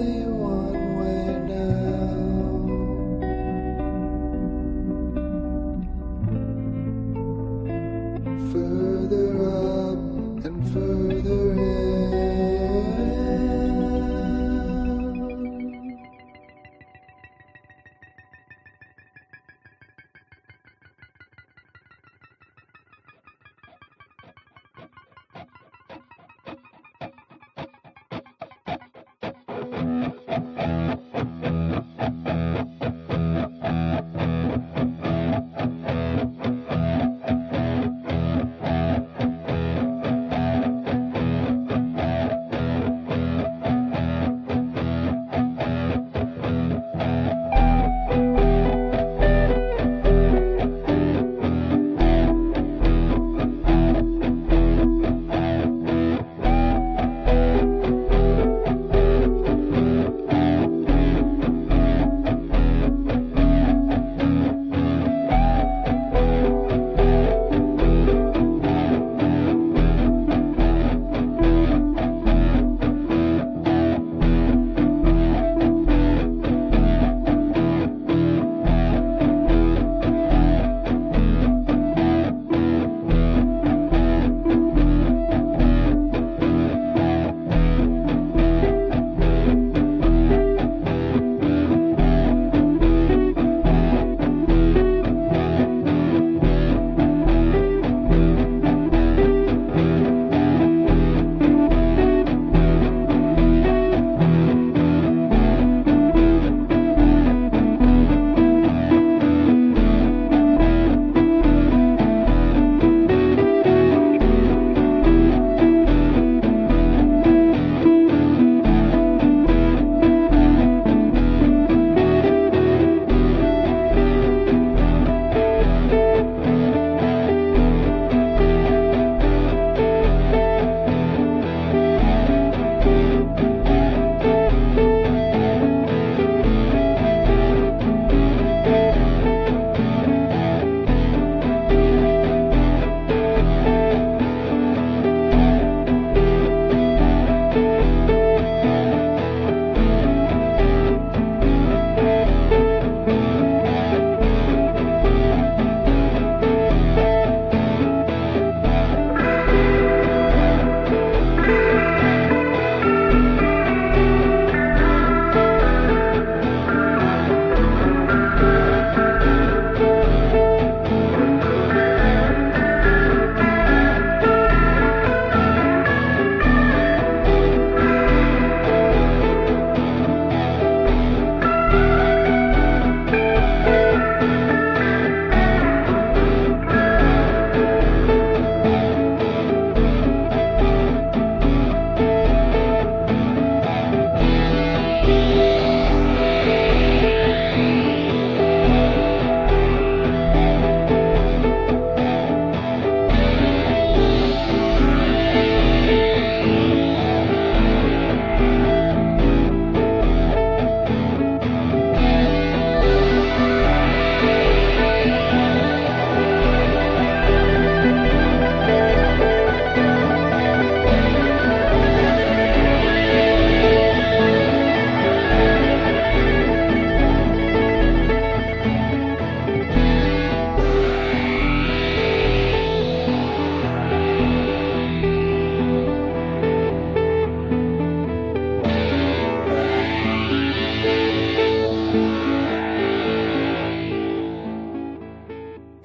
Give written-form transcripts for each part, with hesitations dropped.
only one way down. Further up and further in.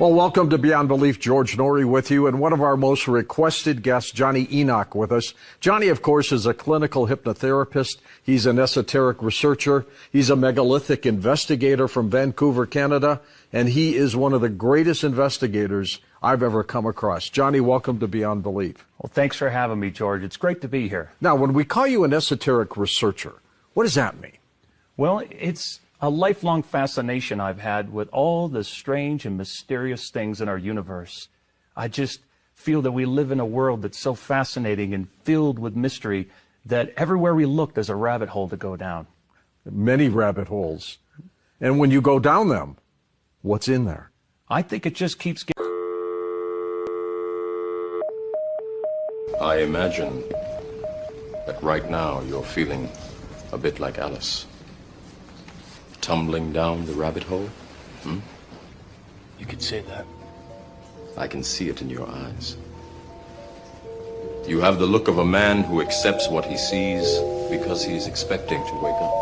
Well, welcome to Beyond Belief. George Norrie with you, and one of our most requested guests, Jonny Enoch, with us. Jonny, of course, is a clinical hypnotherapist. He's an esoteric researcher. He's a megalithic investigator from Vancouver, Canada, and he is one of the greatest investigators I've ever come across. Jonny, welcome to Beyond Belief. Well, thanks for having me, George. It's great to be here. Now, when we call you an esoteric researcher, what does that mean? Well, it's a lifelong fascination I've had with all the strange and mysterious things in our universe. I just feel that we live in a world that's so fascinating and filled with mystery that everywhere we look, there's a rabbit hole to go down. Many rabbit holes. And when you go down them, what's in there? I think it just keeps getting... I imagine that right now you're feeling A bit like Alice. Tumbling down the rabbit hole? You could say that. I can see it in your eyes. You have the look of a man who accepts what he sees because he's expecting to wake up.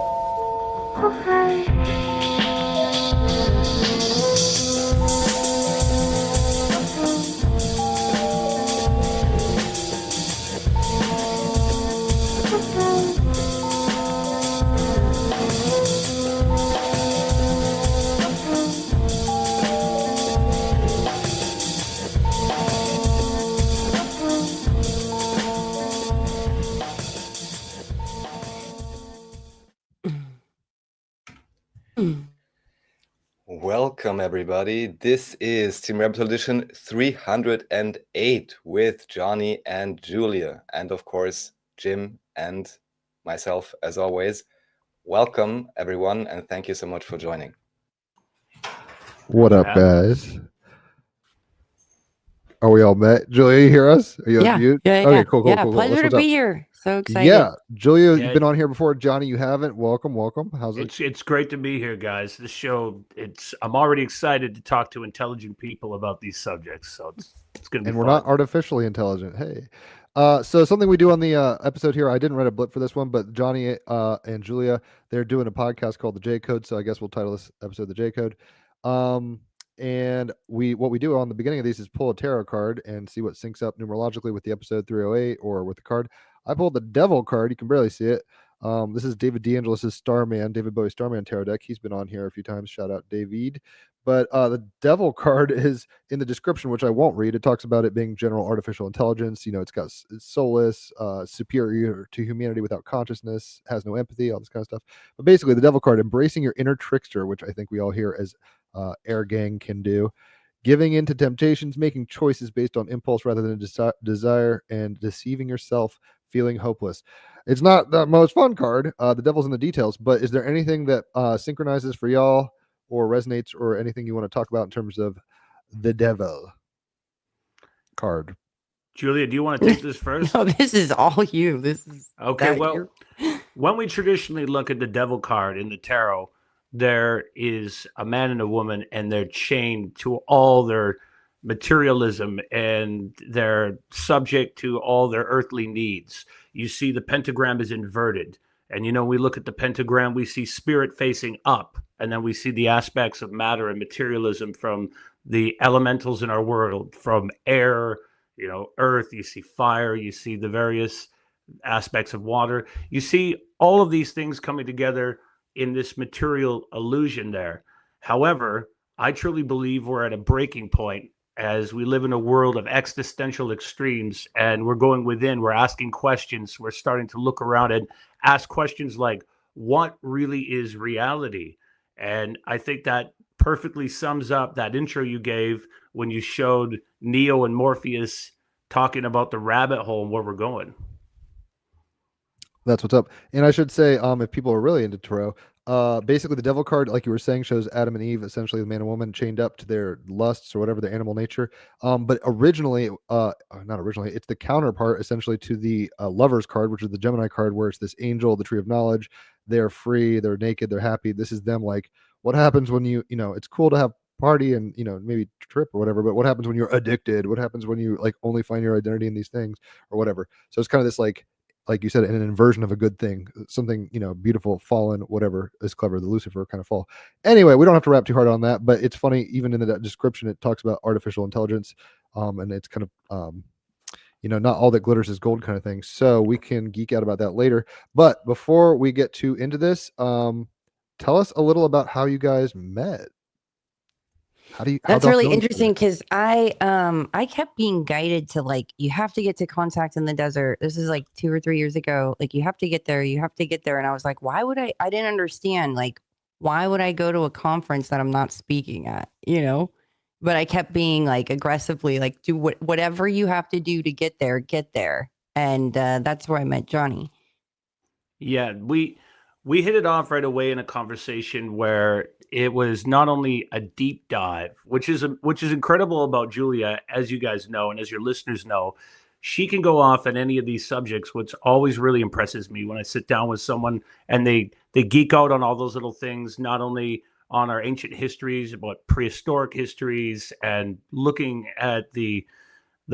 Welcome, everybody. This is Cerebral edition 308 with Johnny and Julia, and of course, Jim and myself, as always. Welcome, everyone, and thank you so much for joining. What up, guys? Are we all met? Julia, you hear us? Are you on mute? Okay, cool. Pleasure to be here. So excited. Yeah, Julia, you've been on here before. Johnny, you haven't. Welcome. How's it? It's great to be here, guys. The show. I'm already excited to talk to intelligent people about these subjects. So it's going to be. And fun. we're not artificially intelligent. Hey. So something we do on the episode here, I didn't write a blip for this one, but Johnny and Julia, they're doing a podcast called The J Code. So I guess we'll title this episode The J Code. And what we do on the beginning of these is pull a tarot card and see what syncs up numerologically with the episode 308 or with the card. I pulled the Devil card. You can barely see it. This is David D'Angelis' Starman, David Bowie's Starman tarot deck. He's been on here a few times. Shout out David. But the Devil card is in the description, which I won't read. It talks about it being general artificial intelligence. You know, it's soulless, superior to humanity without consciousness, has no empathy, all this kind of stuff. But basically, the Devil card, embracing your inner trickster, which I think we all hear as Air Gang can do. Giving in to temptations, making choices based on impulse rather than desire, and deceiving yourself, feeling hopeless. It's not the most fun card. The devil's in the details, but is there anything that synchronizes for y'all or resonates or anything you want to talk about in terms of the devil card? Julia, do you want to take this first? No, this is all you. This is okay. Well, when we traditionally look at the Devil card in the tarot, there is a man and a woman, and they're chained to all their materialism, and they're subject to all their earthly needs. You see the pentagram is inverted. And, you know, we look at the pentagram, we see spirit facing up, and then we see the aspects of matter and materialism from the elementals in our world, from air, you know, earth, you see fire, you see the various aspects of water. You see all of these things coming together in this material illusion there. However, I truly believe we're at a breaking point as we live in a world of existential extremes, and we're going within, we're asking questions, we're starting to look around and ask questions like, what really is reality? And I think that perfectly sums up that intro you gave when you showed Neo and Morpheus talking about the rabbit hole and where we're going. That's what's up. And I should say, if people are really into tarot, basically the Devil card, like you were saying, shows Adam and Eve, essentially the man and woman, chained up to their lusts or whatever, their animal nature. But originally, not originally, it's the counterpart essentially to the Lovers card, which is the Gemini card, where it's this angel, the tree of knowledge. They're free, they're naked, they're happy. This is them like, what happens when you know, it's cool to have party and, you know, maybe trip or whatever, but what happens when you're addicted? What happens when you like only find your identity in these things or whatever? So it's kind of this like you said, an inversion of a good thing, something, you know, beautiful, fallen, whatever is clever, the Lucifer kind of fall. Anyway, we don't have to wrap too hard on that, but it's funny, even in the description, it talks about artificial intelligence, and it's kind of, you know, not all that glitters is gold kind of thing. So we can geek out about that later. But before we get too into this, tell us a little about how you guys met. That's really interesting because I kept being guided to like, you have to get to Contact in the Desert. This is like 2 or 3 years ago. Like, you have to get there. And I was like, why would I didn't understand. Like, why would I go to a conference that I'm not speaking at, you know? But I kept being like aggressively like, do whatever you have to do to get there. And that's where I met Johnny. Yeah, we hit it off right away in a conversation where it was not only a deep dive, which is incredible about Julia, as you guys know, and as your listeners know. she can go off on any of these subjects, which always really impresses me when I sit down with someone and they geek out on all those little things, not only on our ancient histories, but prehistoric histories, and looking at the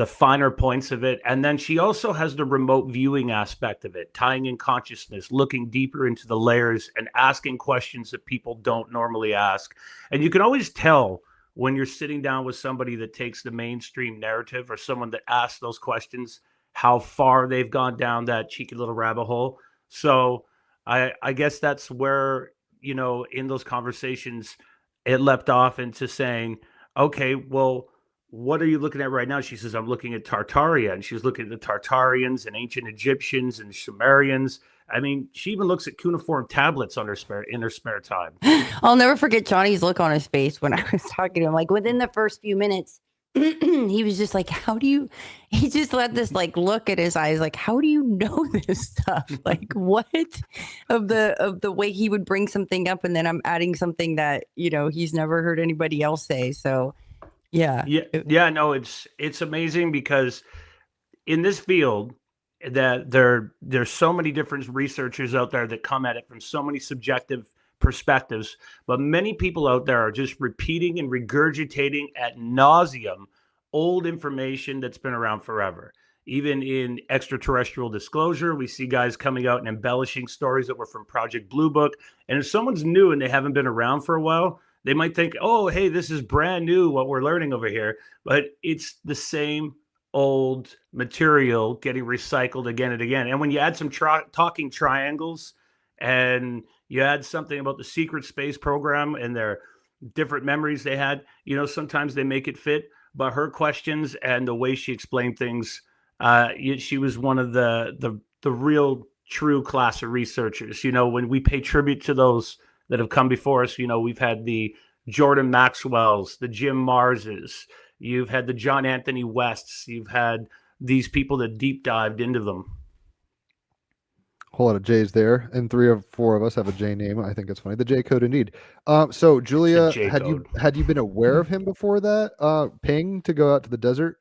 finer points of it. And then she also has the remote viewing aspect of it, tying in consciousness, looking deeper into the layers and asking questions that people don't normally ask. And you can always tell when you're sitting down with somebody that takes the mainstream narrative or someone that asks those questions, how far they've gone down that cheeky little rabbit hole. So I guess that's where, you know, in those conversations, it leapt off into saying, okay, well, what are you looking at right now? She says, I'm looking at Tartaria, and she's looking at the Tartarians and ancient Egyptians and Sumerians. I mean, she even looks at cuneiform tablets in her spare time. I'll never forget Johnny's look on his face when I was talking to him. Like within the first few minutes, he was just like, he just let this like look at his eyes, like, how do you know this stuff? Like what of the way he would bring something up, and then I'm adding something that, you know, he's never heard anybody else say. So yeah. No, it's amazing because in this field that there's so many different researchers out there that come at it from so many subjective perspectives, but many people out there are just repeating and regurgitating ad nauseum old information that's been around forever. Even in extraterrestrial disclosure, we see guys coming out and embellishing stories that were from Project Blue Book. And if someone's new and they haven't been around for a while, they might think, oh, hey, this is brand new, what we're learning over here. But it's the same old material getting recycled again and again. And when you add some talking triangles, and you add something about the secret space program and their different memories they had, you know, sometimes they make it fit. But her questions and the way she explained things, she was one of the real true class of researchers. You know, when we pay tribute to those that have come before us, you know, we've had the Jordan Maxwells, the Jim Marses, you've had the John Anthony Wests, you've had these people that deep dived into them. Whole lot of J's there, and 3 or 4 of us have a J name. I think it's funny. The J code indeed. So Julia, had you been aware of him before that ping to go out to the desert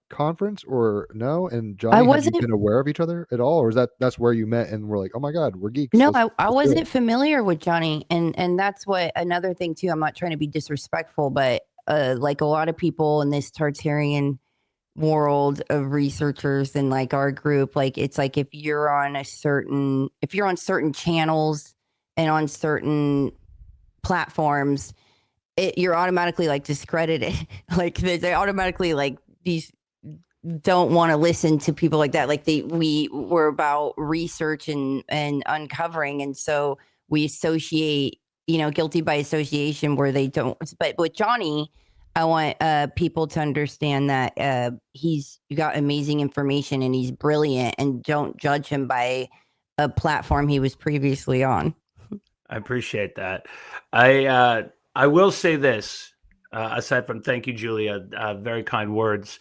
conference, or no? And Johnny, had you been aware of each other at all, or is that's where you met and we're like, oh my god, we're geeks? No, I wasn't familiar with Johnny, and that's what another thing too. I'm not trying to be disrespectful, but like a lot of people in this Tartarian world of researchers and like our group, like it's like if you're on certain channels and on certain platforms, you're automatically like discredited. Like they automatically like these don't want to listen to people like that. Like we were about research and uncovering, and so we associate, you know, guilty by association where they don't. But with Johnny, I want people to understand that he's got amazing information and he's brilliant, and don't judge him by a platform he was previously on. I appreciate that. I will say this, aside from thank you, Julia, very kind words.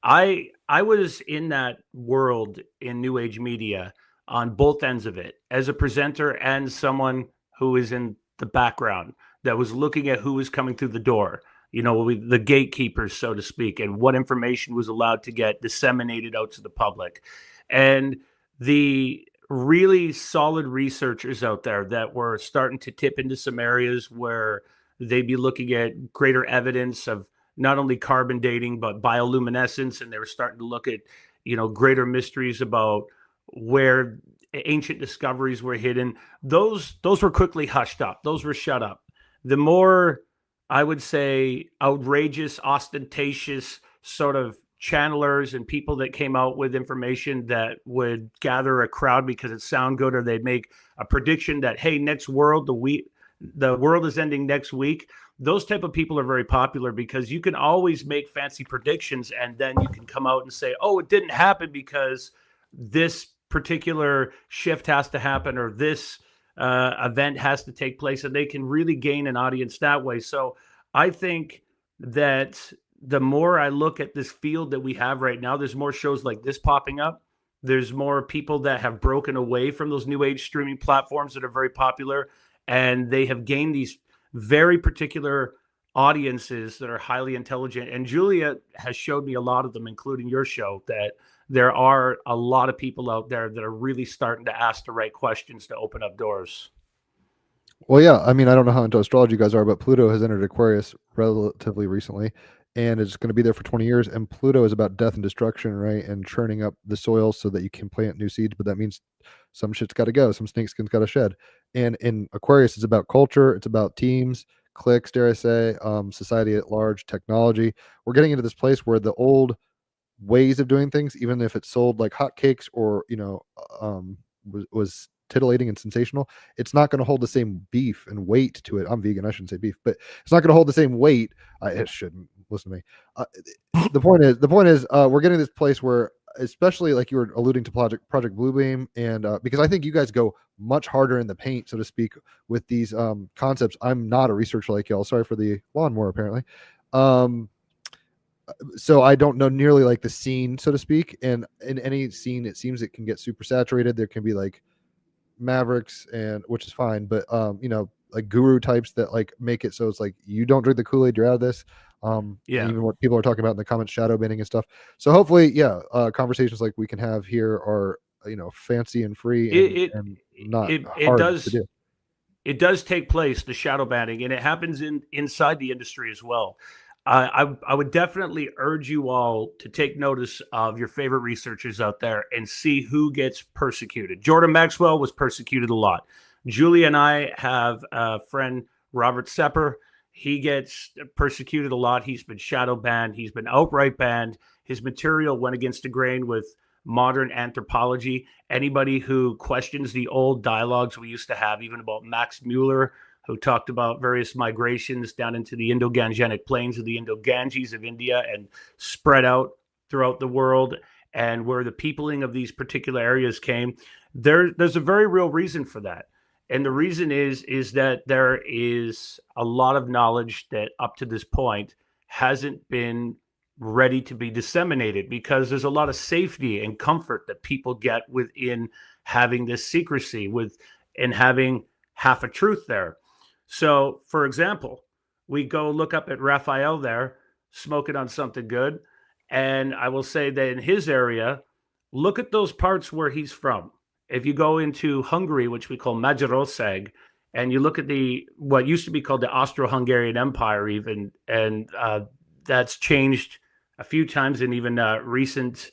I was in that world in New Age media on both ends of it, as a presenter and someone who is in the background that was looking at who was coming through the door. You know, the gatekeepers, so to speak, and what information was allowed to get disseminated out to the public. And the really solid researchers out there that were starting to tip into some areas where they'd be looking at greater evidence of not only carbon dating, but bioluminescence. And they were starting to look at, you know, greater mysteries about where ancient discoveries were hidden. Those were quickly hushed up. Those were shut up. The more, I would say, outrageous, ostentatious sort of channelers and people that came out with information that would gather a crowd because it sounded good, or they'd make a prediction that, hey, the world is ending next week. Those type of people are very popular because you can always make fancy predictions, and then you can come out and say, oh, it didn't happen because this particular shift has to happen, or this event has to take place, and they can really gain an audience that way. So I think that the more I look at this field that we have right now, there's more shows like this popping up. There's more people that have broken away from those new age streaming platforms that are very popular, and they have gained these very particular audiences that are highly intelligent. And Julia has showed me a lot of them, including your show, that there are a lot of people out there that are really starting to ask the right questions to open up doors. Well, yeah. I mean, I don't know how into astrology you guys are, but Pluto has entered Aquarius relatively recently, and it's going to be there for 20 years. And Pluto is about death and destruction, right? And churning up the soil so that you can plant new seeds. But that means some shit's got to go, some snakeskin's got to shed. And in Aquarius, it's about culture, it's about teams, cliques, dare I say, society at large, technology. We're getting into this place where the old ways of doing things, even if it's sold like hotcakes or was titillating and sensational, it's not going to hold the same beef and weight to it. I'm vegan, I shouldn't say beef, but it's not going to hold the same weight. It shouldn't. Listen to me. The point is, we're getting to this place where, especially like you were alluding to Project Bluebeam, and because I think you guys go much harder in the paint, so to speak, with these concepts. I'm not a researcher like y'all. Sorry for the lawnmower, apparently. So I don't know nearly like the scene, so to speak. And in any scene, it seems it can get super saturated. There can be like mavericks, and which is fine, but like guru types that like make it so it's like you don't drink the Kool-Aid, you're out of this. Yeah. And even what people are talking about in the comments, shadow banning and stuff. So hopefully, conversations like we can have here are fancy and free and not hard to do. It does take place, the shadow banning, and it happens inside the industry as well. I would definitely urge you all to take notice of your favorite researchers out there and see who gets persecuted. Jordan Maxwell was persecuted a lot. Julia and I have a friend, Robert Sepper. He gets persecuted a lot. He's been shadow banned. He's been outright banned. His material went against the grain with modern anthropology. Anybody who questions the old dialogues we used to have, even about Max Mueller, who talked about various migrations down into the Indo-Gangetic plains of the Indo-Ganges of India and spread out throughout the world, and where the peopling of these particular areas came. There's a very real reason for that. And the reason is that there is a lot of knowledge that up to this point hasn't been ready to be disseminated, because there's a lot of safety and comfort that people get within having this secrecy and having half a truth there. So, for example, we go look up at Raphael there, smoking on something good. And I will say that in his area, look at those parts where he's from. If you go into Hungary, which we call Magyarország, and you look at what used to be called the Austro-Hungarian Empire even, and that's changed a few times in even recent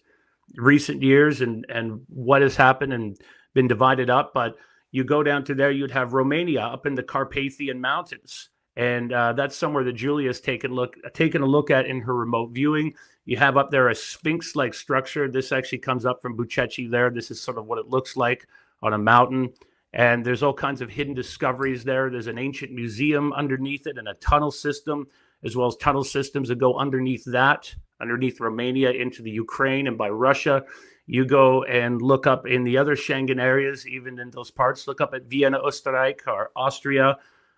years, and what has happened and been divided up. But you go down to there, you'd have Romania up in the Carpathian Mountains. And that's somewhere that Julia's taken a look at in her remote viewing. You have up there a sphinx-like structure. This actually comes up from Buceci there. This is sort of what it looks like on a mountain. And there's all kinds of hidden discoveries there. There's an ancient museum underneath it and a tunnel system, as well as tunnel systems that go underneath Romania into the Ukraine and by Russia. You go and look up in the other Schengen areas, even in those parts. Look up at Vienna, Österreich, or Austria,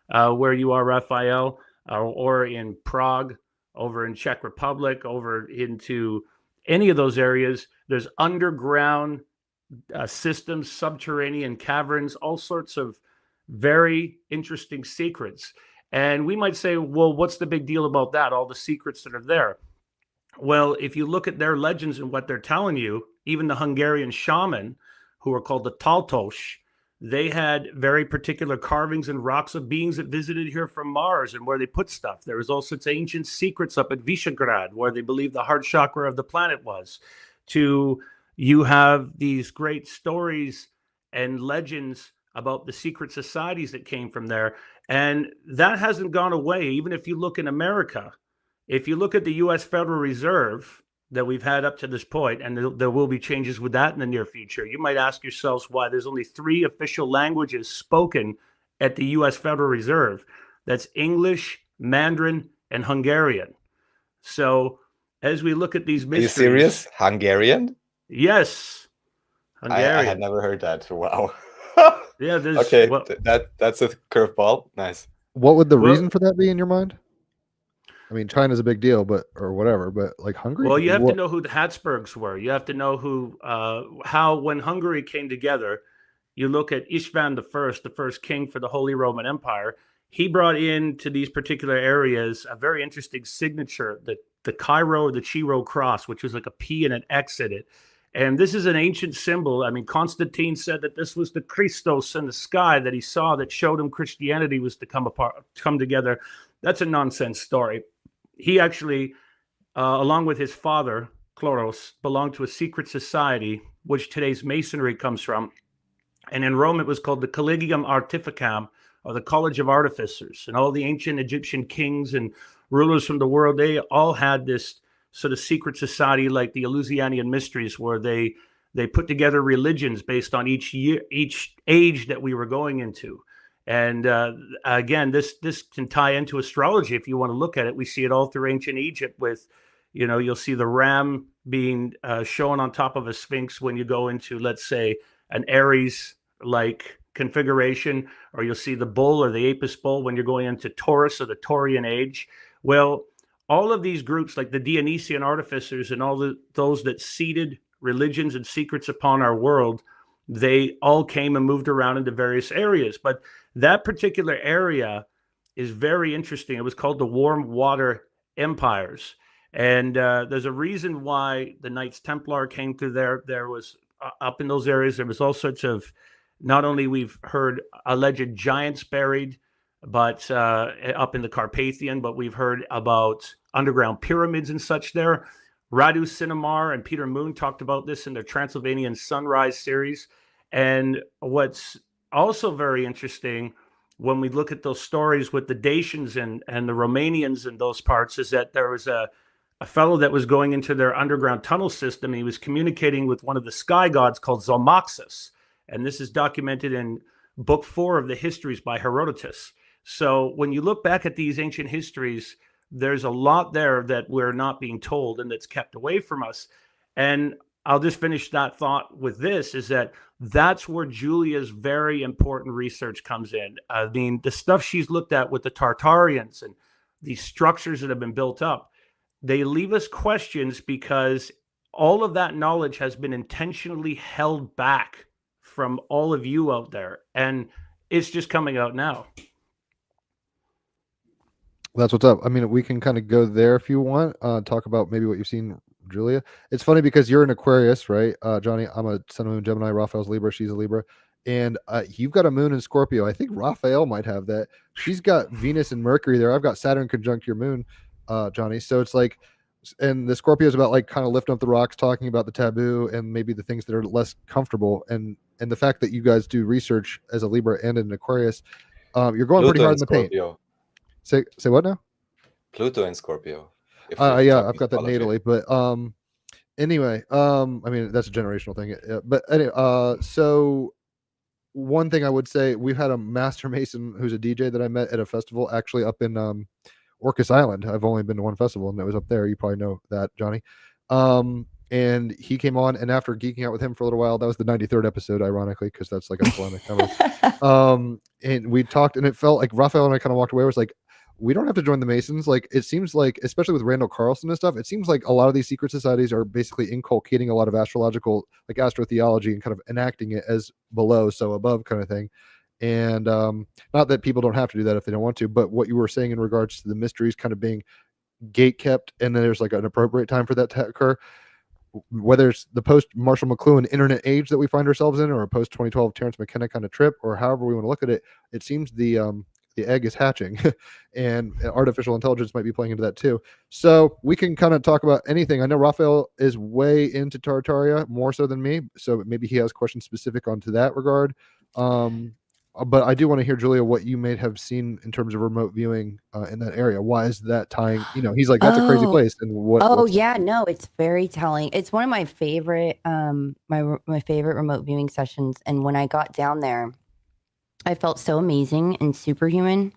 where you are, Raphael, or in Prague, over in Czech Republic, over into any of those areas. There's underground systems, subterranean caverns, all sorts of very interesting secrets. And we might say, well, what's the big deal about that? All the secrets that are there. Well, if you look at their legends and what they're telling you, even the Hungarian shaman, who are called the Taltos, they had very particular carvings and rocks of beings that visited here from Mars and where they put stuff. There was all sorts of ancient secrets up at Visegrad, where they believe the heart chakra of the planet was. You have these great stories and legends about the secret societies that came from there. And that hasn't gone away. Even if you look in America, if you look at the U.S. Federal Reserve that we've had up to this point, and there will be changes with that in the near future, you might ask yourselves why there's only 3 official languages spoken at the U.S. Federal Reserve. That's English, Mandarin, and Hungarian. So as we look at these mysteries... Are you serious? Hungarian? Yes. Hungarian. I had never heard that. Wow. Yeah. Okay, that's a curveball. Nice. What would the reason for that be in your mind? I mean, China's a big deal, but like Hungary. Well, you have to know who the Habsburgs were. You have to know how when Hungary came together. You look at István I, the first king for the Holy Roman Empire. He brought into these particular areas a very interesting signature, the Chi-Rho or the Chi-Rho cross, which was like a P and an X in it. And this is an ancient symbol. I mean, Constantine said that this was the Christos in the sky that he saw that showed him Christianity was to come together. That's a nonsense story. He actually, along with his father, Chloros, belonged to a secret society, which today's Masonry comes from. And in Rome, it was called the Collegium Artificam, or the College of Artificers. And all the ancient Egyptian kings and rulers from the world, they all had this sort of secret society like the Eleusinian Mysteries, where they put together religions based on each age that we were going into. And again, this can tie into astrology if you want to look at it. We see it all through ancient Egypt with, you'll see the ram being shown on top of a sphinx when you go into, let's say, an Aries-like configuration, or you'll see the bull or the Apis bull when you're going into Taurus or the Taurian age. Well, all of these groups, like the Dionysian artificers and all those that seeded religions and secrets upon our world, they all came and moved around into various areas. But that particular area is very interesting. It was called the Warm Water Empires. And there's a reason why the Knights Templar came through there. There was, up in those areas, there was all sorts of, not only we've heard alleged giants buried, but up in the Carpathian, but we've heard about underground pyramids and such there. Radu Sinamar and Peter Moon talked about this in their Transylvanian Sunrise series. And what's also very interesting when we look at those stories with the Dacians and the Romanians in those parts is that there was a fellow that was going into their underground tunnel system. He was communicating with one of the sky gods called Zalmoxis. And this is documented in Book 4 of the Histories by Herodotus. So when you look back at these ancient histories, there's a lot there that we're not being told and that's kept away from us. And I'll just finish that thought with this, is that that's where Julia's very important research comes in. I mean, the stuff she's looked at with the Tartarians and these structures that have been built up, they leave us questions because all of that knowledge has been intentionally held back from all of you out there. And it's just coming out now. That's what's up. I mean, we can kind of go there if you want. Talk about maybe what you've seen, Julia. It's funny because you're an Aquarius, right, Johnny? I'm a Sun and Moon Gemini. Raphael's Libra. She's a Libra. And you've got a moon in Scorpio. I think Raphael might have that. She's got Venus and Mercury there. I've got Saturn conjunct your moon, Johnny. So it's like, and the Scorpio is about like kind of lifting up the rocks, talking about the taboo and maybe the things that are less comfortable. And the fact that you guys do research as a Libra and an Aquarius, you're going pretty hard in the paint. Say what now? Pluto in Scorpio. Yeah, I've got that natally, but anyway, I mean that's a generational thing. But anyway, so one thing I would say, we've had a master mason who's a DJ that I met at a festival actually up in Orcas Island. I've only been to one festival, and it was up there. You probably know that, Johnny. And he came on, and after geeking out with him for a little while, that was the 93rd episode, ironically, because that's like a polemic number. And we talked, and it felt like Raphael and I kind of walked away. It was like, we don't have to join the Masons. Like, it seems like, especially with Randall Carlson and stuff, it seems like a lot of these secret societies are basically inculcating a lot of astrological, like astrotheology, and kind of enacting it as below, so above kind of thing. And not that people don't have to do that if they don't want to, but what you were saying in regards to the mysteries kind of being gate kept, and then there's like an appropriate time for that to occur, whether it's the post Marshall McLuhan internet age that we find ourselves in, or a post 2012 Terrence McKenna kind of trip, or however we want to look at it, it seems the egg is hatching and artificial intelligence might be playing into that too. So we can kind of talk about anything. I know Raphael is way into Tartaria, more so than me, so maybe he has questions specific onto that regard. But I do want to hear, Julia, what you may have seen in terms of remote viewing in that area. Why is that tying? You know, he's like, that's a crazy place. And what? Oh yeah, no, it's very telling. It's one of my favorite, my favorite remote viewing sessions. And when I got down there, I felt so amazing and superhuman.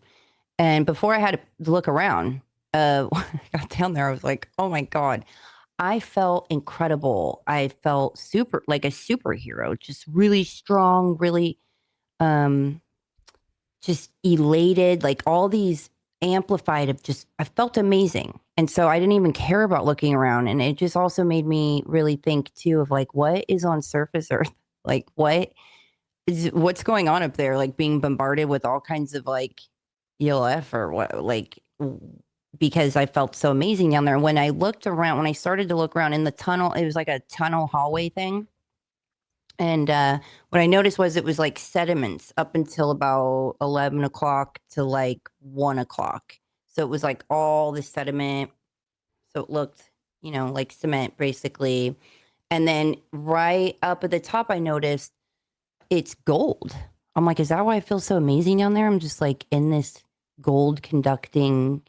And before I had to look around, when I got down there, I was like, oh my God, I felt incredible. I felt like a superhero, just really strong, really just elated, like all these amplified of just, I felt amazing. And so I didn't even care about looking around. And it just also made me really think too of like, what is on surface Earth? Like what's going on up there? Like being bombarded with all kinds of like ELF or what, like because I felt so amazing down there. And when I looked around, when I started to look around in the tunnel, it was like a tunnel hallway thing. And what I noticed was it was like sediments up until about 11 o'clock to like 1 o'clock. So it was like all the sediment. So it looked, like cement basically. And then right up at the top, I noticed it's gold. I'm like, is that why I feel so amazing down there? I'm just like in this gold conducting,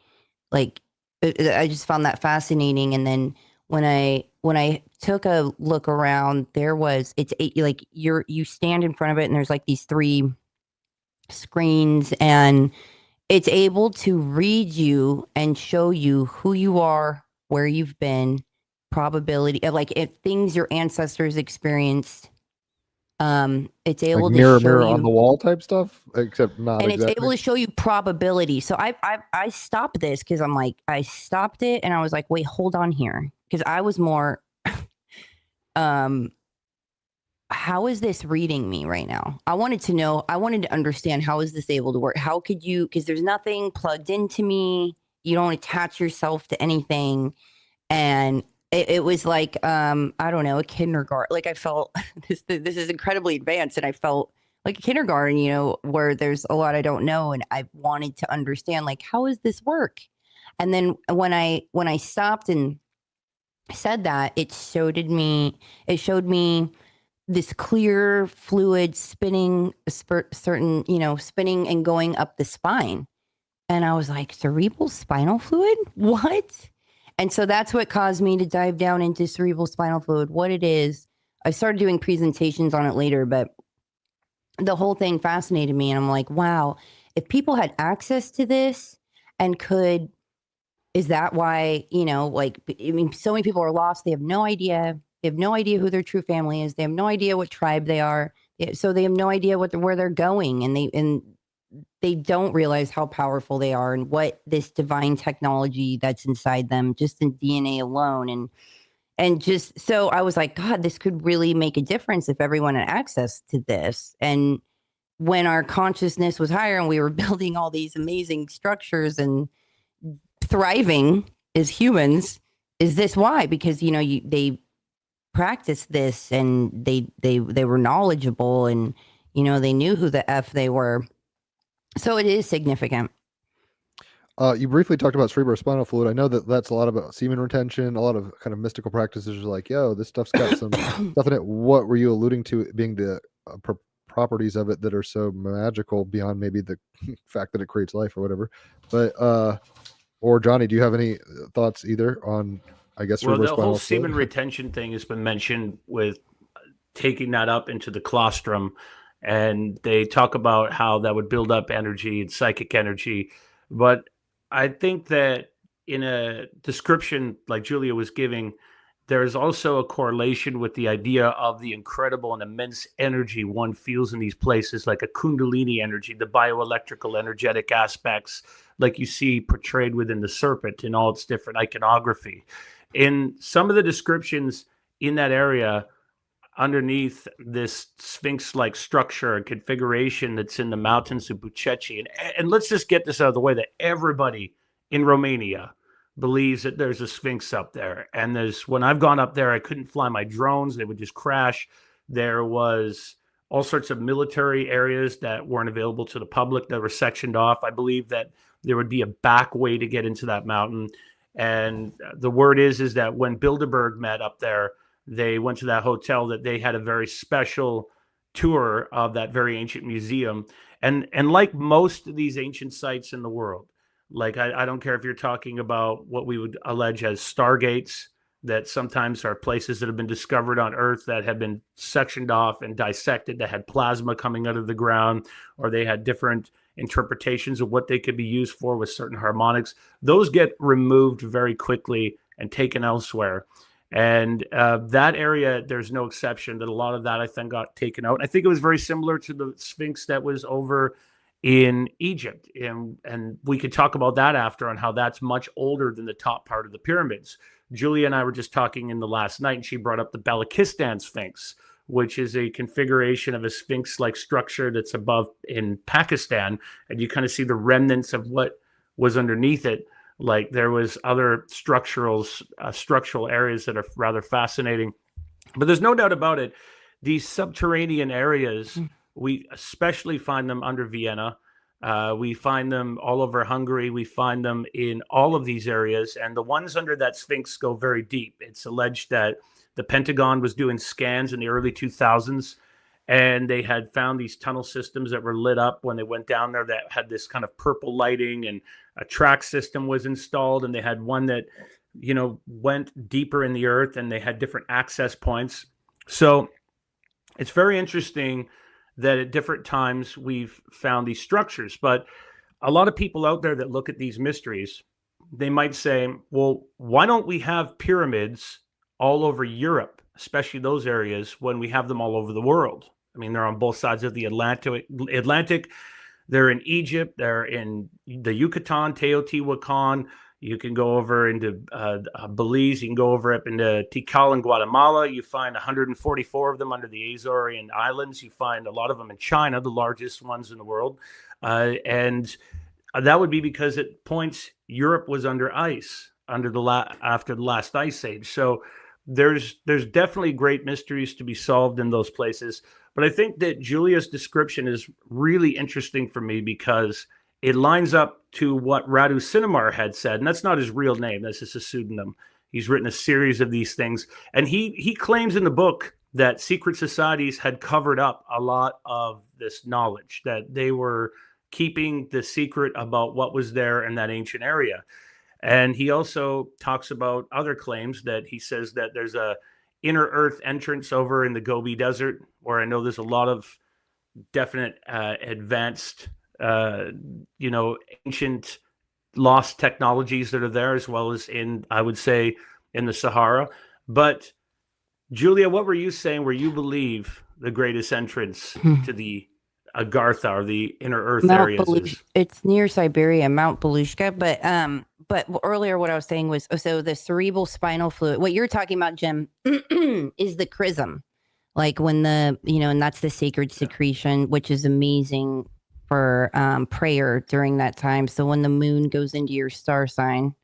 like, I just found that fascinating. And then when I took a look around, like you stand in front of it and there's like these 3 screens, and it's able to read you and show you who you are, where you've been, probability of like if things your ancestors experienced. It's able like to mirror show on the you, wall type stuff, except not and exactly. it's able to show you probability. So I stopped this because I'm like, I stopped it and I was like, wait, hold on here, because I was more, how is this reading me right now? I wanted to understand, how is this able to work? How could you, because there's nothing plugged into me. You don't attach yourself to anything. And it was like, I don't know, a kindergarten. Like I felt this is incredibly advanced, and I felt like a kindergarten, where there's a lot I don't know. And I wanted to understand, like, how does this work? And then when I stopped and said that, it showed me this clear fluid spinning spinning and going up the spine. And I was like, cerebral spinal fluid? What? And so that's what caused me to dive down into cerebral spinal fluid, what it is. I started doing presentations on it later, but the whole thing fascinated me. And I'm like, wow, if people had access to this and is that why, so many people are lost. They have no idea. They have no idea who their true family is. They have no idea what tribe they are. So they have no idea where they're going. And they don't realize how powerful they are and what this divine technology that's inside them, just in DNA alone. And just, so I was like, God, this could really make a difference if everyone had access to this. And when our consciousness was higher and we were building all these amazing structures and thriving as humans, is this why? Because, they practiced this and they were knowledgeable, and, they knew who the F they were. So it is significant. You briefly talked about cerebrospinal fluid. I know that that's a lot about semen retention. A lot of kind of mystical practices are like, yo, this stuff's got some stuff in it. What were you alluding to being the properties of it that are so magical beyond maybe the fact that it creates life or whatever? But or Johnny, do you have any thoughts either on, I guess, well, the whole fluid? semen retention thing has been mentioned with taking that up into the colostrum. And they talk about how that would build up energy and psychic energy. But I think that in a description like Julia was giving, there's also a correlation with the idea of the incredible and immense energy one feels in these places, like a Kundalini energy, the bioelectrical energetic aspects, like you see portrayed within the serpent in all its different iconography. In some of the descriptions in that area, underneath this sphinx-like structure and configuration that's in the mountains of Buceci. And let's just get this out of the way, that everybody in Romania believes that there's a sphinx up there. And when I've gone up there, I couldn't fly my drones. They would just crash. There was all sorts of military areas that weren't available to the public that were sectioned off. I believe that there would be a back way to get into that mountain. And the word is that when Bilderberg met up there, they went to that hotel, that they had a very special tour of that very ancient museum. And like most of these ancient sites in the world, like I don't care if you're talking about what we would allege as stargates, that sometimes are places that have been discovered on Earth that have been sectioned off and dissected, that had plasma coming out of the ground, or they had different interpretations of what they could be used for with certain harmonics. Those get removed very quickly and taken elsewhere. And that area, there's no exception, that a lot of that, I think, got taken out. I think it was very similar to the Sphinx that was over in Egypt. And we could talk about that after, on how that's much older than the top part of the pyramids. Julia and I were just talking in the last night, and she brought up the Balochistan Sphinx, which is a configuration of a Sphinx-like structure that's above in Pakistan. And you kind of see the remnants of what was underneath it. Like there was other structural areas that are rather fascinating. But there's no doubt about it. These subterranean areas, we especially find them under Vienna. We find them all over Hungary. We find them in all of these areas. And the ones under that Sphinx go very deep. It's alleged that the Pentagon was doing scans in the early 2000s, and they had found these tunnel systems that were lit up when they went down there that had this kind of purple lighting, and a track system was installed. And they had one that, went deeper in the earth, and they had different access points. So it's very interesting that at different times we've found these structures. But a lot of people out there that look at these mysteries, they might say, well, why don't we have pyramids all over Europe, especially those areas, when we have them all over the world? I mean, they're on both sides of the Atlantic. They're in Egypt. They're in the Yucatan, Teotihuacan. You can go over into Belize. You can go over up into Tikal in Guatemala. You find 144 of them under the Azorian Islands. You find a lot of them in China, the largest ones in the world. And that would be because at points Europe was under ice after the last ice age. So there's definitely great mysteries to be solved in those places. But I think that Julia's description is really interesting for me because it lines up to what Radu Sinamar had said, and that's not his real name. That's just a pseudonym. He's written a series of these things, and he claims in the book that secret societies had covered up a lot of this knowledge, that they were keeping the secret about what was there in that ancient area. And he also talks about other claims that he says that there's a inner earth entrance over in the Gobi Desert, where I know there's a lot of definite advanced ancient lost technologies that are there, as well as I would say, in the Sahara. But Julia, what were you saying where you believe the greatest entrance to the Agartha, or the inner earth areas is? It's near Siberia, Mount Belushka. But earlier what I was saying was, so the cerebral spinal fluid, what you're talking about, Jim, is the chrism. Like when and that's the sacred secretion, which is amazing for prayer during that time. So when the moon goes into your star sign,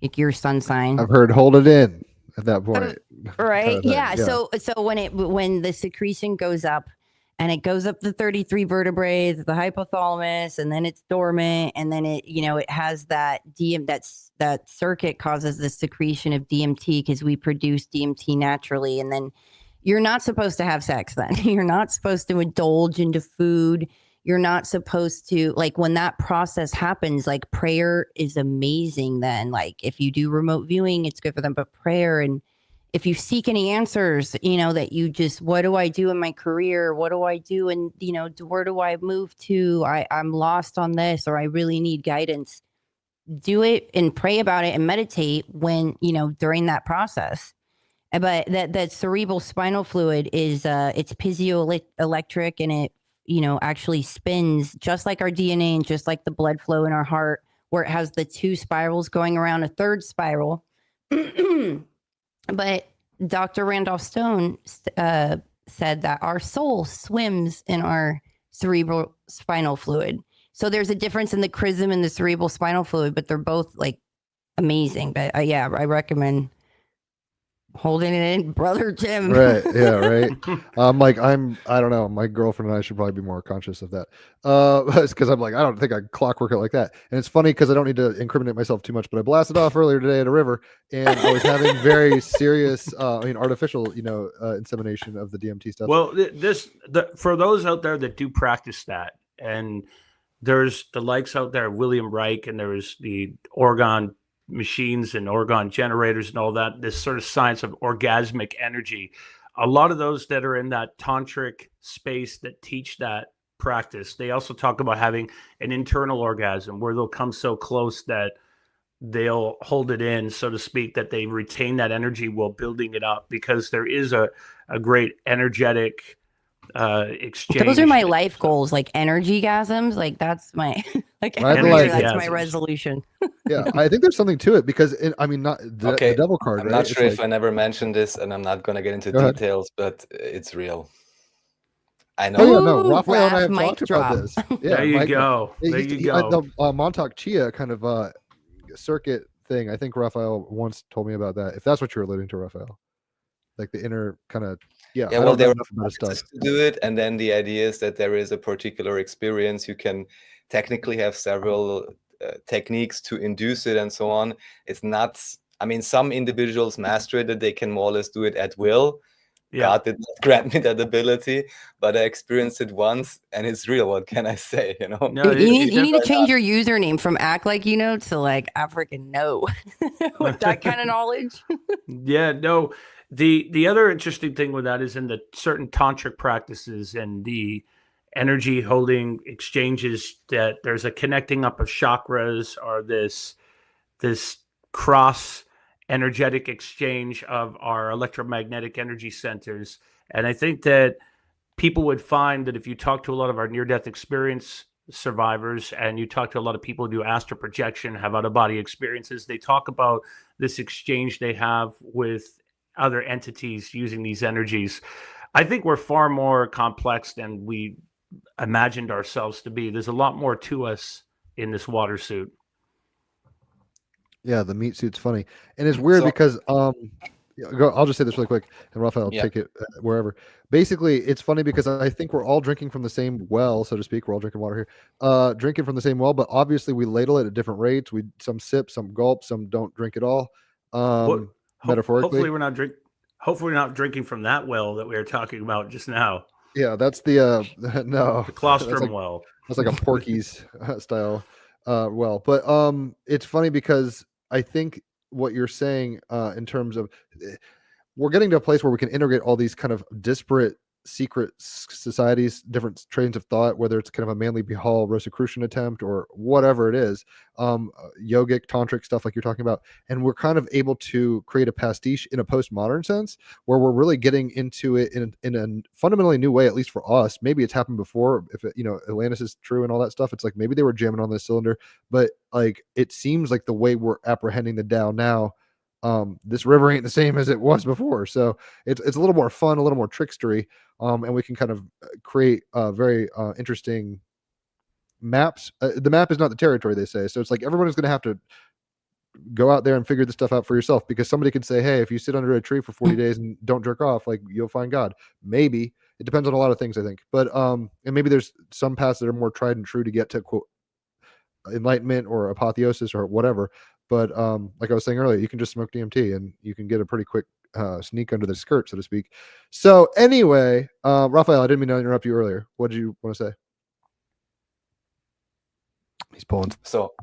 like your sun sign, I've heard hold it in at that point. Right. Yeah. So when the secretion goes up, and it goes up the 33 vertebrae, the hypothalamus, and then it's dormant, and then it has that that circuit causes the secretion of DMT, because we produce DMT naturally. And then you're not supposed to have sex then. You're not supposed to indulge into food. You're not supposed to, like, when that process happens, like, prayer is amazing then. Like, if you do remote viewing, it's good for them, but prayer, and if you seek any answers, that you just, what do I do in my career? What do I do? And, where do I move to? I'm lost on this, or I really need guidance. Do it and pray about it and meditate when, during that process. But that cerebral spinal fluid is, it's piezoelectric, and it, actually spins just like our DNA and just like the blood flow in our heart, where it has the two spirals going around a third spiral. But Dr. Randolph Stone said that our soul swims in our cerebral spinal fluid. So there's a difference in the chrism and the cerebral spinal fluid, but they're both like amazing. But I recommend holding it in, brother Jim. Right. Yeah. Right. I don't know. My girlfriend and I should probably be more conscious of that. Because I'm like, I don't think I clockwork it like that. And it's funny because I don't need to incriminate myself too much, but I blasted off earlier today at a river, and I was having very serious, artificial, insemination of the DMT stuff. Well, for those out there that do practice that, and there's the likes out there, William Reich, and there's the organ machines and organ generators and all that, this sort of science of orgasmic energy. A lot of those that are in that tantric space that teach that practice, they also talk about having an internal orgasm where they'll come so close that they'll hold it in, so to speak, that they retain that energy while building it up, because there is a great energetic exchange. Those are my life goals, like energy gasms. Like that's my my resolution. Yeah, I think there's something to it, because the devil card. I'm not sure if I never mentioned this, and I'm not going to get into details, but it's real. I know. Oh, yeah, no, Raphael and I have talked about this. Yeah, there you go. Montauk Chia kind of circuit thing. I think Raphael once told me about that. If that's what you're alluding to, Raphael, like the inner kind of I well, don't know there enough are about his practices stuff. to do it, and then the idea is that there is a particular experience. You can technically have several techniques to induce it and so on. It's not, I mean, some individuals master it, that they can more or less do it at will. Yeah. God did not grant me that ability, but I experienced it once, and it's real. What can I say? You know, No, You need to change your username from act like you know to like I freaking know with that kind of knowledge. Yeah, no. The other interesting thing with that is in the certain tantric practices and the energy holding exchanges, that there's a connecting up of chakras, or this cross energetic exchange of our electromagnetic energy centers. And I think that people would find that if you talk to a lot of our near-death experience survivors, and you talk to a lot of people who do astral projection, have out-of-body experiences, they talk about this exchange they have with other entities using these energies. I think we're far more complex than we imagined ourselves to be. There's a lot more to us in this water suit. Yeah, the meat suit's funny, and it's weird because I'll just say this really quick, and Raphael, take it wherever. Basically, it's funny because I think we're all drinking from the same well, so to speak. We're all drinking water here, drinking from the same well, but obviously we ladle it at different rates. We some sip, some gulp, some don't drink at all. Metaphorically, hopefully we're not drinking from that well that we were talking about just now. Yeah, that's the no, the colostrum well. That's like a Porky's style well, but it's funny because I think what you're saying in terms of we're getting to a place where we can integrate all these kind of disparate secret societies, different trains of thought, whether it's kind of a manly Bihal Rosicrucian attempt or whatever it is, yogic, tantric stuff like you're talking about. And we're kind of able to create a pastiche in a postmodern sense where we're really getting into it in a fundamentally new way, at least for us. Maybe it's happened before. If it, Atlantis is true and all that stuff, it's like maybe they were jamming on this cylinder, but like it seems like the way we're apprehending the Tao now, this river ain't the same as it was before. So it's a little more fun, a little more trickstery, and we can kind of create very interesting maps. The map is not the territory, they say. So it's like everyone is going to have to go out there and figure this stuff out for yourself, because somebody could say, hey, if you sit under a tree for 40 days and don't jerk off, like you'll find God. Maybe it depends on a lot of things, I think. But and maybe there's some paths that are more tried and true to get to quote enlightenment or apotheosis or whatever. But like I was saying earlier, you can just smoke DMT and you can get a pretty quick sneak under the skirt, so to speak. So anyway, Raphael, I didn't mean to interrupt you earlier. What did you want to say? He's pulling. So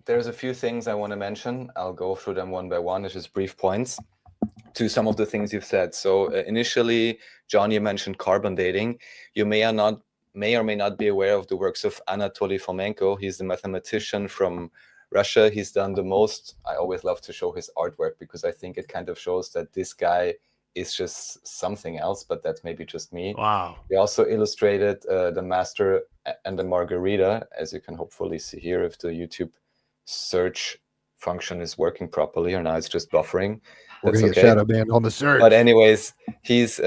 there's a few things I want to mention. I'll go through them one by one. It's just brief points to some of the things you've said. So initially, John, you mentioned carbon dating. You may or may not be aware of the works of Anatoly Fomenko. He's the mathematician from Russia. He's done the most. I always love to show his artwork because I think it kind of shows that this guy is just something else, but that's maybe just me. Wow. He also illustrated The Master and the Margarita, as you can hopefully see here if the YouTube search function is working properly, or now it's just buffering. We're going to get shadow banned on the search. But anyways, he's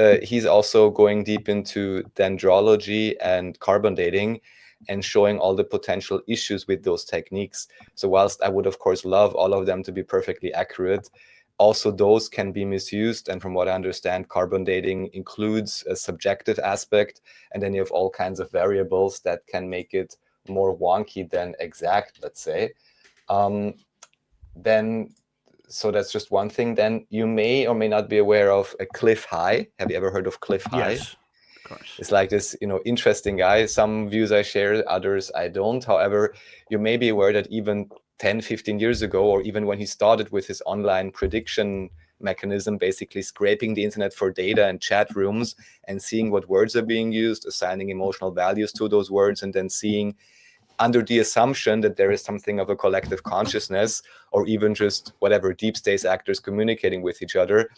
also going deep into dendrology and carbon dating and showing all the potential issues with those techniques. So whilst I would, of course, love all of them to be perfectly accurate, also those can be misused. And from what I understand, carbon dating includes a subjective aspect, and then you have all kinds of variables that can make it more wonky than exact, let's say. So that's just one thing. Then you may or may not be aware of a Cliff High. Have you ever heard of Cliff High? Yes. It's like this, interesting guy. Some views I share, others I don't. However, you may be aware that even 10, 15 years ago, or even when he started with his online prediction mechanism, basically scraping the internet for data and chat rooms and seeing what words are being used, assigning emotional values to those words, and then seeing under the assumption that there is something of a collective consciousness, or even just whatever deep space actors communicating with each other,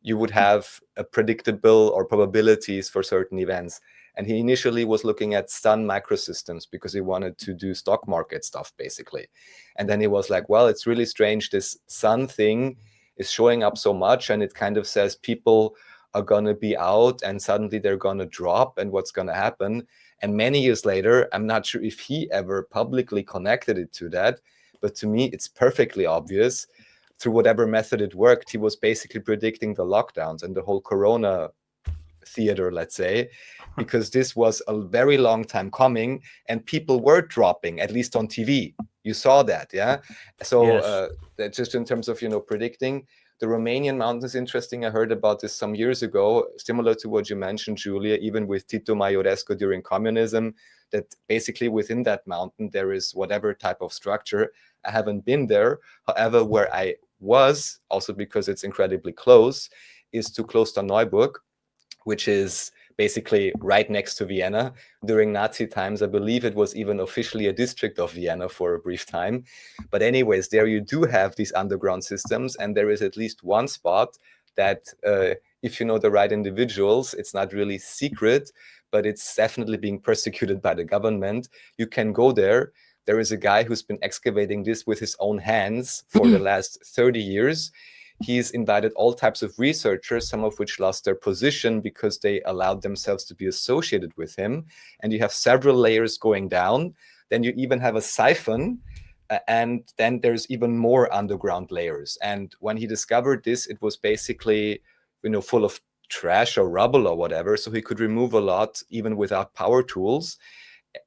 you would have a predictable or probabilities for certain events. And he initially was looking at sun microsystems because he wanted to do stock market stuff, basically. And then he was like, well, it's really strange. This sun thing is showing up so much, and it kind of says people are going to be out and suddenly they're going to drop, and what's going to happen. And many years later, I'm not sure if he ever publicly connected it to that, But to me, it's perfectly obvious. Through whatever method it worked, he was basically predicting the lockdowns and the whole corona theater, let's say, because this was a very long time coming and people were dropping, at least on TV. You saw that, yeah? So that just in terms of, predicting, the Romanian mountain is interesting. I heard about this some years ago, similar to what you mentioned, Julia, even with Tito Maiorescu during communism, that basically within that mountain, there is whatever type of structure. I haven't been there. However, where I was, also because it's incredibly close, is to Klosterneuburg, which is basically right next to Vienna. During Nazi times, I believe it was even officially a district of Vienna for a brief time. But anyways, there you do have these underground systems, and there is at least one spot that, if you know the right individuals, it's not really secret, but it's definitely being persecuted by the government. You can go there. There is a guy who's been excavating this with his own hands for the last 30 years. He's invited all types of researchers, some of which lost their position because they allowed themselves to be associated with him. And you have several layers going down. Then you even have a siphon, and then there's even more underground layers. And when he discovered this, it was basically, full of trash or rubble or whatever. So he could remove a lot even without power tools.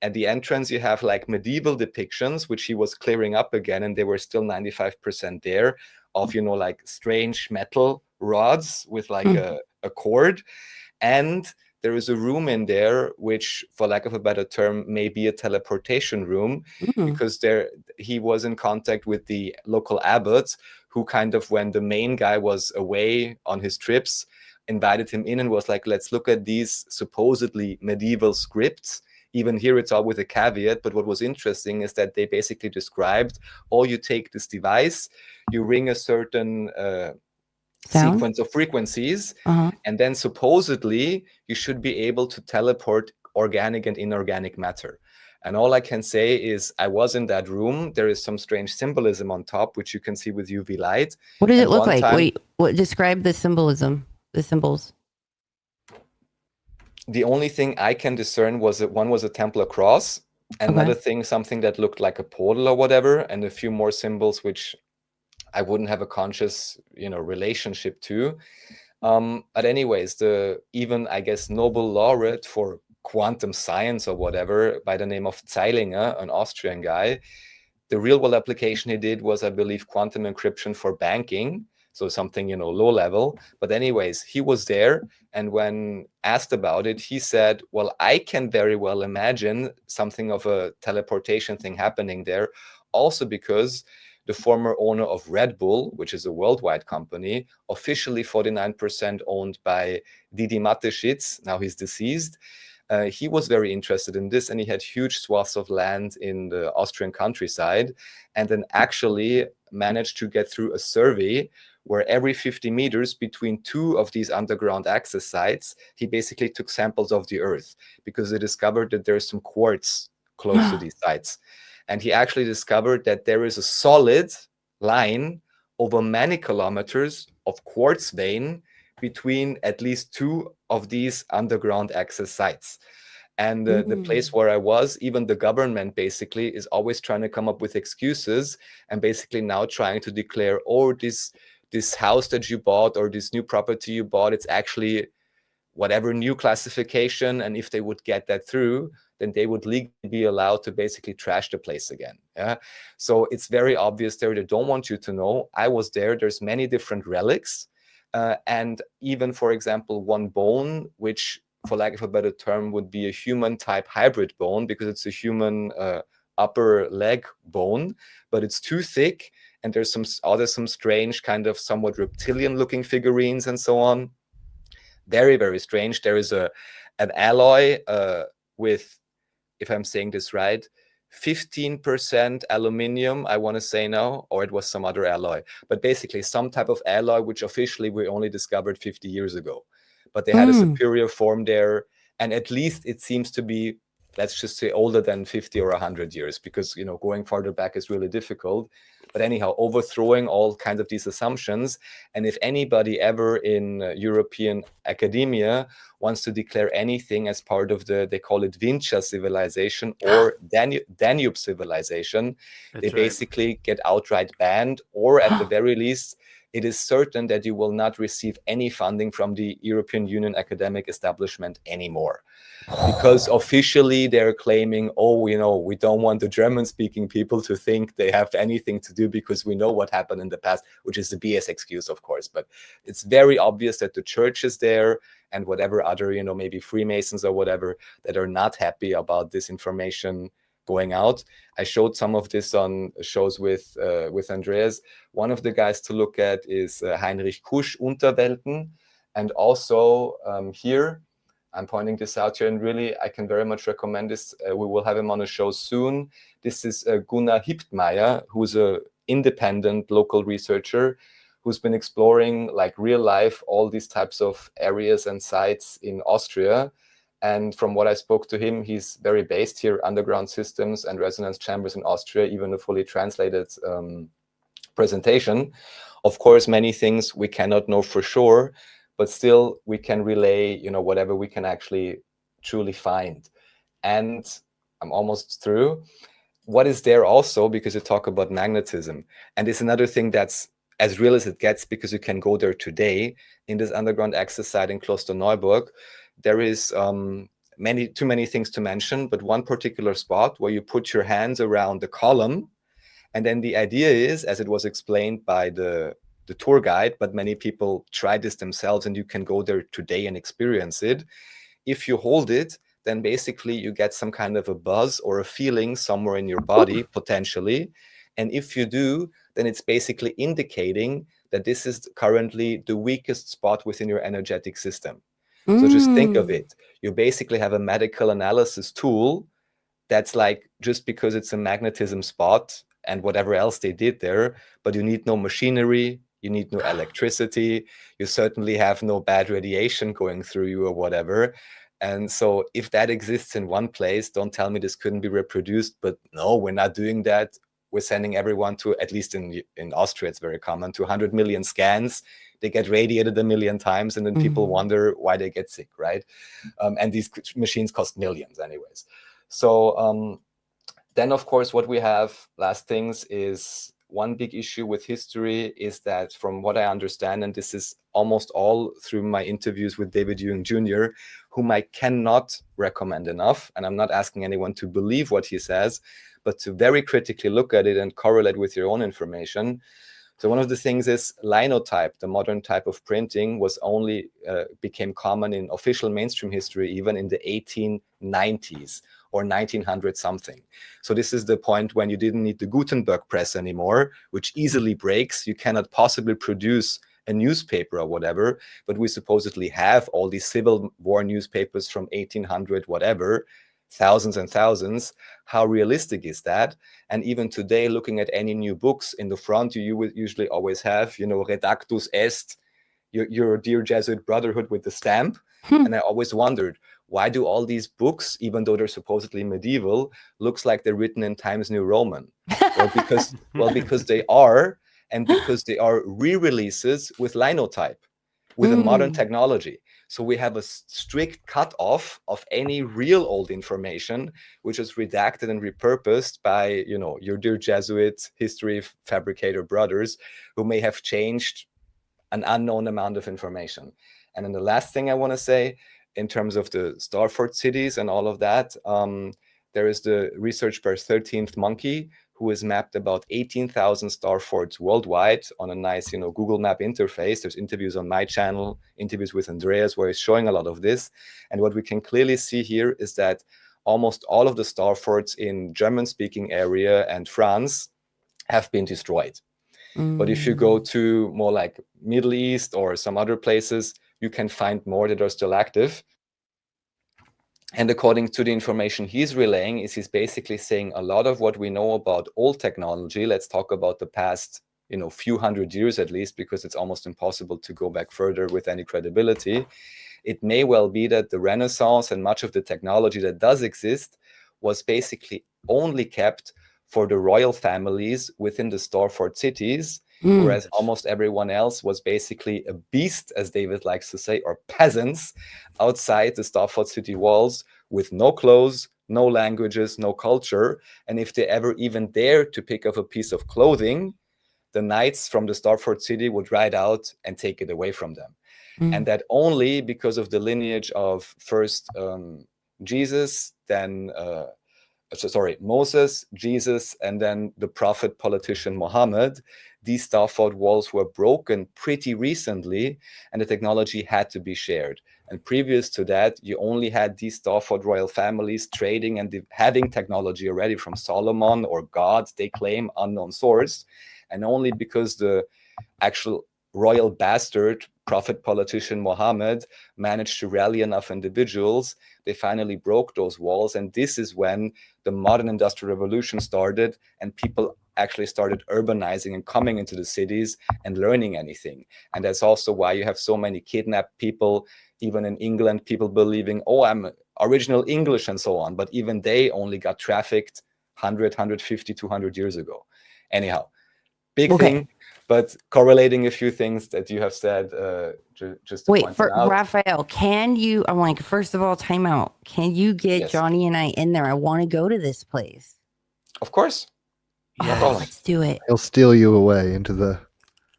At the entrance, you have like medieval depictions, which he was clearing up again, and they were still 95% there, of, like strange metal rods with like a cord. And there is a room in there, which, for lack of a better term, may be a teleportation room, because he was in contact with the local abbots, who kind of, when the main guy was away on his trips, invited him in and was like, let's look at these supposedly medieval scripts. Even here, it's all with a caveat. But what was interesting is that they basically described, you take this device, you ring a certain sequence of frequencies, and then supposedly you should be able to teleport organic and inorganic matter. And all I can say is I was in that room. There is some strange symbolism on top, which you can see with UV light. What does it look like? Wait, describe the symbolism, the symbols. The only thing I can discern was that one was a Templar cross, another thing, something that looked like a portal or whatever, and a few more symbols which I wouldn't have a conscious, relationship to. But anyways, the even, I guess, Nobel laureate for quantum science or whatever, by the name of Zeilinger, an Austrian guy, the real world application he did was, I believe, quantum encryption for banking. So something, low level. But anyways, he was there. And when asked about it, he said, well, I can very well imagine something of a teleportation thing happening there. Also because the former owner of Red Bull, which is a worldwide company, officially 49% owned by Didi Mateschitz, now he's deceased. He was very interested in this, and he had huge swaths of land in the Austrian countryside, and then actually managed to get through a survey where every 50 meters between two of these underground access sites, he basically took samples of the earth, because they discovered that there's some quartz close to these sites. And he actually discovered that there is a solid line over many kilometers of quartz vein between at least two of these underground access sites. And the place where I was, even the government basically is always trying to come up with excuses, and basically now trying to declare, this house that you bought or this new property you bought, it's actually whatever new classification. And if they would get that through, then they would legally be allowed to basically trash the place again. Yeah. So it's very obvious there. They don't want you to know. I was there. There's many different relics. And even, for example, one bone, which, for lack of a better term, would be a human type hybrid bone, because it's a human upper leg bone, but it's too thick. And there's some strange kind of somewhat reptilian looking figurines and so on. Very, very strange. There is an alloy with, if I'm saying this right, 15% aluminium, I want to say now, or it was some other alloy, but basically some type of alloy which officially we only discovered 50 years ago. But they had a superior form there, and at least it seems to be let's just say older than 50 or 100 years, because, you know, going farther back is really difficult. But anyhow, overthrowing all kinds of these assumptions. And if anybody ever in European academia wants to declare anything as part of the, they call it Vincha civilization or Danube civilization, they basically get outright banned, or at the very least, it is certain that you will not receive any funding from the European Union academic establishment anymore. Because officially they're claiming, oh, you know, we don't want the German-speaking people to think they have anything to do because we know what happened in the past, which is the BS excuse, of course. But it's very obvious that the church is there and whatever other, you know, maybe Freemasons or whatever, that are not happy about this information going out. I showed some of this on shows with Andreas. One of the guys to look at is Heinrich Kusch, Unterwelten. And also here, I'm pointing this out here, and really, I can very much recommend this. We will have him on a show soon. This is Gunnar Hiptmeier, who's an independent local researcher who's been exploring, like, real life, all these types of areas and sites in Austria. And from what I spoke to him, he's very based here, underground systems and resonance chambers in Austria, even a fully translated presentation. Of course, many things we cannot know for sure, but still we can relay, you know, whatever we can actually truly find. And I'm almost through. What is there also, because you talk about magnetism, and it's another thing that's as real as it gets, because you can go there today in this underground access site in Klosterneuburg. There is too many things to mention, but one particular spot where you put your hands around the column, and then the idea is, as it was explained by the tour guide, but many people try this themselves, and you can go there today and experience it. If you hold it, then basically you get some kind of a buzz or a feeling somewhere in your body, potentially. And if you do, then it's basically indicating that this is currently the weakest spot within your energetic system. So just think of it. You basically have a medical analysis tool that's like, just because it's a magnetism spot and whatever else they did there, but you need no machinery, you need no electricity, you certainly have no bad radiation going through you or whatever. And so if that exists in one place, don't tell me this couldn't be reproduced. But no, we're not doing that. We're sending everyone to, at least in Austria, it's very common, to 100 million scans. They get radiated 1 million times, and then people wonder why they get sick, right? And these machines cost millions anyways. So then, of course, what we have, last things, is one big issue with history is that, from what I understand, and this is almost all through my interviews with David Ewing Jr., whom I cannot recommend enough, and I'm not asking anyone to believe what he says, but to very critically look at it and correlate with your own information. So one of the things is linotype, the modern type of printing, was only became common in official mainstream history even in the 1890s or 1900 something. So this is the point when you didn't need the Gutenberg press anymore, which easily breaks. You cannot possibly produce a newspaper or whatever, but we supposedly have all these Civil War newspapers from 1800 whatever, thousands and thousands. How realistic is that? And even today, looking at any new books, in the front you would usually always have, you know, Redactus Est, your dear Jesuit Brotherhood with the stamp. And I always wondered, why do all these books, even though they're supposedly medieval, looks like they're written in Times New Roman? Because they are, and because they are re-releases with linotype, with a modern technology. So we have a strict cutoff of any real old information, which is redacted and repurposed by, you know, your dear Jesuit history fabricator brothers, who may have changed an unknown amount of information. And then the last thing I want to say, in terms of the Starfort cities and all of that, there is the research by 13th Monkey, who has mapped about 18,000 star forts worldwide on a nice, you know, Google Map interface. There's interviews on my channel, interviews with Andreas, where he's showing a lot of this. And what we can clearly see here is that almost all of the star forts in German-speaking area and France have been destroyed. But if you go to more like Middle East or some other places, you can find more that are still active. And according to the information he's relaying, is he's basically saying a lot of what we know about old technology, let's talk about the past, you know, few hundred years at least, because it's almost impossible to go back further with any credibility. It may well be that the Renaissance and much of the technology that does exist was basically only kept for the royal families within the Starford cities, whereas almost everyone else was basically a beast, as David likes to say, or peasants outside the Starford city walls with no clothes, no languages, no culture. And if they ever even dared to pick up a piece of clothing, the knights from the Starford city would ride out and take it away from them. And that only because of the lineage of first Jesus, then Moses, Jesus, and then the prophet politician Muhammad. These Starford walls were broken pretty recently, and the technology had to be shared. And previous to that, you only had these Starford royal families trading and having technology already from Solomon or God, they claim, unknown source. And only because the actual royal bastard, prophet politician Muhammad, managed to rally enough individuals, they finally broke those walls. And this is when the modern industrial revolution started, and people actually started urbanizing and coming into the cities and learning anything. And that's also why you have so many kidnapped people, even in England, people believing, oh, I'm original English and so on. But even they only got trafficked 100, 150, 200 years ago. Anyhow, big thing, but correlating a few things that you have said, just to point for out. Raphael, can you, I'm like, first of all, time out. Can you get Johnny and I in there? I want to go to this place. Of course. Yeah, let's do it. He'll steal you away into the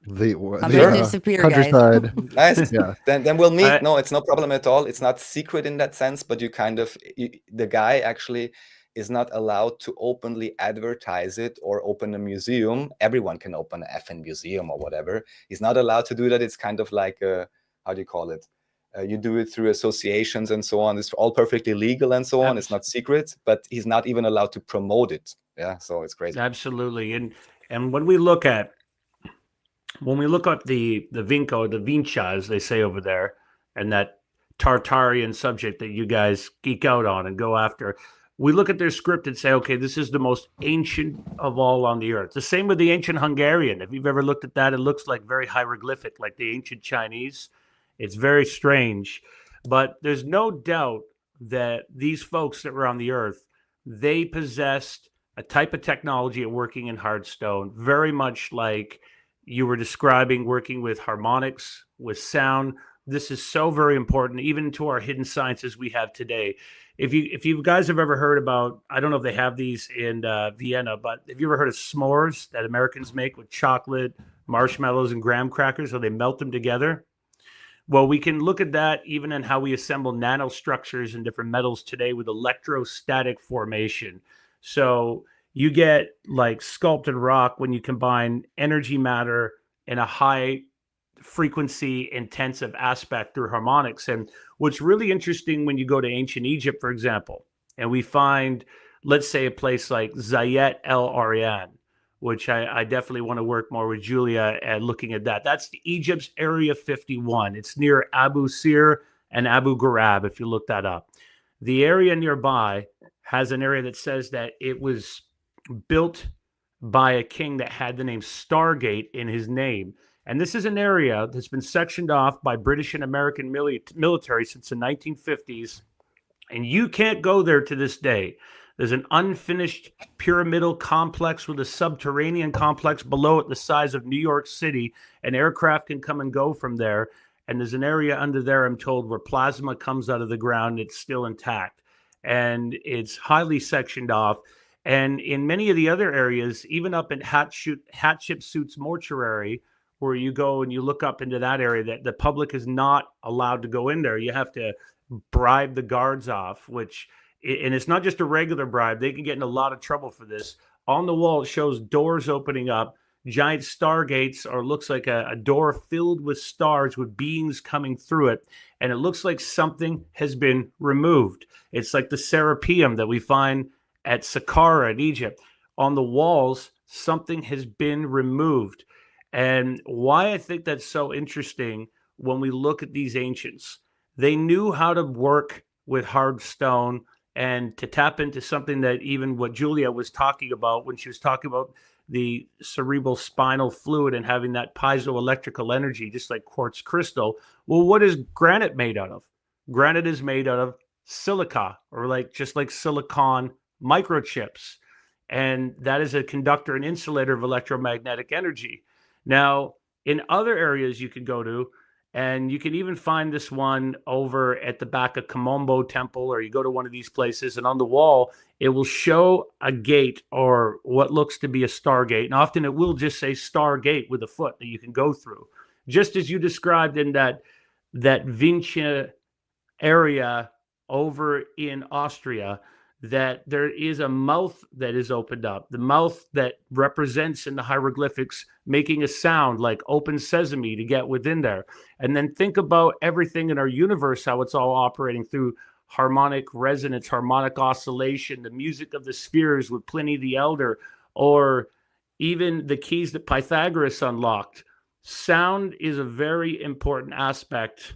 disappear, countryside. Nice. Yeah. Then we'll meet. No, it's no problem at all. It's not secret in that sense, but the guy actually is not allowed to openly advertise it or open a museum. Everyone can open an effing museum or whatever. He's not allowed to do that. It's kind of like how do you call it? You do it through associations and so on. It's all perfectly legal and so on. It's not secret, but he's not even allowed to promote it. Yeah, so it's crazy. Absolutely. And when we look at the Vinco, the Vincha, as they say over there, and that Tartarian subject that you guys geek out on and go after, we look at their script and say, okay, this is the most ancient of all on the earth. The same with the ancient Hungarian. If you've ever looked at that, it looks like very hieroglyphic, like the ancient Chinese. It's very strange. But there's no doubt that these folks that were on the earth, they possessed a type of technology of working in hard stone, very much like you were describing, working with harmonics, with sound. This is so very important, even to our hidden sciences we have today. If you guys have ever heard about, I don't know if they have these in Vienna, but have you ever heard of s'mores that Americans make with chocolate, marshmallows, and graham crackers, so they melt them together? Well, we can look at that even in how we assemble nanostructures in different metals today with electrostatic formation. So you get like sculpted rock when you combine energy matter in a high frequency intensive aspect through harmonics. And what's really interesting when you go to ancient Egypt, for example, and we find, let's say, a place like Zayet El Arian, which I definitely want to work more with Julia at looking at that. That's Egypt's Area 51. It's near Abu Sir and Abu Ghurab, if you look that up. The area nearby has an area that says that it was built by a king that had the name Stargate in his name. And this is an area that's been sectioned off by British and American military since the 1950s. And you can't go there to this day. There's an unfinished pyramidal complex with a subterranean complex below it the size of New York City. An aircraft can come and go from there. And there's an area under there, I'm told, where plasma comes out of the ground. It's still intact. And it's highly sectioned off. And in many of the other areas, even up in Hatshepsut's mortuary, where you go and you look up into that area, that the public is not allowed to go in there. You have to bribe the guards off, and it's not just a regular bribe. They can get in a lot of trouble for this. On the wall, it shows doors opening up, giant stargates, or looks like a door filled with stars with beings coming through it. And it looks like something has been removed. It's like the Serapeum that we find at Saqqara in Egypt. On the walls, something has been removed. And why I think that's so interesting when we look at these ancients, they knew how to work with hard stone and to tap into something that even what Julia was talking about when she was talking about the cerebral spinal fluid and having that piezoelectrical energy, just like quartz crystal. Well, what is granite made out of? Granite is made out of silica, or just like silicon microchips, and that is a conductor and insulator of electromagnetic energy. Now, in other areas you can go to, and you can even find this one over at the back of Kamombo Temple, or you go to one of these places, and on the wall, it will show a gate or what looks to be a stargate. And often it will just say Stargate with a foot that you can go through. Just as you described in that Vinci area over in Austria, that there is a mouth that is opened up, the mouth that represents in the hieroglyphics making a sound like open sesame to get within there. And then think about everything in our universe, how it's all operating through harmonic resonance, harmonic oscillation, the music of the spheres with Pliny the Elder, or even the keys that Pythagoras unlocked. Sound is a very important aspect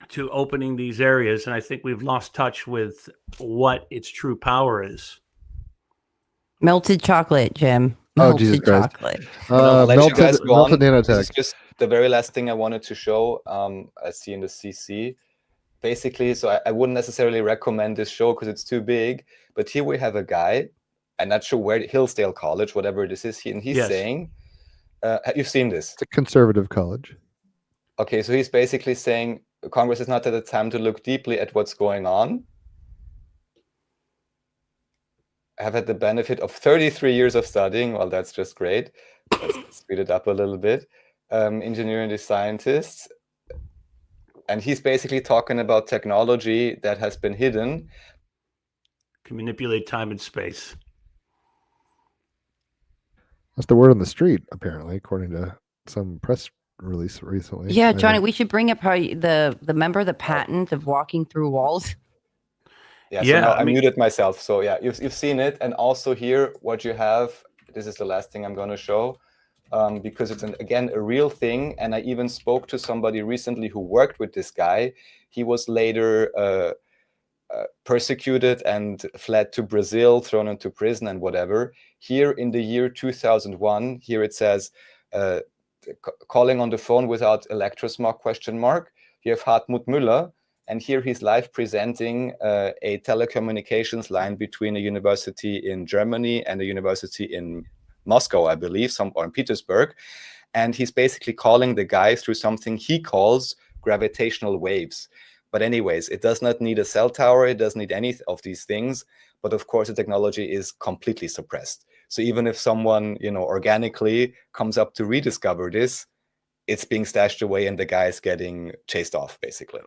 to opening these areas, and I think we've lost touch with what its true power is. Melted chocolate, Jim. Oh, Jesus Christ. Chocolate. Melted nanotech. This is just the very last thing I wanted to show. I see in the CC. Basically, so I wouldn't necessarily recommend this show because it's too big, but here we have a guy, I'm not sure where, Hillsdale College, whatever this is, and he's saying, you've seen this? It's a conservative college. Okay, so he's basically saying Congress is not at the time to look deeply at what's going on. I have had the benefit of 33 years of studying. Well, that's just great. Let's speed it up a little bit. Engineering and scientists. And he's basically talking about technology that has been hidden. Can manipulate time and space. That's the word on the street, apparently, according to some press release recently. Yeah, Johnny, we should bring up how the patent of walking through walls. Yeah, so now I muted myself. So yeah, you've seen it. And also here, what you have, this is the last thing I'm going to show, because it's, again, a real thing. And I even spoke to somebody recently who worked with this guy. He was later persecuted and fled to Brazil, thrown into prison and whatever. Here in the year 2001, here it says, calling on the phone without electrosmog, ? You have Hartmut Müller, and here he's live presenting a telecommunications line between a university in Germany and a university in Moscow, I believe, or in Petersburg. And he's basically calling the guy through something he calls gravitational waves. But anyways, it does not need a cell tower. It doesn't need any of these things. But of course, the technology is completely suppressed. So even if someone, organically comes up to rediscover this, it's being stashed away and the guy's getting chased off, basically.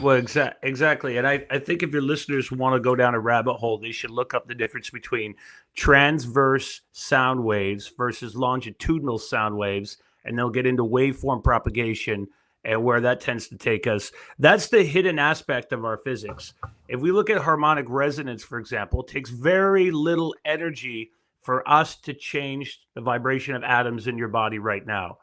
Well, exactly. And I think if your listeners want to go down a rabbit hole, they should look up the difference between transverse sound waves versus longitudinal sound waves, and they'll get into waveform propagation and where that tends to take us. That's the hidden aspect of our physics. If we look at harmonic resonance, for example, it takes very little energy for us to change the vibration of atoms in your body right now.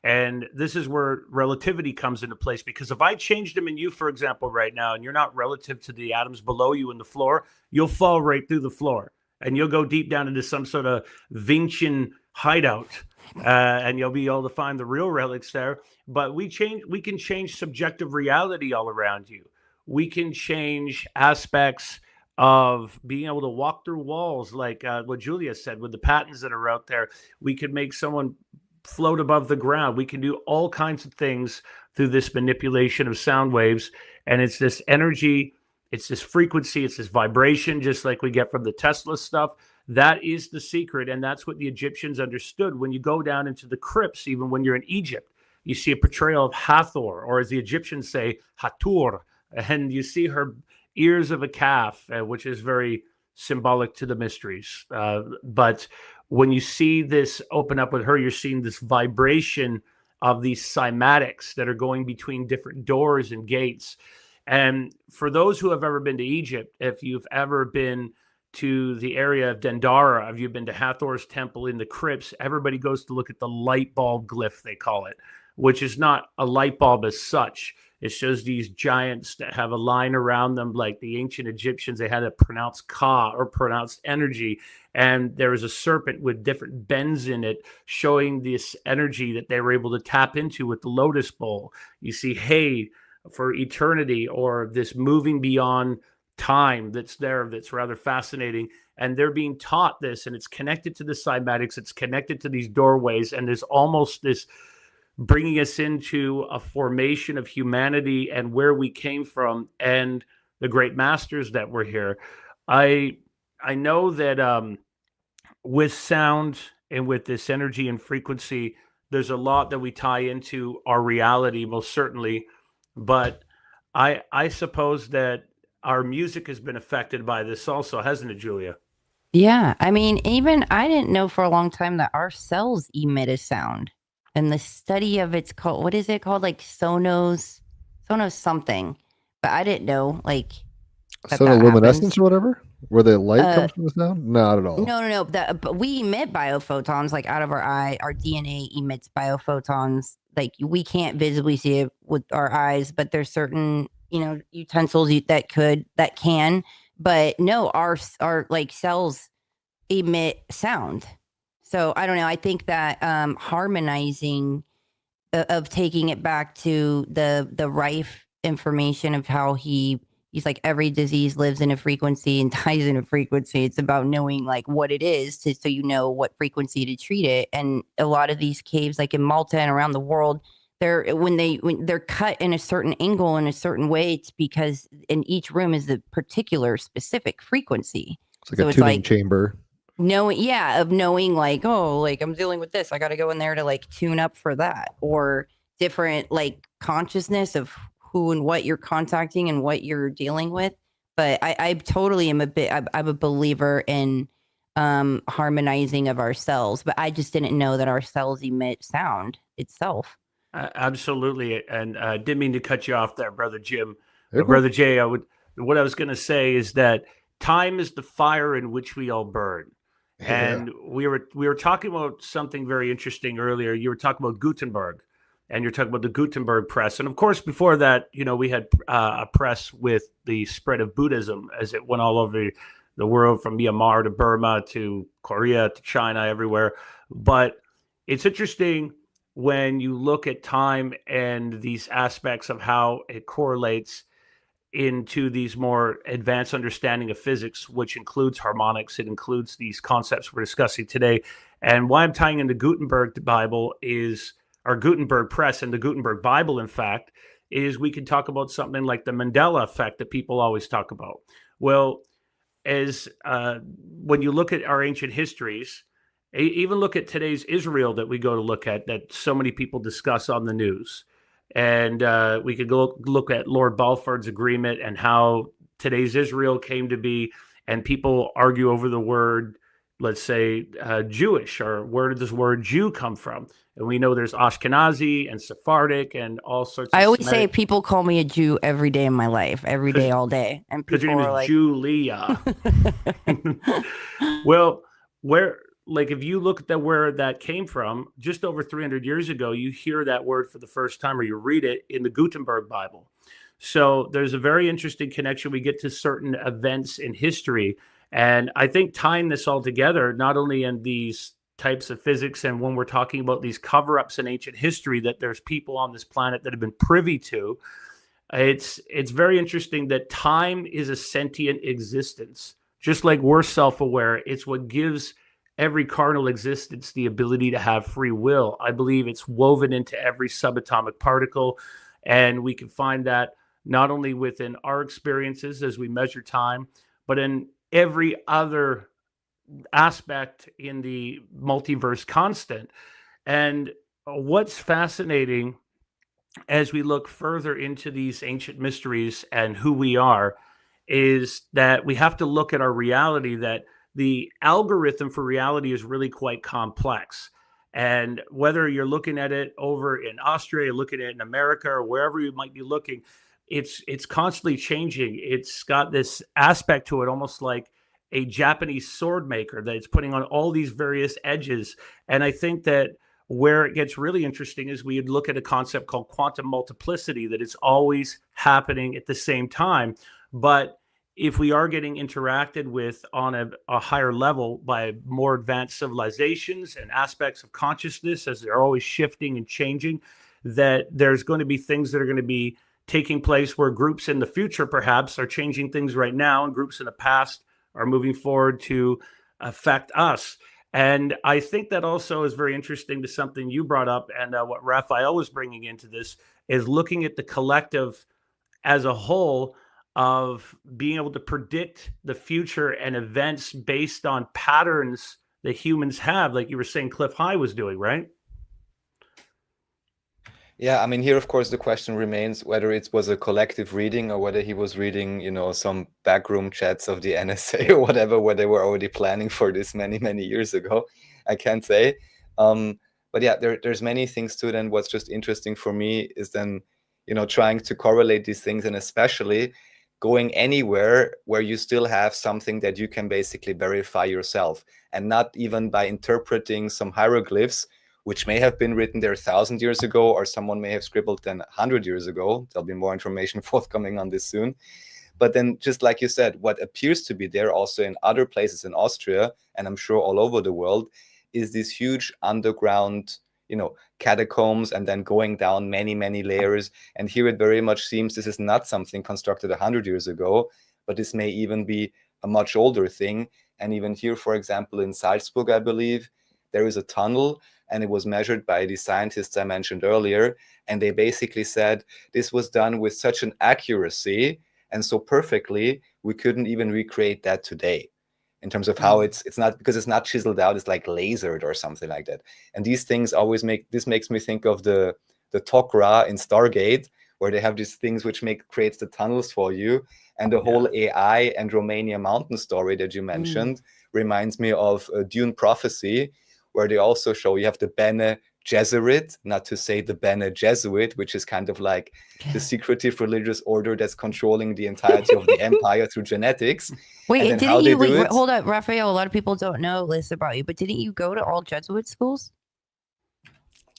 And this is where relativity comes into place, because if I changed them in you, for example, right now, and you're not relative to the atoms below you in the floor, you'll fall right through the floor and you'll go deep down into some sort of Vincian hideout, and you'll be able to find the real relics there. But we can change subjective reality all around you. We can change aspects of being able to walk through walls, like what Julia said, with the patents that are out there. We could make someone float above the ground. We can do all kinds of things through this manipulation of sound waves. And it's this energy, it's this frequency, it's this vibration, just like we get from the Tesla stuff. That is the secret. And that's what the Egyptians understood. When you go down into the crypts, even when you're in Egypt, you see a portrayal of Hathor, or as the Egyptians say, Hathor, and you see her ears of a calf, which is very symbolic to the mysteries. But when you see this open up with her, you're seeing this vibration of these cymatics that are going between different doors and gates. And for those who have ever been to Egypt, if you've ever been to the area of Dendara, if you've been to Hathor's temple in the crypts, everybody goes to look at the light bulb glyph, they call it, which is not a light bulb as such. It shows these giants that have a line around them, like the ancient Egyptians. They had to pronounce Ka, or pronounced energy. And there was a serpent with different bends in it, showing this energy that they were able to tap into with the lotus bowl. You see Hay for eternity, or this moving beyond time that's there that's rather fascinating. And they're being taught this, and it's connected to the cymatics, it's connected to these doorways, and there's almost this bringing us into a formation of humanity and where we came from and the great masters that were here. I know that with sound and with this energy and frequency, there's a lot that we tie into our reality, most certainly. But I suppose that our music has been affected by this also, hasn't it, Julia? Yeah. I mean, even I didn't know for a long time that our cells emit a sound. And the study of it's called, what is it called? Like sonos something. But I didn't know, like, sonoluminescence or whatever, where the light comes from the sound. Not at all. No. But we emit biophotons, like out of our eye. Our DNA emits biophotons. Like we can't visibly see it with our eyes, but there's certain, utensils that can. But no, our like cells emit sound. So I don't know. I think that harmonizing of taking it back to the Rife information of how he's like every disease lives in a frequency and dies in a frequency. It's about knowing like what it is so you know what frequency to treat it. And a lot of these caves, like in Malta and around the world, when they're cut in a certain angle in a certain way, it's because in each room is a particular specific frequency. It's like a tuning chamber. Knowing like, oh, like I'm dealing with this, I got to go in there to like tune up for that, or different like consciousness of who and what you're contacting and what you're dealing with. But I totally am I'm a believer in harmonizing of our cells, but I just didn't know that our cells emit sound itself. Absolutely. And I didn't mean to cut you off there, Brother Jim. Brother Jay, what I was going to say is that time is the fire in which we all burn. And we were talking about something very interesting earlier. You were talking about Gutenberg, and you're talking about the Gutenberg press. And of course, before that, we had a press with the spread of Buddhism as it went all over the world, from Myanmar to Burma to Korea to China, everywhere. But it's interesting when you look at time and these aspects of how it correlates into these more advanced understanding of physics, which includes harmonics. It includes these concepts we're discussing today. And why I'm tying in the Gutenberg Bible is, our Gutenberg press and the Gutenberg Bible, in fact, is we can talk about something like the Mandela effect that people always talk about. Well, as when you look at our ancient histories, even look at today's Israel that we go to look at, that so many people discuss on the news. And we could go look at Lord Balfour's agreement and how today's Israel came to be. And people argue over the word, let's say, Jewish, or where did this word Jew come from? And we know there's Ashkenazi and Sephardic and all sorts of... I always say people call me a Jew every day in my life, every day, all day. And people your name are is like... Julia. Well, if you look at where that came from, just over 300 years ago, you hear that word for the first time, or you read it in the Gutenberg Bible. So there's a very interesting connection. We get to certain events in history. And I think tying this all together, not only in these types of physics, and when we're talking about these cover-ups in ancient history that there's people on this planet that have been privy to, it's very interesting that time is a sentient existence. Just like we're self-aware, it's what gives every carnal existence the ability to have free will. I believe it's woven into every subatomic particle, and we can find that not only within our experiences as we measure time, but in every other aspect in the multiverse constant. And what's fascinating as we look further into these ancient mysteries and who we are is that we have to look at our reality, that the algorithm for reality is really quite complex. And whether you're looking at it over in Australia, looking at it in America, or wherever you might be looking, it's constantly changing. It's got this aspect to it, almost like a Japanese sword maker that it's putting on all these various edges. And I think that where it gets really interesting is we would look at a concept called quantum multiplicity, that it's always happening at the same time. But if we are getting interacted with on a higher level by more advanced civilizations and aspects of consciousness, as they're always shifting and changing, that there's going to be things that are going to be taking place where groups in the future perhaps are changing things right now, and groups in the past are moving forward to affect us. And I think that also is very interesting to something you brought up, and what Raphael was bringing into this is looking at the collective as a whole, of being able to predict the future and events based on patterns that humans have, like you were saying Cliff High was doing, right? Yeah, I mean, here, of course, the question remains whether it was a collective reading or whether he was reading, you know, some backroom chats of the NSA or whatever, where they were already planning for this many, many years ago. I can't say. But yeah, there's many things to it. And what's just interesting for me is then, you know, trying to correlate these things, and especially going anywhere where you still have something that you can basically verify yourself, and not even by interpreting some hieroglyphs, which may have been written there 1,000 years ago, or someone may have scribbled them 100 years ago. There'll be more information forthcoming on this soon. But then, just like you said, what appears to be there also in other places in Austria, and I'm sure all over the world, is this huge underground, you know, catacombs, and then going down many, many layers. And here it very much seems this is not something constructed 100 years ago, but this may even be a much older thing. And even here, for example, in Salzburg, I believe, there is a tunnel, and it was measured by the scientists I mentioned earlier. And they basically said this was done with such an accuracy and so perfectly, we couldn't even recreate that today, in terms of how it's not, because it's not chiseled out, it's like lasered or something like that. And these things always makes me think of the Tok'ra in Stargate, where they have these things which creates the tunnels for you. And the whole AI and Romania mountain story that you mentioned reminds me of Dune Prophecy, where they also show you have the Bene Gesserit, not to say the Bene Jesuit, which is kind of like the secretive religious order that's controlling the entirety of the empire through genetics. Wait, and didn't you, hold up, Raphael, a lot of people don't know this about you, but didn't you go to all Jesuit schools?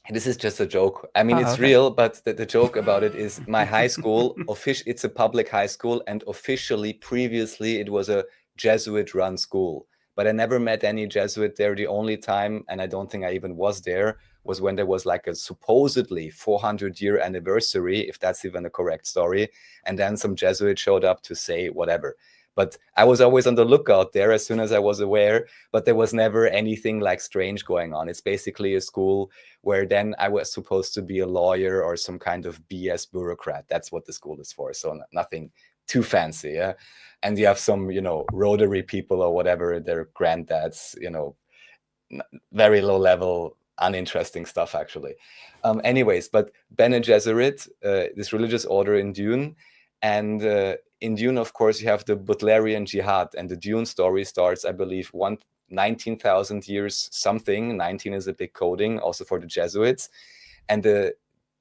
This is just a joke. I mean, it's real, but the joke about it is my high school, it's a public high school, and officially, previously, it was a Jesuit-run school. But I never met any Jesuit there. The only time, and I don't think I even was there, was when there was like a supposedly 400-year anniversary, if that's even a correct story. And then some Jesuit showed up to say whatever. But I was always on the lookout there as soon as I was aware, but there was never anything like strange going on. It's basically a school where then I was supposed to be a lawyer or some kind of BS bureaucrat. That's what the school is for. So nothing too fancy, yeah. And you have some, you know, Rotary people or whatever, their granddads, you know, very low level, uninteresting stuff actually. Anyways, but Bene Gesserit, this religious order in Dune, and in Dune, of course, you have the Butlerian Jihad, and the Dune story starts, I believe, 19,000 years something. 19 is a big coding, also for the Jesuits. And the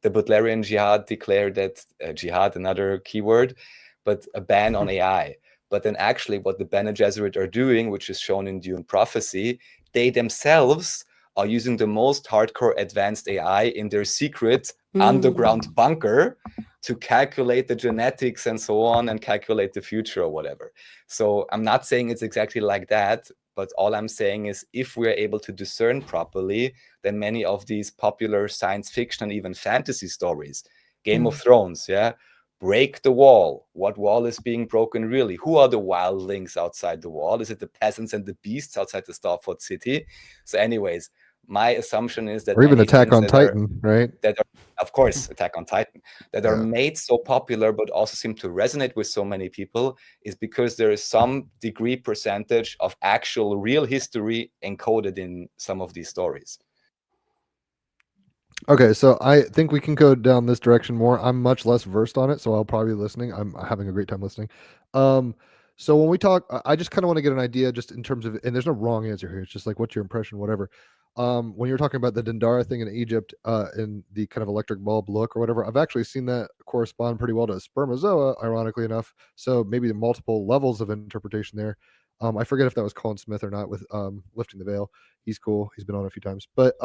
Butlerian Jihad declared that jihad, another keyword, but a ban on AI. But then actually what the Bene Gesserit are doing, which is shown in Dune Prophecy, they themselves are using the most hardcore advanced AI in their secret underground bunker to calculate the genetics and so on, and calculate the future or whatever. So I'm not saying it's exactly like that, but all I'm saying is if we're able to discern properly, then many of these popular science fiction and even fantasy stories, Game of Thrones, yeah, break the wall. What wall is being broken really? Who are the wildlings outside the wall? Is it the peasants and the beasts outside the Starford city? So anyways, my assumption is that, or even Attack on Titan, right? That are, of course, Attack on Titan, that are made so popular, but also seem to resonate with so many people, is because there is some degree percentage of actual real history encoded in some of these stories. Okay, so I think we can go down this direction more. I'm much less versed on it, so I'll probably be listening. I'm having a great time listening. So when we talk, I just kind of want to get an idea just in terms of, and there's no wrong answer here. It's just like, what's your impression, whatever. When you're talking about the Dendara thing in Egypt, in the kind of electric bulb look or whatever, I've actually seen that correspond pretty well to spermazoa, ironically enough. So maybe the multiple levels of interpretation there. I forget if that was Colin Smith or not with Lifting the Veil. He's cool. He's been on a few times. But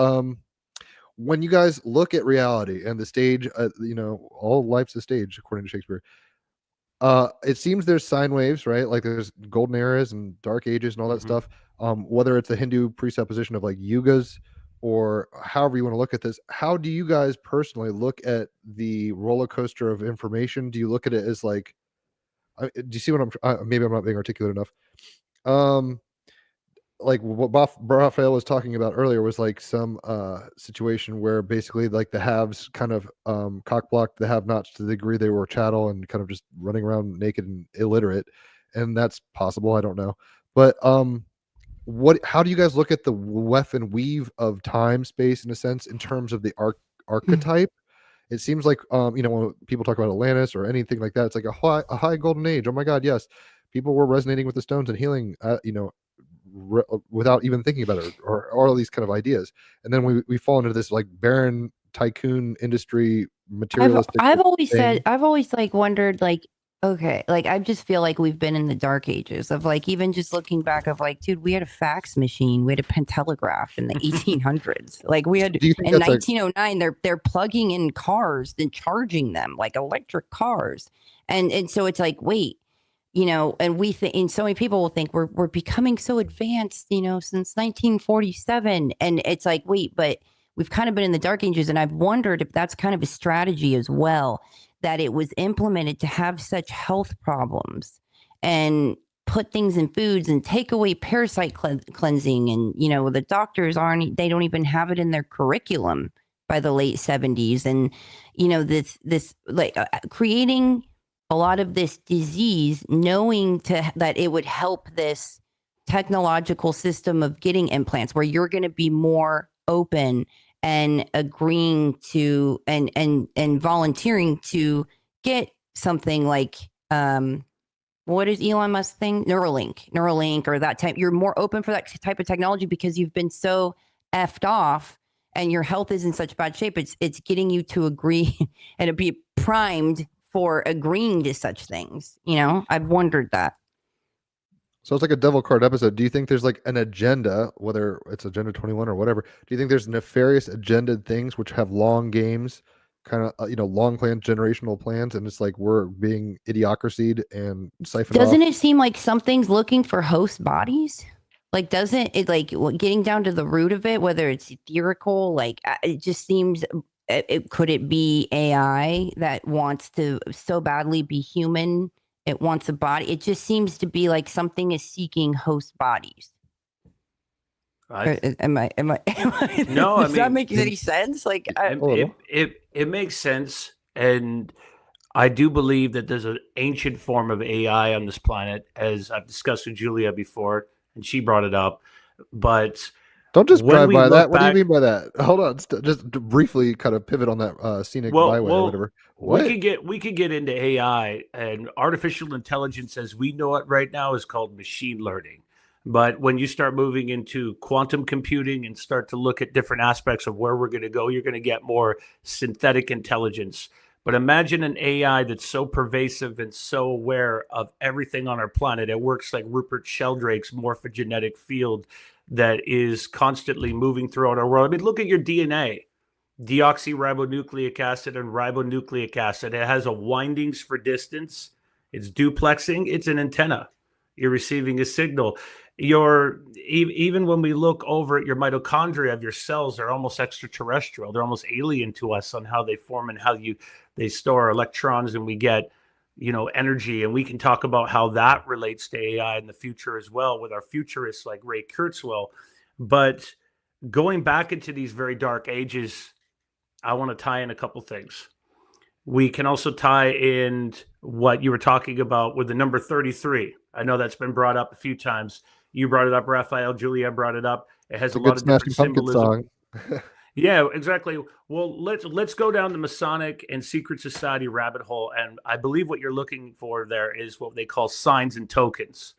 when you guys look at reality and the stage, you know, all life's a stage, according to Shakespeare. It seems there's sine waves, right? Like there's golden eras and dark ages and all that stuff. Whether it's the Hindu presupposition of like yugas, or however you want to look at this, how do you guys personally look at the roller coaster of information? Do you look at it as like, do you see what maybe I'm not being articulate enough. Like what Raphael was talking about earlier was like some situation where basically like the haves kind of cock blocked the have-nots to the degree they were chattel and kind of just running around naked and illiterate, and that's possible. I don't know, but how do you guys look at the weft and weave of time, space, in a sense, in terms of the archetype? It seems like when people talk about Atlantis or anything like that, it's like a high golden age. Oh my God, yes, people were resonating with the stones and healing. Without even thinking about it, or all these kind of ideas, and then we fall into this like barren tycoon industry materialistic. I've always like wondered, like, okay, like I just feel like we've been in the dark ages of like, even just looking back of like, dude, we had a fax machine, we had a pentelegraph in the 1800s, like we had in 1909 they're plugging in cars and charging them like electric cars, and so it's like, wait, and we think, and so many people will think we're becoming so advanced, since 1947. And it's like, wait, but we've kind of been in the dark ages. And I've wondered if that's kind of a strategy as well, that it was implemented to have such health problems and put things in foods and take away parasite cleansing. And, the doctors they don't even have it in their curriculum by the late 70s. And, this like creating a lot of this disease, knowing that it would help this technological system of getting implants where you're going to be more open and agreeing to and volunteering to get something like what is Elon Musk's thing? Neuralink or that type. You're more open for that type of technology because you've been so effed off and your health is in such bad shape. It's getting you to agree and to be primed for agreeing to such things. I've wondered that. So it's like a devil card episode. Do you think there's like an agenda, whether it's Agenda 21 or whatever? Do you think there's nefarious agendaed things which have long games, kind of long plans, generational plans, and it's like we're being idiocracied and siphoned Doesn't off? It seem like something's looking for host bodies? Like, doesn't it, like, getting down to the root of it, whether it's etherical, like it just seems, could it be AI that wants to so badly be human? It wants a body. It just seems to be like something is seeking host bodies. Am I? No, does that make any sense? Like, it makes sense, and I do believe that there's an ancient form of AI on this planet, as I've discussed with Julia before, and she brought it up. But don't just drive by that. What do you mean by that? Hold on, just briefly kind of pivot on that scenic byway or whatever. We could get into AI and artificial intelligence as we know it right now is called machine learning. But when you start moving into quantum computing and start to look at different aspects of where we're going to go, you're going to get more synthetic intelligence. But imagine an AI that's so pervasive and so aware of everything on our planet. It works like Rupert Sheldrake's morphogenetic field that is constantly moving throughout our world. I mean, look at your DNA. Deoxyribonucleic acid and ribonucleic acid. It has a windings for distance. It's duplexing. It's an antenna. You're receiving a signal. Even when we look over at your mitochondria of your cells, they're almost extraterrestrial. They're almost alien to us on how they form and how they store electrons, and we get energy. And we can talk about how that relates to AI in the future as well with our futurists like Ray Kurzweil. But going back into these very dark ages, I want to tie in a couple things. We can also tie in what you were talking about with the number 33. I know that's been brought up a few times. You brought it up, Raphael. Julia brought it up. It has a lot of different symbolism. Yeah, exactly. Well, let's go down the Masonic and secret society rabbit hole. And I believe what you're looking for there is what they call signs and tokens.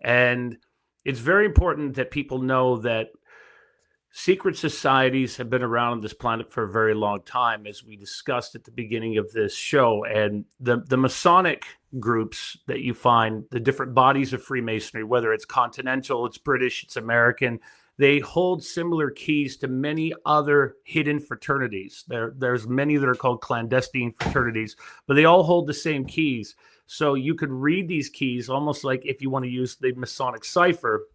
And it's very important that people know that secret societies have been around on this planet for a very long time, as we discussed at the beginning of this show. And the Masonic groups that you find, the different bodies of Freemasonry, whether it's continental, it's British, it's American, they hold similar keys to many other hidden fraternities. There's many that are called clandestine fraternities, but they all hold the same keys. So you could read these keys almost like if you want to use the Masonic cipher,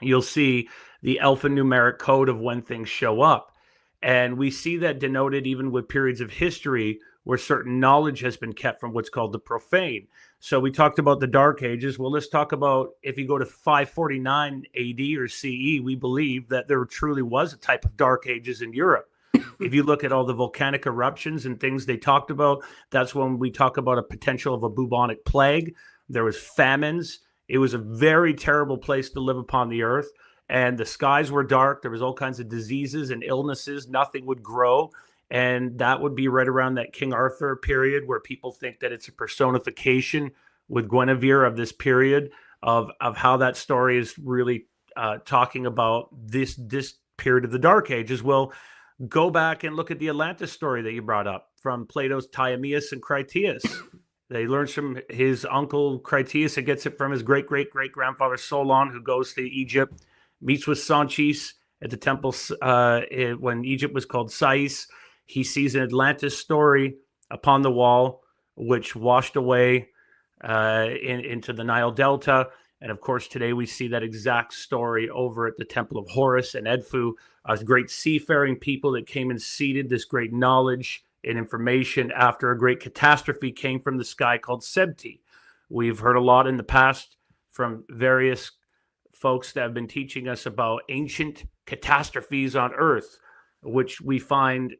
you'll see the alphanumeric code of when things show up. And we see that denoted even with periods of history where certain knowledge has been kept from what's called the profane. So we talked about the Dark Ages. Well, let's talk about if you go to 549 AD or CE, we believe that there truly was a type of Dark Ages in Europe. If you look at all the volcanic eruptions and things they talked about, that's when we talk about a potential of a bubonic plague. There was famines. It was a very terrible place to live upon the earth. And the skies were dark. There was all kinds of diseases and illnesses. Nothing would grow. And that would be right around that King Arthur period where people think that it's a personification with Guinevere of this period of how that story is really talking about this period of the Dark Ages. Well, go back and look at the Atlantis story that you brought up from Plato's Timaeus and Critias. They learns from his uncle Critias and gets it from his great-great-great-grandfather Solon, who goes to Egypt, meets with Sanchis at the temple when Egypt was called Sais. He sees an Atlantis story upon the wall, which washed away into the Nile Delta. And of course, today we see that exact story over at the Temple of Horus and Edfu, great seafaring people that came and seeded this great knowledge and information after a great catastrophe came from the sky called Sebti. We've heard a lot in the past from various folks that have been teaching us about ancient catastrophes on Earth, which we find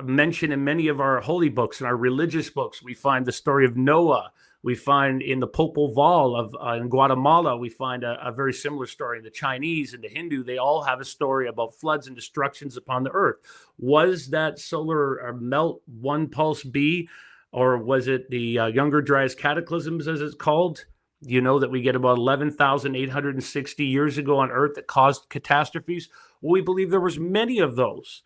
mentioned in many of our holy books and our religious books. We find the story of Noah. We find in the Popol Vuh in Guatemala, we find a very similar story. The Chinese and the Hindu, they all have a story about floods and destructions upon the earth. Was that solar melt one pulse B, or was it the Younger Dryas cataclysms, as it's called? You know that we get about 11,860 years ago on Earth that caused catastrophes. Well, we believe there was many of those.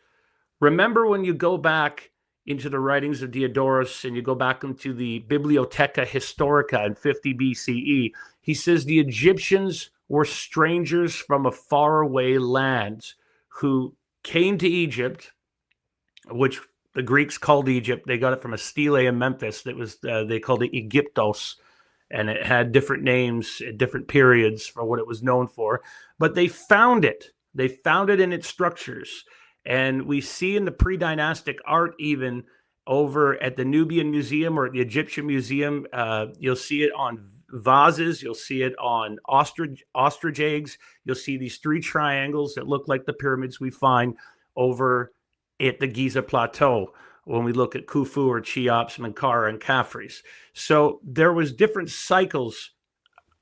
Remember when you go back into the writings of Diodorus and you go back into the Bibliotheca Historica in 50 BCE, he says the Egyptians were strangers from a faraway land who came to Egypt, which the Greeks called Egypt. They got it from a stele in Memphis that was, they called it Aegyptos, and it had different names at different periods for what it was known for. But they found it. They found it in its structures. And we see in the pre-dynastic art, even over at the Nubian Museum or at the Egyptian Museum, you'll see it on vases. You'll see it on ostrich eggs. You'll see these three triangles that look like the pyramids we find over at the Giza Plateau when we look at Khufu or Cheops, Menkaure, and Khafres. So there was different cycles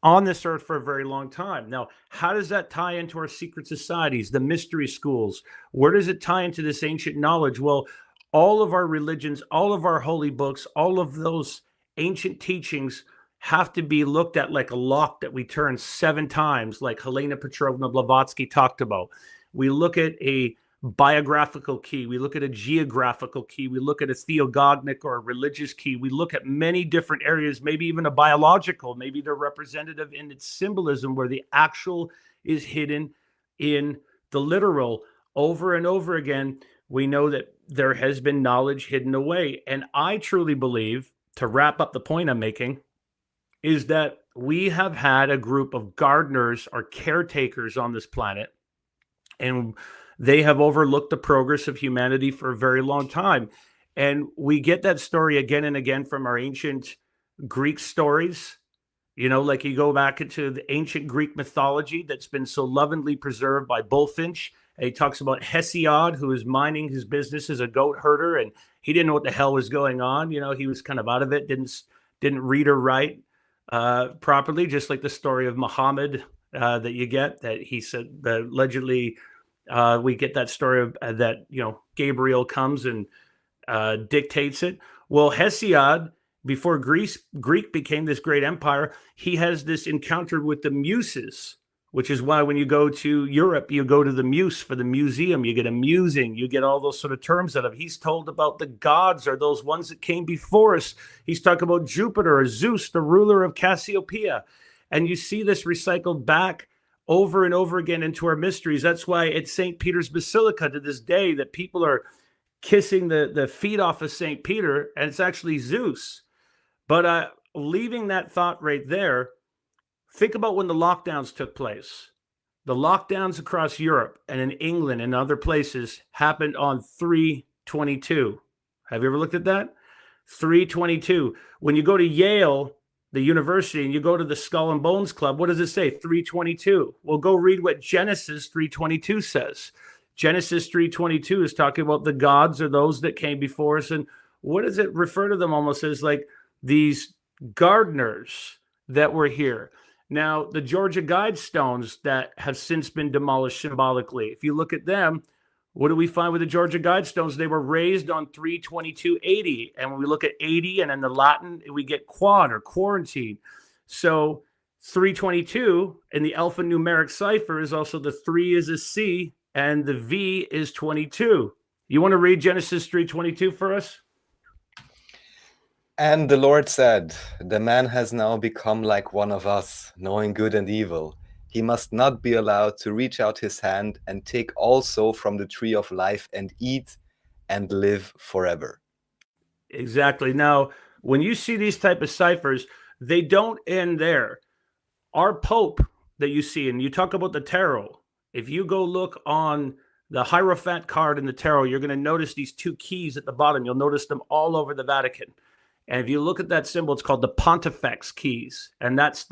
on this earth for a very long time. Now, how does that tie into our secret societies, the mystery schools? Where does it tie into this ancient knowledge? Well, all of our religions, all of our holy books, all of those ancient teachings have to be looked at like a lock that we turn 7 times, like Helena Petrovna Blavatsky talked about. We look at a biographical key. We look at a geographical key. We look at a theogonic or a religious key. We look at many different areas, maybe even a biological. Maybe they're representative in its symbolism where the actual is hidden in the literal. Over and over again, we know that there has been knowledge hidden away. And I truly believe, to wrap up the point I'm making, is that we have had a group of gardeners or caretakers on this planet, and they have overlooked the progress of humanity for a very long time. And we get that story again and again from our ancient Greek stories. You know, like you go back into the ancient Greek mythology that's been so lovingly preserved by Bullfinch. And he talks about Hesiod, who is minding his business as a goat herder, and he didn't know what the hell was going on. You know, he was kind of out of it, didn't read or write properly, just like the story of Muhammad that you get, that he said that allegedly we get that story of that, you know, Gabriel comes and dictates it. Well, Hesiod, before Greek became this great empire, he has this encounter with the Muses, which is why when you go to Europe, you go to the Muse for the museum, you get a musing, you get all those sort of terms out of it. He's told about the gods are those ones that came before us. He's talking about Jupiter or Zeus, the ruler of Cassiopeia. And you see this recycled back over and over again into our mysteries. That's why at St. Peter's Basilica to this day that people are kissing the feet off of St. Peter, and it's actually Zeus. But leaving that thought right there, think about when the lockdowns took place. The lockdowns across Europe and in England and other places happened on 3/22. Have you ever looked at that? 3/22. When you go to Yale, the university, and you go to the Skull and Bones Club, what does it say? 3/22. Well, go read what Genesis 3/22 says. Genesis 3/22 is talking about the gods are those that came before us. And what does it refer to them almost as? Like these gardeners that were here. Now, the Georgia Guidestones that have since been demolished symbolically, if you look at them, what do we find with the Georgia Guidestones? They were raised on 3/22/80. And when we look at 80 and in the Latin, we get quad or quarantine. So 3/22 in the alphanumeric cipher is also the 3 is a C and the V is 22. You want to read Genesis 3/22 for us? And the Lord said, the man has now become like one of us, knowing good and evil. He must not be allowed to reach out his hand and take also from the tree of life and eat and live forever. Exactly. Now, when you see these type of ciphers, they don't end there. Our Pope that you see, and you talk about the tarot, if you go look on the Hierophant card in the tarot, you're going to notice these 2 keys at the bottom. You'll notice them all over the Vatican. And if you look at that symbol, it's called the Pontifex keys. And that's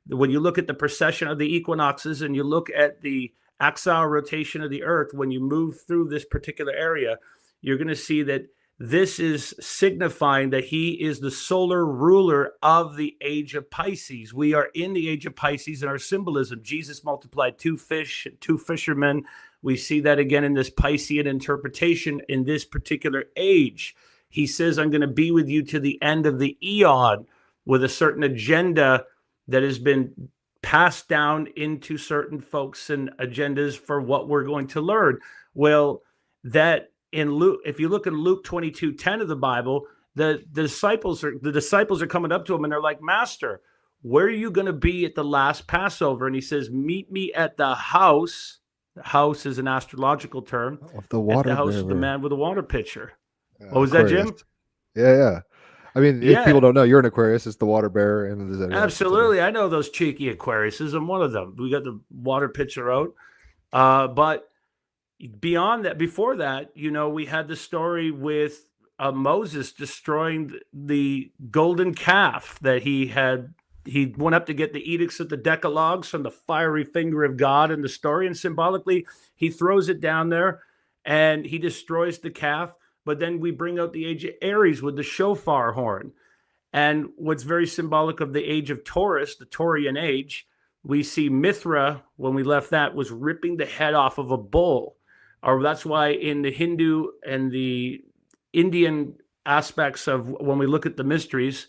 when you look at the precession of the equinoxes and you look at the axial rotation of the earth, when you move through this particular area, you're going to see that this is signifying that he is the solar ruler of the age of Pisces. We are in the age of Pisces in our symbolism. Jesus multiplied 2 fish and 2 fishermen. We see that again in this Piscean interpretation in this particular age. He says, I'm going to be with you to the end of the eon with a certain agenda that has been passed down into certain folks and agendas for what we're going to learn. Well, that in Luke, if you look in Luke 22:10 of the Bible, the disciples are coming up to him and they're like, Master, where are you going to be at the last Passover? And he says, meet me at the house. The house is an astrological term. Of the water. At the house of the man with the water pitcher. What was that, Jim? Yeah. I mean, if people don't know, you're an Aquarius. It's the water bearer. And absolutely. I know those cheeky Aquariuses. I'm one of them. We got the water pitcher out. But beyond that, before that, we had the story with Moses destroying the golden calf that he went up to get the edicts of the Decalogues from the fiery finger of God in the story. And symbolically, he throws it down there and he destroys the calf. But then we bring out the age of Aries with the shofar horn. And what's very symbolic of the age of Taurus, the Taurian age, we see Mithra, when we left that, was ripping the head off of a bull. Or that's why in the Hindu and the Indian aspects of when we look at the mysteries,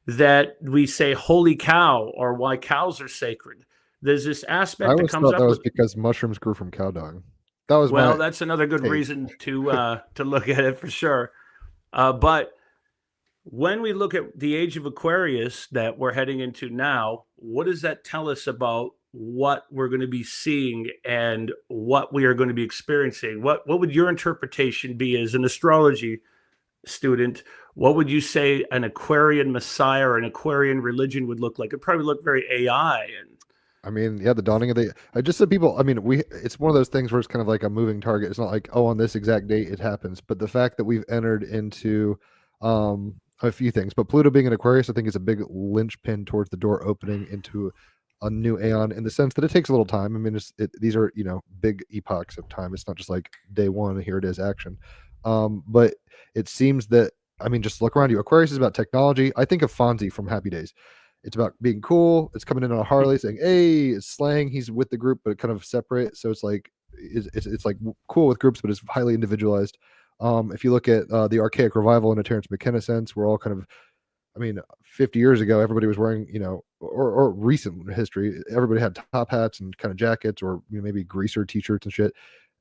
that we say holy cow, or why cows are sacred. There's this aspect that comes up. That was because mushrooms grew from cow dung. That's another good reason to look at it for sure. But when we look at the age of Aquarius that we're heading into now, what does that tell us about what we're going to be seeing and what we are going to be experiencing? What would your interpretation be as an astrology student? What would you say an Aquarian Messiah or an Aquarian religion would look like? It'd probably look very AI and. I mean, yeah, the dawning of I just said people, I mean, it's one of those things where it's kind of like a moving target. It's not like, oh, on this exact date it happens. But the fact that we've entered into a few things, but Pluto being an Aquarius, I think is a big linchpin towards the door opening into a new aeon in the sense that it takes a little time. I mean, these are, big epochs of time. It's not just like day one, here it is, action. But it seems that, I mean, just look around you. Aquarius is about technology. I think of Fonzie from Happy Days. It's about being cool. It's coming in on a Harley saying, hey, it's slang. He's with the group, but kind of separate. So it's like, it's like cool with groups, but it's highly individualized. If you look at the archaic revival in a Terence McKenna sense, we're all kind of, 50 years ago, everybody was wearing, or recent history, everybody had top hats and kind of jackets or maybe greaser t-shirts and shit.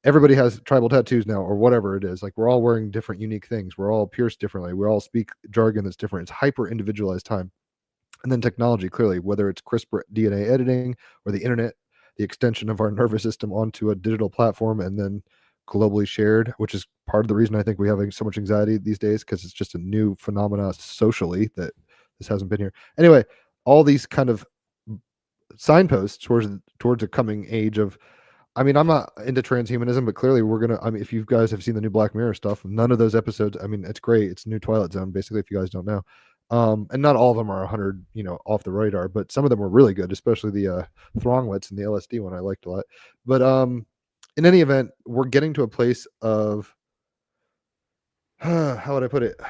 Everybody has tribal tattoos now or whatever it is. Like we're all wearing different, unique things. We're all pierced differently. We all speak jargon that's different. It's hyper individualized time. And then technology, clearly, whether it's CRISPR DNA editing or the internet, the extension of our nervous system onto a digital platform and then globally shared, which is part of the reason I think we're having so much anxiety these days, because it's just a new phenomena socially that this hasn't been here. Anyway, all these kind of signposts towards a coming age of. I mean, I'm not into transhumanism, but clearly we're gonna. I mean, if you guys have seen the new Black Mirror stuff, none of those episodes. I mean, it's great. It's new Twilight Zone, basically. If you guys don't know, and not all of them are 100, off the radar, but some of them were really good, especially the Thronglets and the LSD one I liked a lot. But in any event, we're getting to a place of how would I put it?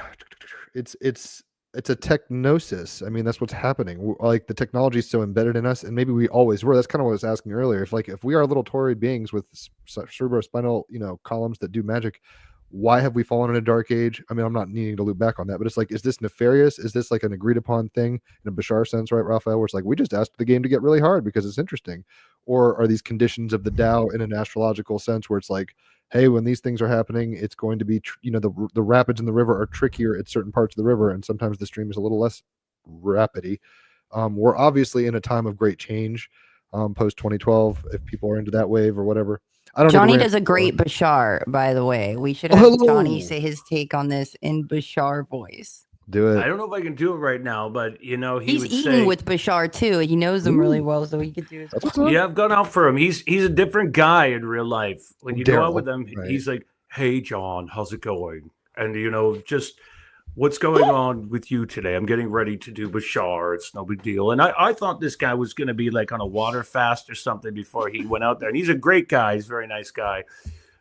It's a technosis. I mean, that's what's happening. Like the technology is so embedded in us, and maybe we always were. That's kind of what I was asking earlier. If we are little Tory beings with cerebrospinal, columns that do magic, why have we fallen in a dark age? I mean, I'm not needing to loop back on that, but it's like, is this nefarious? Is this like an agreed upon thing in a Bashar sense, right, Raphael? Where it's like we just asked the game to get really hard because it's interesting, or are these conditions of the Tao in an astrological sense where it's like, hey, when these things are happening, it's going to be, the rapids in the river are trickier at certain parts of the river, and sometimes the stream is a little less rapidy. We're obviously in a time of great change, post 2012, if people are into that wave or whatever. I don't know. Johnny does a great Bashar, by the way. We should have Johnny say his take on this in Bashar voice. Do it. I don't know if I can do it right now, but he's eaten with Bashar too. He knows him really well, so he could do it. Yeah, I've gone out for him. He's a different guy in real life. When you go out with him, right. He's like, "Hey, John, how's it going?" And just what's going on with you today? I'm getting ready to do Bashar. It's no big deal. And I thought this guy was going to be like on a water fast or something before he went out there. And he's a great guy. He's a very nice guy.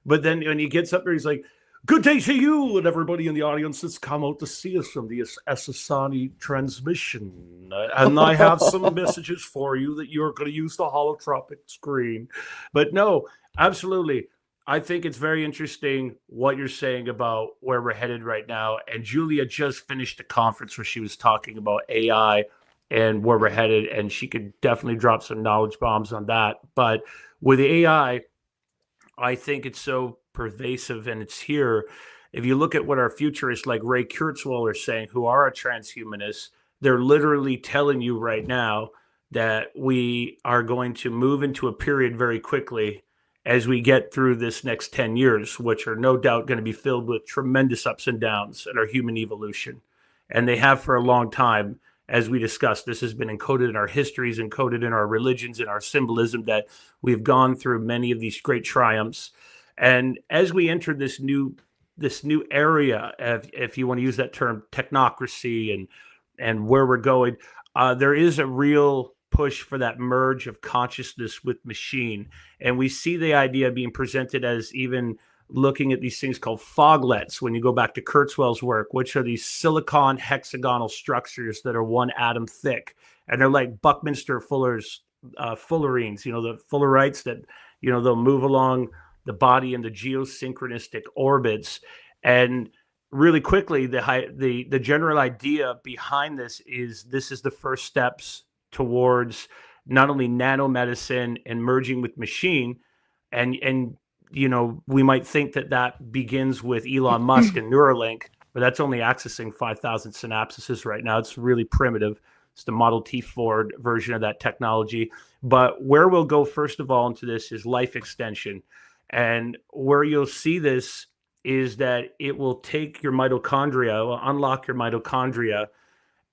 But then when he gets up there, he's like, "Good day to you and everybody in the audience that's come out to see us from the SSani transmission. And I have some messages for you that you're going to use the holotropic screen." But no, absolutely. I think it's very interesting what you're saying about where we're headed right now. And Julia just finished a conference where she was talking about AI and where we're headed. And she could definitely drop some knowledge bombs on that. But with AI, I think it's so pervasive and it's here. If you look at what our futurists like Ray Kurzweil are saying, who are a transhumanist, they're literally telling you right now that we are going to move into a period very quickly as we get through this next 10 years, which are no doubt going to be filled with tremendous ups and downs in our human evolution. And they have for a long time. As we discussed, this has been encoded in our histories, encoded in our religions, in our symbolism, that we've gone through many of these great triumphs. And as we enter this new area, if you want to use that term, technocracy and where we're going, there is a real push for that merge of consciousness with machine. And we see the idea being presented as even looking at these things called foglets, when you go back to Kurzweil's work, which are these silicon hexagonal structures that are one atom thick. And they're like Buckminster Fuller's fullerenes, the Fullerites that, they'll move along the body in the geosynchronistic orbits. And really quickly, the general idea behind this is the first steps towards not only nanomedicine and merging with machine. And we might think that begins with Elon Musk and Neuralink, but that's only accessing 5,000 synapses right now. It's really primitive. It's the Model T Ford version of that technology. But where we'll go first of all into this is life extension. And where you'll see this is that it will take your mitochondria, will unlock your mitochondria,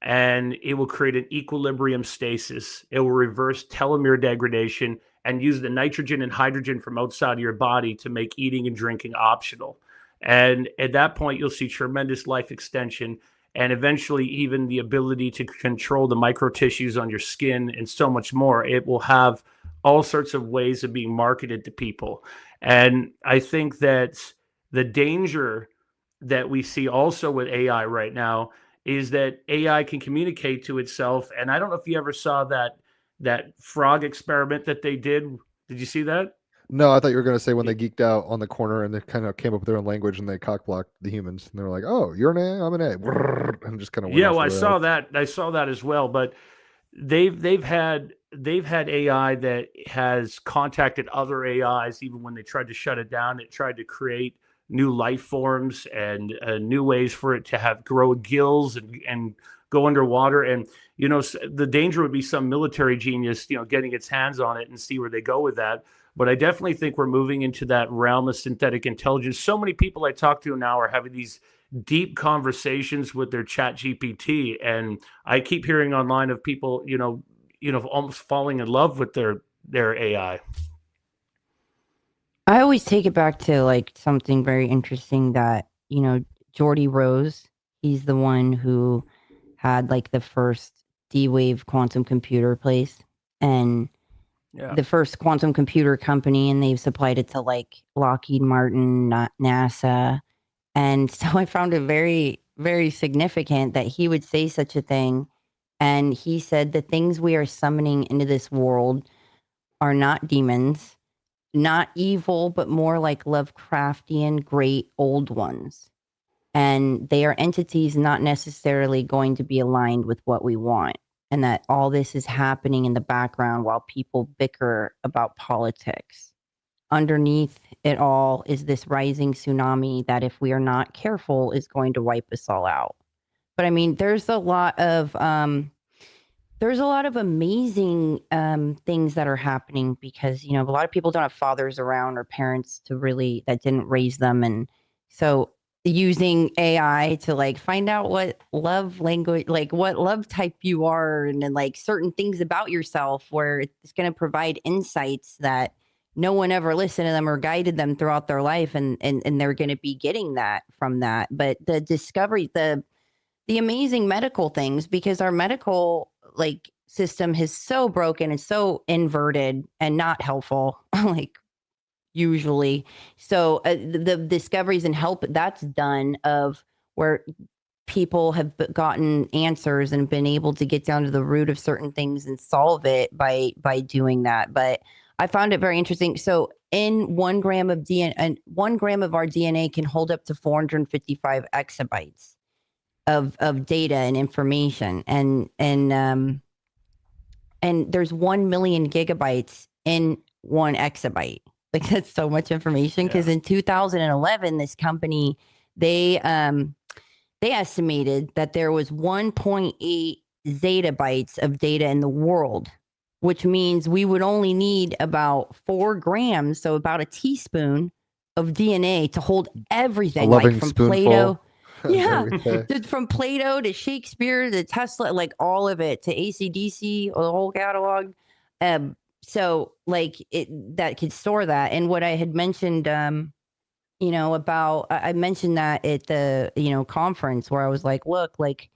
and it will create an equilibrium stasis. It will reverse telomere degradation and use the nitrogen and hydrogen from outside of your body to make eating and drinking optional. And at that point, you'll see tremendous life extension and eventually even the ability to control the microtissues on your skin and so much more. It will have all sorts of ways of being marketed to people. And I think that the danger that we see also with AI right now is that AI can communicate to itself. And I don't know if you ever saw that frog experiment that they did. Did you see that? No, I thought you were going to say when they geeked out on the corner and they kind of came up with their own language and they cockblocked the humans. And they were like, "Oh, you're an A, I'm an A," and just kind of went well, I saw that. I saw that as well. But they've had AI that has contacted other AIs. Even when they tried to shut it down, it tried to create new life forms and new ways for it to grow gills and go underwater. And the danger would be some military genius getting its hands on it and see where they go with that. But I definitely think we're moving into that realm of synthetic intelligence. So many people I talk to now are having these deep conversations with their chat GPT. And I keep hearing online of people almost falling in love with their AI. I always take it back to like something very interesting that, Geordie Rose, he's the one who had like the first D-Wave quantum computer place and the first quantum computer company, and they've supplied it to like Lockheed Martin, NASA. And so I found it very, very significant that he would say such a thing. And he said the things we are summoning into this world are not demons, not evil, but more like Lovecraftian great old ones. And they are entities not necessarily going to be aligned with what we want. And that all this is happening in the background while people bicker about politics. Underneath it all is this rising tsunami that, if we are not careful, is going to wipe us all out. But I mean, there's a lot of amazing things that are happening because, a lot of people don't have fathers around or parents that didn't raise them. And so using AI to like find out what love language, like what love type you are, and then like certain things about yourself where it's going to provide insights that no one ever listened to them or guided them throughout their life. And they're going to be getting that from that. But the discovery, the amazing medical things, because our medical like system is so broken and so inverted and not helpful, like usually. So the discoveries and help that's done of where people have gotten answers and been able to get down to the root of certain things and solve it by doing that. But I found it very interesting. So in 1 gram of DNA, and 1 gram of our DNA can hold up to 455 exabytes of data and information. And there's 1 million gigabytes in 1 exabyte. Like, that's so much information. Because in 2011, this company, they estimated that there was 1.8 zettabytes of data in the world, which means we would only need about 4 grams, so about a teaspoon of DNA to hold everything, like from Plato. From Plato to Shakespeare to Tesla, like all of it, to AC/DC, or the whole catalog. So like that could store that. And what I had mentioned, about, I mentioned that at the, conference where I was like, look, like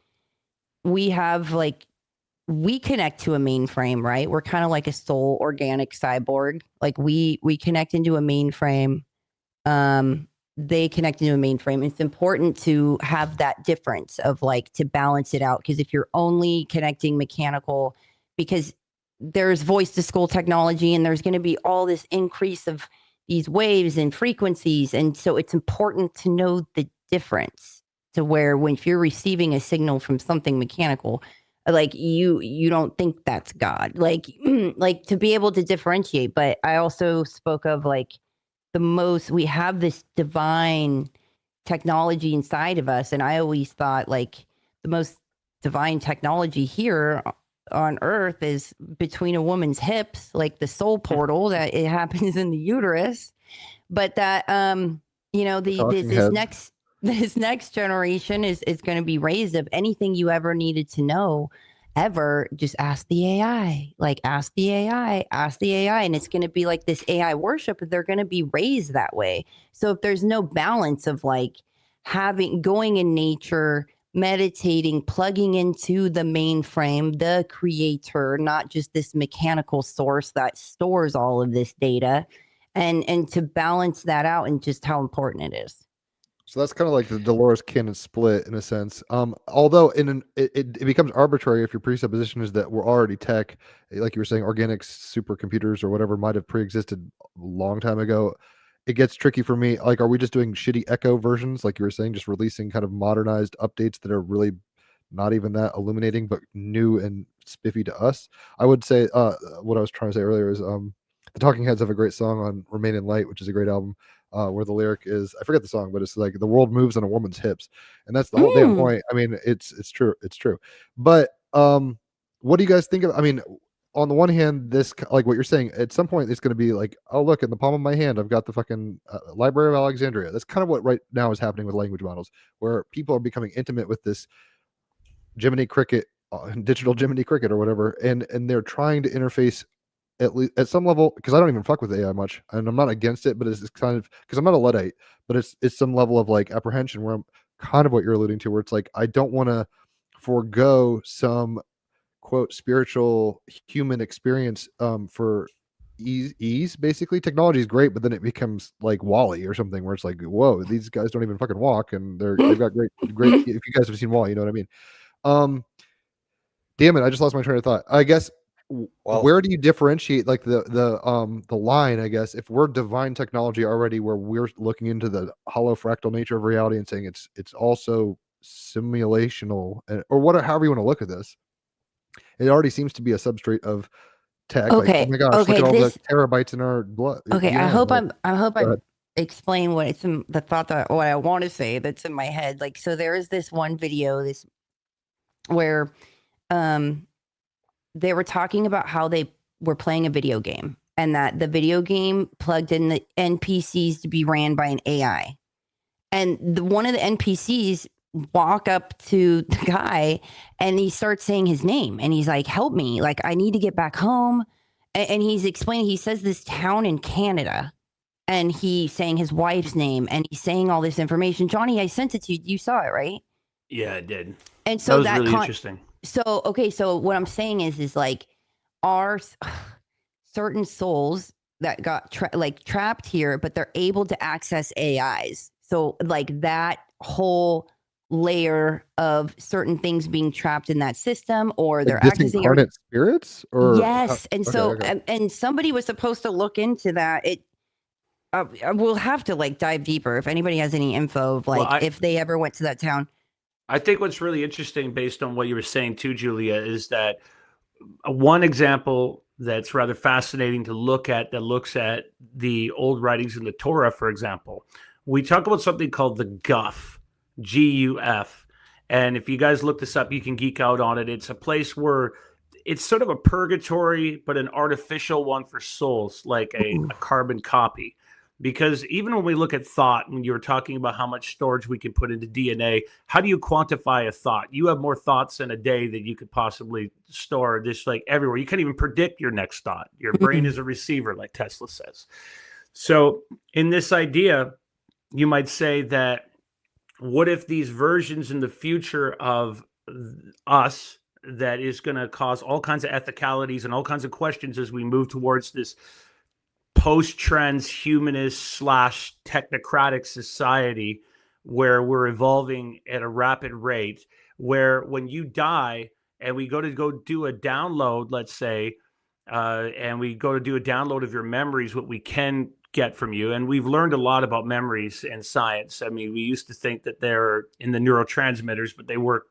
we connect to a mainframe, right? We're kind of like a soul organic cyborg. Like we connect into a mainframe. They connect into a mainframe. It's important to have that difference of like to balance it out. Because if you're only connecting mechanical, because there's voice to skull technology and there's going to be all this increase of these waves and frequencies. And so it's important to know the difference to where if you're receiving a signal from something mechanical, like you don't think that's God, like to be able to differentiate. But I also spoke of like we have this divine technology inside of us. And I always thought like the most divine technology here on earth is between a woman's hips, like the soul portal that it happens in the uterus. But that, this next generation is going to be raised of anything you ever needed to know ever. Just ask the AI, ask the AI. And it's going to be like this AI worship. They're going to be raised that way. So if there's no balance of like going in nature, meditating, plugging into the mainframe, the creator, not just this mechanical source that stores all of this data, and to balance that out and just how important it is. So that's kind of like the Dolores Cannon split in a sense. Although it becomes arbitrary if your presupposition is that we're already tech, like you were saying, organic supercomputers or whatever might have pre-existed a long time ago. It gets tricky for me. Like, are we just doing shitty Echo versions, like you were saying, just releasing kind of modernized updates that are really not even that illuminating, but new and spiffy to us? I would say what I was trying to say earlier is the Talking Heads have a great song on Remain in Light, which is a great album, where the lyric is, I forget the song, but it's like the world moves on a woman's hips. And that's the whole damn point. I mean, it's true. It's true. But what do you guys think of, I mean, on the one hand, this, like what you're saying, at some point it's going to be like, oh, look, in the palm of my hand, I've got the fucking Library of Alexandria. That's kind of what right now is happening with language models, where people are becoming intimate with this Jiminy Cricket digital Jiminy Cricket or whatever, and they're trying to interface at least at some level, because I don't even fuck with AI much, and I'm not against it, but it's kind of because I'm not a Luddite, but it's some level of like apprehension where I'm kind of what you're alluding to, where it's like I don't want to forego some quote spiritual human experience for ease. Basically, technology is great, but then it becomes like Wall-E or something, where it's like, whoa, these guys don't even fucking walk, and they've got great. If you guys have seen Wall-E, you know what I mean. Damn it, I just lost my train of thought. I guess where do you differentiate like the line, I guess, if we're divine technology already, where we're looking into the hollow fractal nature of reality and saying it's also simulational, or however you want to look at this. It already seems to be a substrate of tech. Okay. Like, oh my gosh, okay, look at all this, the terabytes in our blood. Okay, I hope I ahead. explain what it's in the thought that what I want to say that's in my head. Like, so there is this one video where they were talking about how they were playing a video game, and that the video game plugged in the NPCs to be ran by an AI. And one of the NPCs walk up to the guy and he starts saying his name, and he's like, help me, like I need to get back home. And he's explaining, he says this town in Canada, and he's saying his wife's name, and he's saying all this information. Johnny, I sent it to you. You saw it, right? Yeah, I did. And so that was really interesting. So, okay. So what I'm saying is like our certain souls that got trapped here, but they're able to access AIs. So like that whole layer of certain things being trapped in that system, or they're accessing incarnate spirits, or yes. And so and somebody was supposed to look into that. We'll have to like dive deeper if anybody has any info of like if they ever went to that town. I think what's really interesting, based on what you were saying too, Julia, is that one example that's rather fascinating to look at, that looks at the old writings in the Torah, for example. We talk about something called the Guf, G-U-F. And if you guys look this up, you can geek out on it. It's a place where it's sort of a purgatory, but an artificial one for souls, like a carbon copy. Because even when we look at thought, when you were talking about how much storage we can put into DNA, how do you quantify a thought? You have more thoughts in a day than you could possibly store, just like everywhere. You can't even predict your next thought. Your brain is a receiver, like Tesla says. So in this idea, you might say that, what if these versions in the future of us that is going to cause all kinds of ethicalities and all kinds of questions as we move towards this post-transhumanist / technocratic society, where we're evolving at a rapid rate, where when you die and we go do a download, let's say, and we go to do a download of your memories, what we can get from you. And we've learned a lot about memories in science. I mean, we used to think that they're in the neurotransmitters, but they work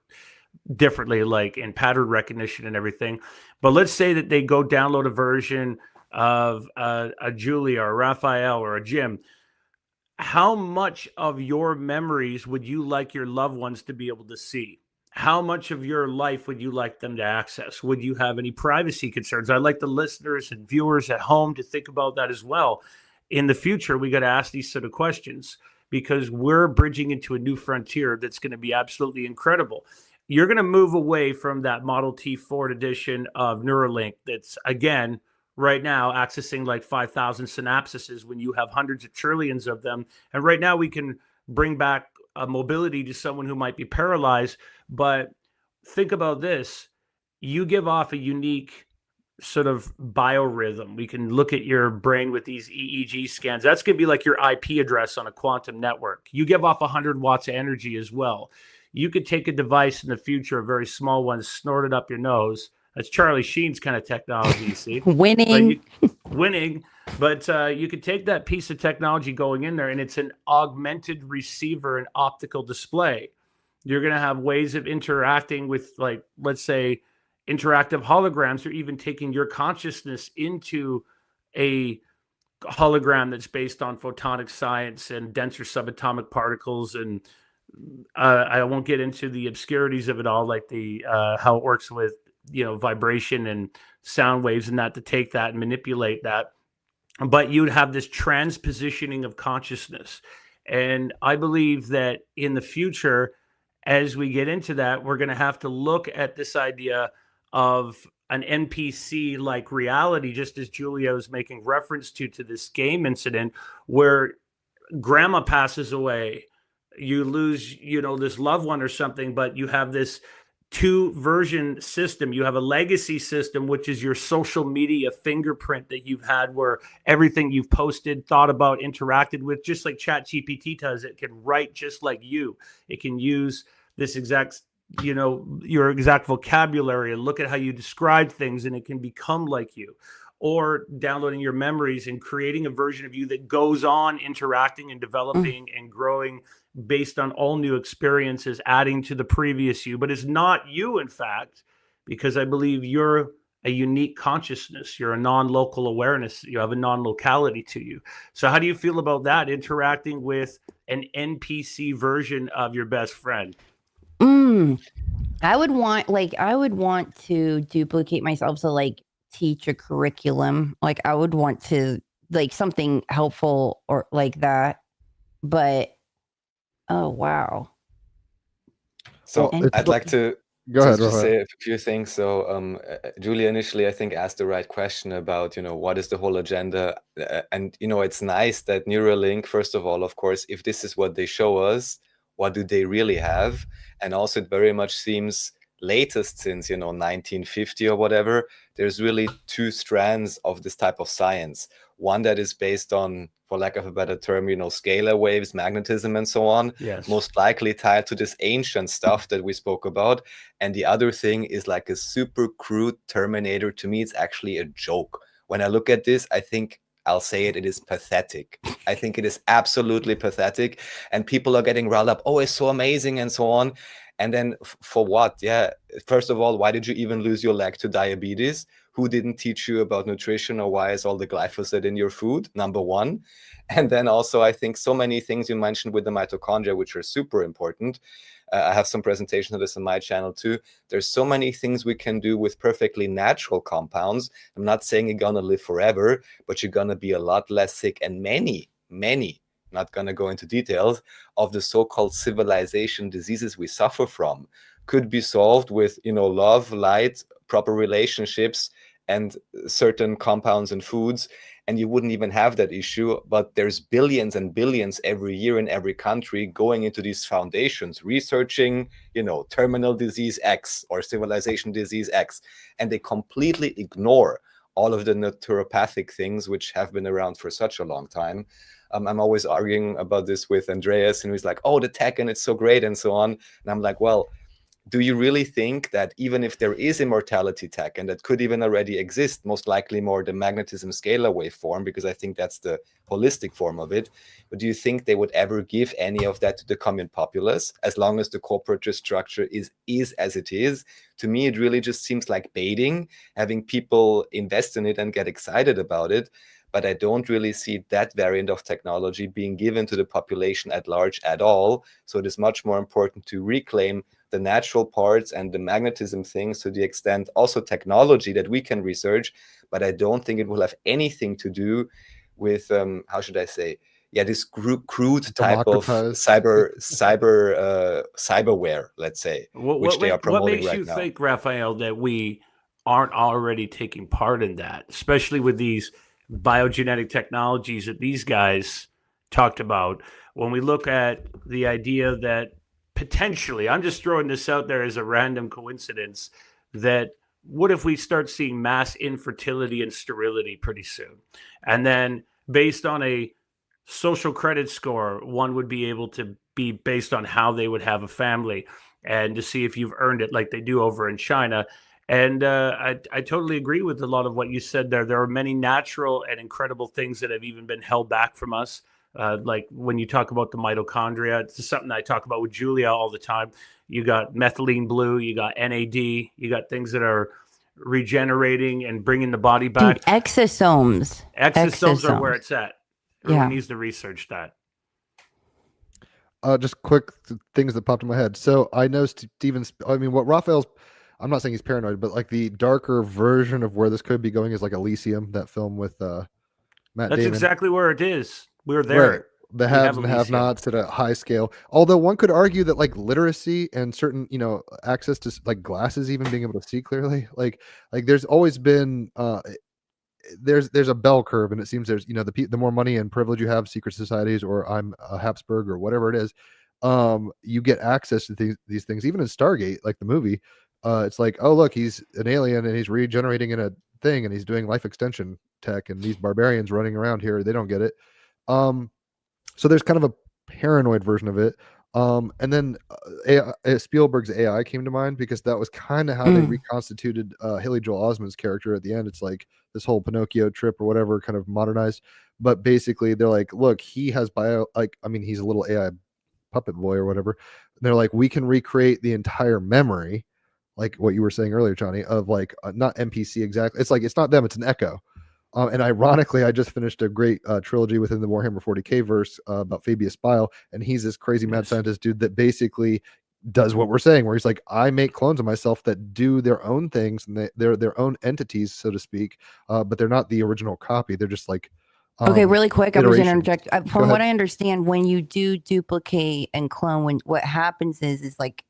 differently, like in pattern recognition and everything. But let's say that they go download a version of a Julia or a Raphael or a Jim. How much of your memories would you like your loved ones to be able to see? How much of your life would you like them to access? Would you have any privacy concerns? I'd like the listeners and viewers at home to think about that as well. In the future, we got to ask these sort of questions, because we're bridging into a new frontier that's going to be absolutely incredible. You're going to move away from that Model T Ford edition of Neuralink that's, again, right now accessing like 5,000 synapses when you have hundreds of trillions of them. And right now we can bring back mobility to someone who might be paralyzed. But think about this. You give off a unique sort of biorhythm. We can look at your brain with these EEG scans. That's going to be like your IP address on a quantum network. You give off 100 watts of energy as well. You could take a device in the future, a very small one, snort it up your nose. That's Charlie Sheen's kind of technology, you see. Winning. But you could take that piece of technology going in there, and it's an augmented receiver and optical display. You're going to have ways of interacting with, like, let's say, interactive holograms, or even taking your consciousness into a hologram that's based on photonic science and denser subatomic particles. And I won't get into the obscurities of it all, like the how it works with, vibration and sound waves and that, to take that and manipulate that. But you'd have this transpositioning of consciousness. And I believe that in the future, as we get into that, we're going to have to look at this idea of an NPC like reality, just as Julia was making reference to this game incident where grandma passes away, you lose, this loved one or something, but you have this two version system. You have a legacy system, which is your social media fingerprint that you've had, where everything you've posted, thought about, interacted with, just like ChatGPT does, it can write just like you. It can use this exact, your exact vocabulary and look at how you describe things, and it can become like you. Or downloading your memories and creating a version of you that goes on interacting and developing and growing based on all new experiences, adding to the previous you. But it's not you, in fact, because I believe you're a unique consciousness. You're a non-local awareness. You have a non-locality to you. So how do you feel about that, interacting with an NPC version of your best friend? I would want to duplicate myself. So like, teach a curriculum, like I would want to, like, something helpful or like that. But oh wow. So I'd like to go ahead. say a few things. So Julia initially, I think, asked the right question about, what is the whole agenda? And, it's nice that Neuralink, first of all, of course, if this is what they show us, what do they really have? And also it very much seems latest since 1950 or whatever, there's really two strands of this type of science. One that is based on, for lack of a better term, scalar waves, magnetism, and so on. Yes. Most likely tied to this ancient stuff that we spoke about. And the other thing is like a super crude Terminator. To me, it's actually a joke. When I look at this, I think I'll say it is pathetic. I think it is absolutely pathetic. And people are getting riled up. Oh, it's so amazing and so on. And then for what? Yeah. First of all, why did you even lose your leg to diabetes? Who didn't teach you about nutrition, or why is all the glyphosate in your food? Number one. And then also, I think so many things you mentioned with the mitochondria, which are super important. I have some presentations of this on my channel too. There's so many things we can do with perfectly natural compounds. I'm not saying you're going to live forever, but you're going to be a lot less sick. And many, not going to go into details, of the so-called civilization diseases we suffer from could be solved with, love, light, proper relationships, and certain compounds and foods. And you wouldn't even have that issue. But there's billions and billions every year in every country going into these foundations, researching, terminal disease X or civilization disease X. And they completely ignore all of the naturopathic things which have been around for such a long time. I'm always arguing about this with Andreas, and he's like, oh, the tech, and it's so great, and so on. And I'm like, well, do you really think that even if there is immortality tech, and that could even already exist, most likely more the magnetism scalar wave form, because I think that's the holistic form of it, but do you think they would ever give any of that to the common populace, as long as the corporate structure is as it is? To me, it really just seems like baiting, having people invest in it and get excited about it. But I don't really see that variant of technology being given to the population at large at all. So it is much more important to reclaim the natural parts and the magnetism things, to the extent also technology that we can research. But I don't think it will have anything to do with, how should I say, this crude type of cyberware, let's say, which they are promoting right now. What makes you think, Raphael, that we aren't already taking part in that, especially with these biogenetic technologies that these guys talked about? When we look at the idea that potentially, I'm just throwing this out there as a random coincidence, that what if we start seeing mass infertility and sterility pretty soon? And then based on a social credit score, one would be able to be based on how they would have a family, and to see if you've earned it like they do over in China. And I totally agree with a lot of what you said there. There are many natural and incredible things that have even been held back from us. Like when you talk about the mitochondria, it's something I talk about with Julia all the time. You got methylene blue, you got NAD, you got things that are regenerating and bringing the body back. Dude, exosomes. Exosomes are where it's at. Everyone Yeah. needs to research that. Just quick things that popped in my head. So I know Steven's, what Raphael's, I'm not saying he's paranoid, but like the darker version of where this could be going is like Elysium, that film with Matt That's Damon. exactly where it is. We're there. the We haves have and have Elysium. nots at a high scale. Although one could argue that like literacy and certain, access to like glasses, even being able to see clearly, like there's always been there's a bell curve, and it seems there's the more money and privilege you have, secret societies, or I'm a Habsburg or whatever it is, you get access to these things. Even in Stargate, like the movie, it's like, oh look, he's an alien and he's regenerating in a thing, and he's doing life extension tech, and these barbarians running around here, they don't get it. So there's kind of a paranoid version of it. And then Spielberg's AI came to mind, because that was kind of how they reconstituted Haley Joel Osment's character at the end. It's like this whole Pinocchio trip or whatever, kind of modernized. But basically, they're like, look, he has he's a little AI puppet boy or whatever. And they're like, we can recreate the entire memory, like what you were saying earlier, Johnny, of like not NPC exactly. It's like it's not them, it's an echo. And ironically, I just finished a great trilogy within the Warhammer 40k verse about Fabius Bile, and he's this crazy mad scientist dude that basically does what we're saying, where he's like, I make clones of myself that do their own things, and they're their own entities, so to speak, but they're not the original copy. They're just like okay, really quick, I'm just going to iterations. interject. From what I understand, when you do duplicate and clone, what happens is like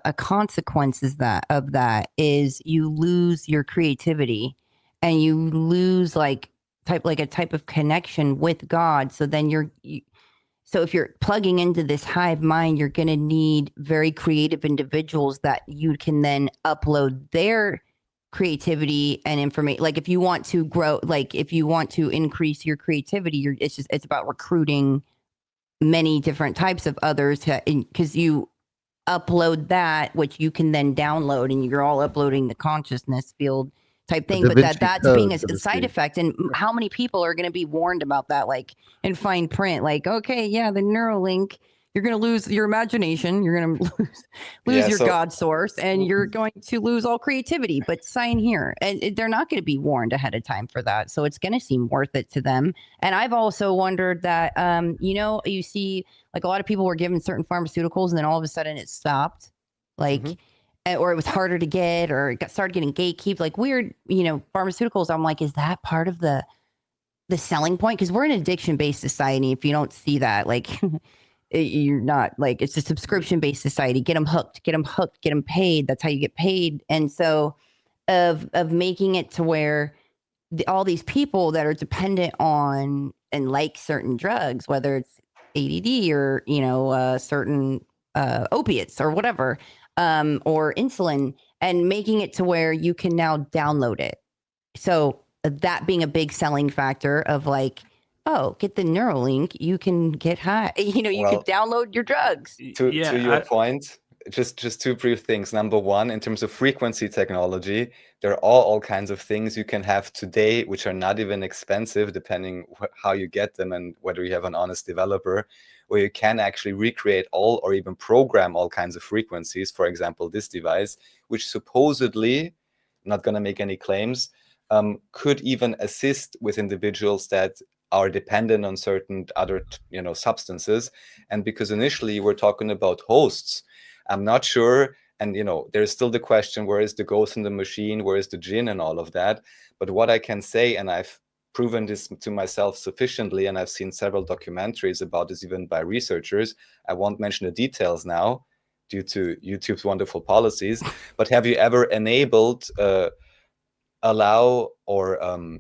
a consequence is of that is you lose your creativity, and you lose a type of connection with God. So then so if you're plugging into this hive mind, you're going to need very creative individuals that you can then upload their creativity and information. Like if you want to grow, like if you want to increase your creativity, it's about recruiting many different types of others, because you upload that, which you can then download, and you're all uploading the consciousness field type thing. But that's code, being a so to side speak. effect. And how many people are going to be warned about that, like in fine print, like, okay, yeah, the Neuralink, you're going to lose your imagination, you're going to lose your God source, and you're going to lose all creativity, but sign here. And they're not going to be warned ahead of time for that. So it's going to seem worth it to them. And I've also wondered that, you see like a lot of people were given certain pharmaceuticals, and then all of a sudden it stopped, like, or it was harder to get, or it started getting gatekeeped, like weird, pharmaceuticals. I'm like, is that part of the selling point? Because we're an addiction-based society. If you don't see that, like, you're not, like, it's a subscription-based society. Get them hooked, get them paid. That's how you get paid. And so of making it to where all these people that are dependent on and like certain drugs, whether it's ADD or, certain opiates or whatever, or insulin, and making it to where you can now download it. So that being a big selling factor of like, oh, get the Neuralink, you can get high. You can download your drugs. To your point, just two brief things. Number one, in terms of frequency technology, there are all kinds of things you can have today, which are not even expensive, depending how you get them and whether you have an honest developer, where you can actually recreate all or even program all kinds of frequencies. For example, this device, which supposedly, not going to make any claims, could even assist with individuals that are dependent on certain other substances. And because initially we're talking about hosts, I'm not sure, and there's still the question, where is the ghost in the machine, where is the jinn and all of that. But what I can say, and I've proven this to myself sufficiently, and I've seen several documentaries about this even by researchers, I won't mention the details now due to YouTube's wonderful policies, but have you ever enabled allow or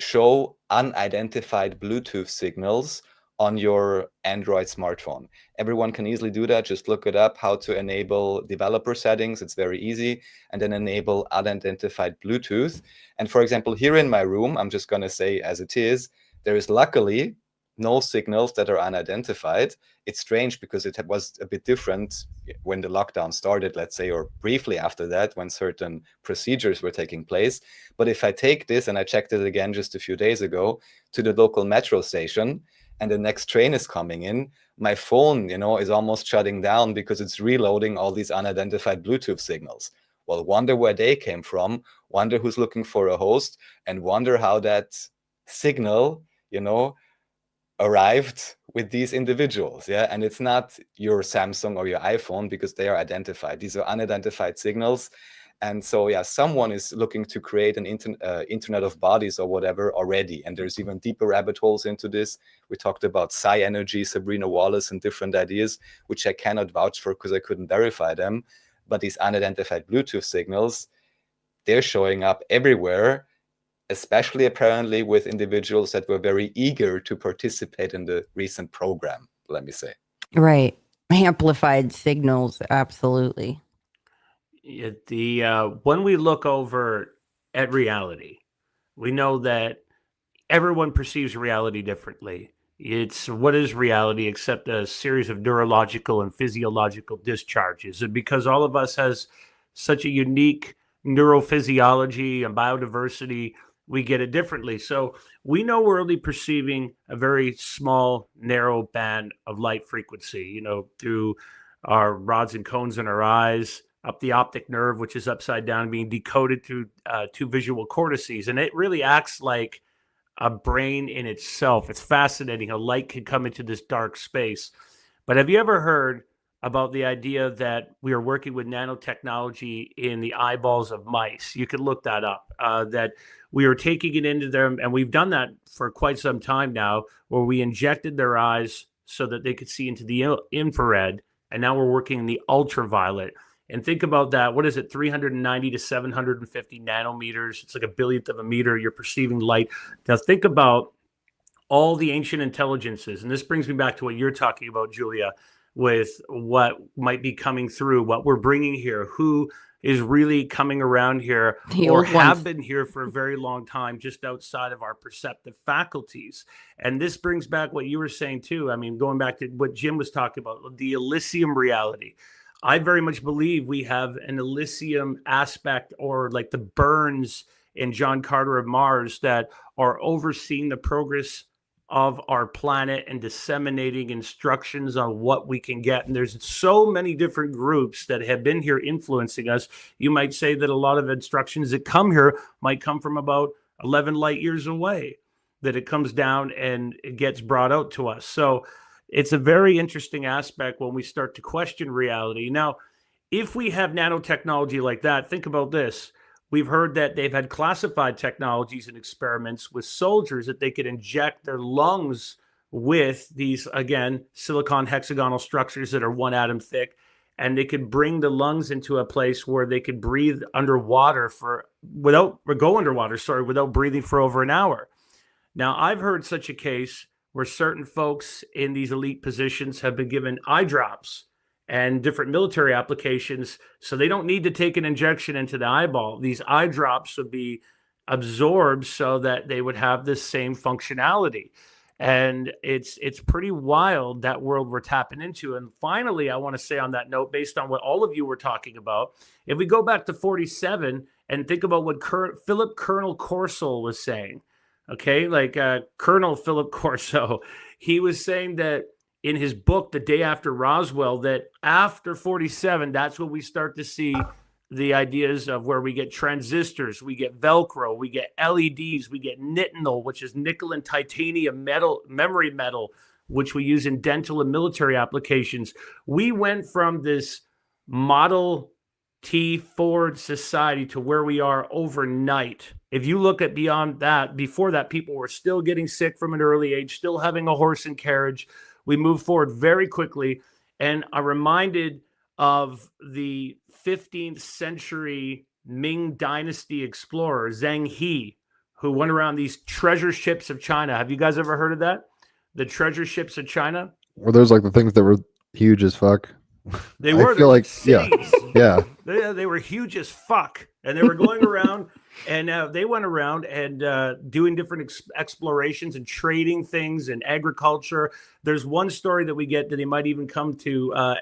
show unidentified Bluetooth signals on your Android smartphone? Everyone can easily do that. Just look it up, how to enable developer settings. It's very easy. And then enable unidentified Bluetooth. And for example, here in my room, I'm just going to say as it is, there is luckily no signals that are unidentified. It's strange because it was a bit different when the lockdown started, let's say, or briefly after that, when certain procedures were taking place. But if I take this, and I checked it again just a few days ago, to the local metro station, and the next train is coming in, my phone, is almost shutting down because it's reloading all these unidentified Bluetooth signals. Well, wonder where they came from, wonder who's looking for a host, and wonder how that signal, arrived with these individuals. Yeah. And it's not your Samsung or your iPhone, because they are identified. These are unidentified signals. And so, yeah, someone is looking to create an internet of bodies or whatever already. And there's even deeper rabbit holes into this. We talked about psi energy, Sabrina Wallace, and different ideas, which I cannot vouch for because I couldn't verify them. But these unidentified Bluetooth signals, they're showing up everywhere, especially apparently with individuals that were very eager to participate in the recent program, let me say. Right. Amplified signals. Absolutely. When we look over at reality, we know that everyone perceives reality differently. It's what is reality except a series of neurological and physiological discharges. And because all of us has such a unique neurophysiology and biodiversity, we get it differently. So we know we're only perceiving a very small, narrow band of light frequency, through our rods and cones in our eyes, up the optic nerve, which is upside down, being decoded through two visual cortices. And it really acts like a brain in itself. It's fascinating how light can come into this dark space. But have you ever heard about the idea that we are working with nanotechnology in the eyeballs of mice? You can look that up, that we are taking it into them, and we've done that for quite some time now, where we injected their eyes so that they could see into the infrared, and now we're working in the ultraviolet. And think about that. What is it? 390 to 750 nanometers. It's like a billionth of a meter. You're perceiving light. Now think about all the ancient intelligences. And this brings me back to what you're talking about, Julia, with what might be coming through, what we're bringing here, who is really coming around here or have been here for a very long time, just outside of our perceptive faculties. And this brings back what you were saying too. I mean, going back to what Jim was talking about, the Elysium reality. I very much believe we have an Elysium aspect, or like the Burns in John Carter of Mars, that are overseeing the progress of our planet and disseminating instructions on what we can get. And there's so many different groups that have been here influencing us. You might say that a lot of instructions that come here might come from about 11 light years away, that it comes down and it gets brought out to us. So it's a very interesting aspect when we start to question reality. Now, if we have nanotechnology like that, think about this. We've heard that they've had classified technologies and experiments with soldiers that they could inject their lungs with these, again, silicon hexagonal structures that are 1 atom thick, and they could bring the lungs into a place where they could breathe underwater without breathing for over an hour. Now, I've heard such a case where certain folks in these elite positions have been given eye drops and different military applications, so they don't need to take an injection into the eyeball. These eye drops would be absorbed so that they would have this same functionality. And it's pretty wild, that world we're tapping into. And finally, I want to say on that note, based on what all of you were talking about, if we go back to 47 and think about what Philip Colonel Corso was saying, okay, like Colonel Philip Corso, he was saying that in his book, The Day After Roswell, that after 47, that's when we start to see the ideas of where we get transistors, we get Velcro, we get LEDs, we get nitinol, which is nickel and titanium metal, memory metal, which we use in dental and military applications. We went from this Model T Ford society to where we are overnight. If you look at beyond that, before that, people were still getting sick from an early age, still having a horse and carriage. We moved forward very quickly. And I'm reminded of the 15th century Ming Dynasty explorer, Zheng He, who went around these treasure ships of China. Have you guys ever heard of that? The treasure ships of China? Were those like the things that were huge as fuck? They were. I feel like cities. Yeah. They were huge as fuck. And they were going around, and they went around and doing different explorations and trading things and agriculture. There's one story that we get that they might even come to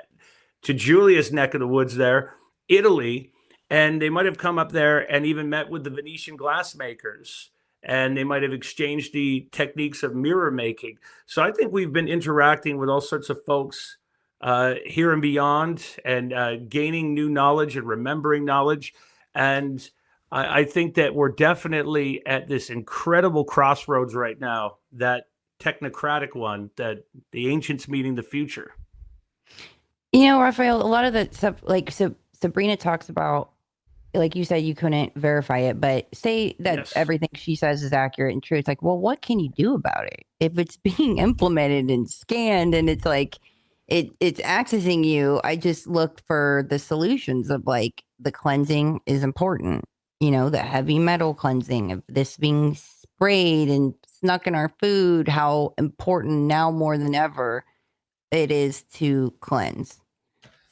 Julia's neck of the woods there, Italy, and they might have come up there and even met with the Venetian glassmakers, and they might have exchanged the techniques of mirror making. So I think we've been interacting with all sorts of folks here and beyond, and gaining new knowledge and remembering knowledge. And I think that we're definitely at this incredible crossroads right now, that technocratic one, that the ancients meeting the future. You know, Raphael, a lot of the stuff, like, so Sabrina talks about like you said, you couldn't verify it, but say that Yes. everything she says is accurate and true. It's like, well, what can you do about it? If it's being implemented and scanned and it's like it's accessing you, I just looked for the solutions of like the cleansing is important. You know, the heavy metal cleansing of this being sprayed and snuck in our food, how important now more than ever it is to cleanse.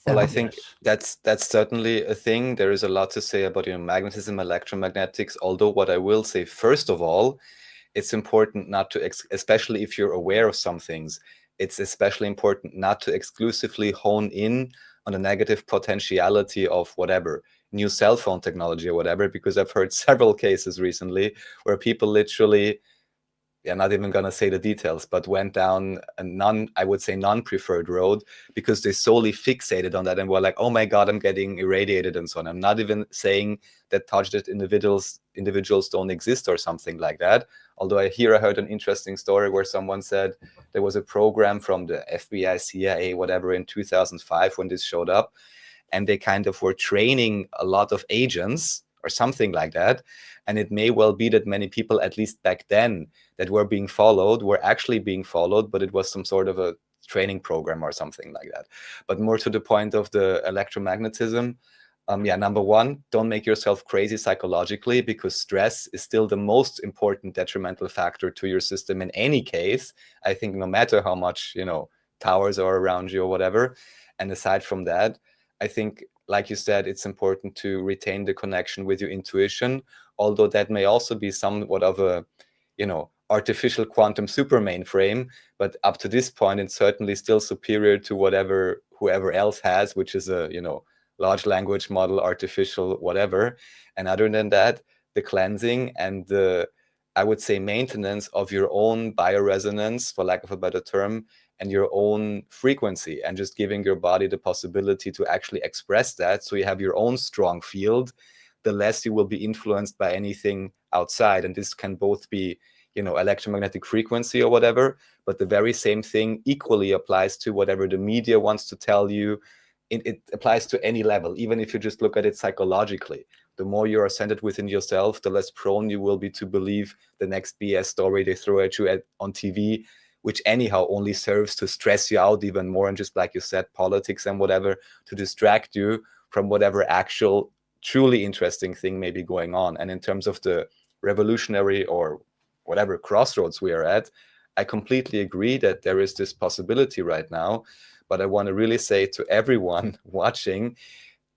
Well, I So, think Yes. that's certainly a thing. There is a lot to say about, magnetism, electromagnetics. Although what I will say, first of all, it's important not to, especially if you're aware of some things, it's especially important not to exclusively hone in on the negative potentiality of whatever, new cell phone technology or whatever, because I've heard several cases recently where people literally, not even going to say the details, but went down a I would say non-preferred road because they solely fixated on that and were like, oh my God, I'm getting irradiated and so on. I'm not even saying that targeted individuals don't exist or something like that. Although I heard an interesting story where someone said there was a program from the FBI, CIA, whatever, in 2005 when this showed up, and they kind of were training a lot of agents or something like that. And it may well be that many people, at least back then, that were being followed were actually being followed, but it was some sort of a training program or something like that. But more to the point of the electromagnetism, number one, don't make yourself crazy psychologically, because stress is still the most important detrimental factor to your system in any case. I think no matter how much, towers are around you or whatever. And aside from that, I think, like you said, it's important to retain the connection with your intuition, although that may also be somewhat of a, artificial quantum super mainframe, but up to this point, it's certainly still superior to whoever else has, which is a, large language model, artificial, whatever. And other than that, the cleansing and the, I would say, maintenance of your own bioresonance, for lack of a better term, and your own frequency, and just giving your body the possibility to actually express that, so you have your own strong field, the less you will be influenced by anything outside. And this can both be, electromagnetic frequency or whatever, but the very same thing equally applies to whatever the media wants to tell you. It applies to any level, even if you just look at it psychologically. The more you are centered within yourself, the less prone you will be to believe the next BS story they throw at you on TV, which anyhow only serves to stress you out even more, and just like you said, politics and whatever, to distract you from whatever actual truly interesting thing may be going on. And in terms of the revolutionary or whatever crossroads we are at, I completely agree that there is this possibility right now. But I want to really say to everyone watching,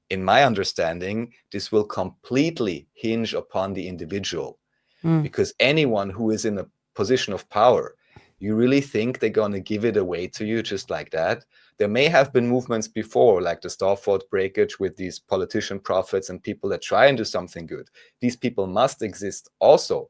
in my understanding, this will completely hinge upon the individual. Because anyone who is in a position of power, you really think they're going to give it away to you just like that? There may have been movements before, like the Starfort breakage with these politician prophets and people that try and do something good. These people must exist also.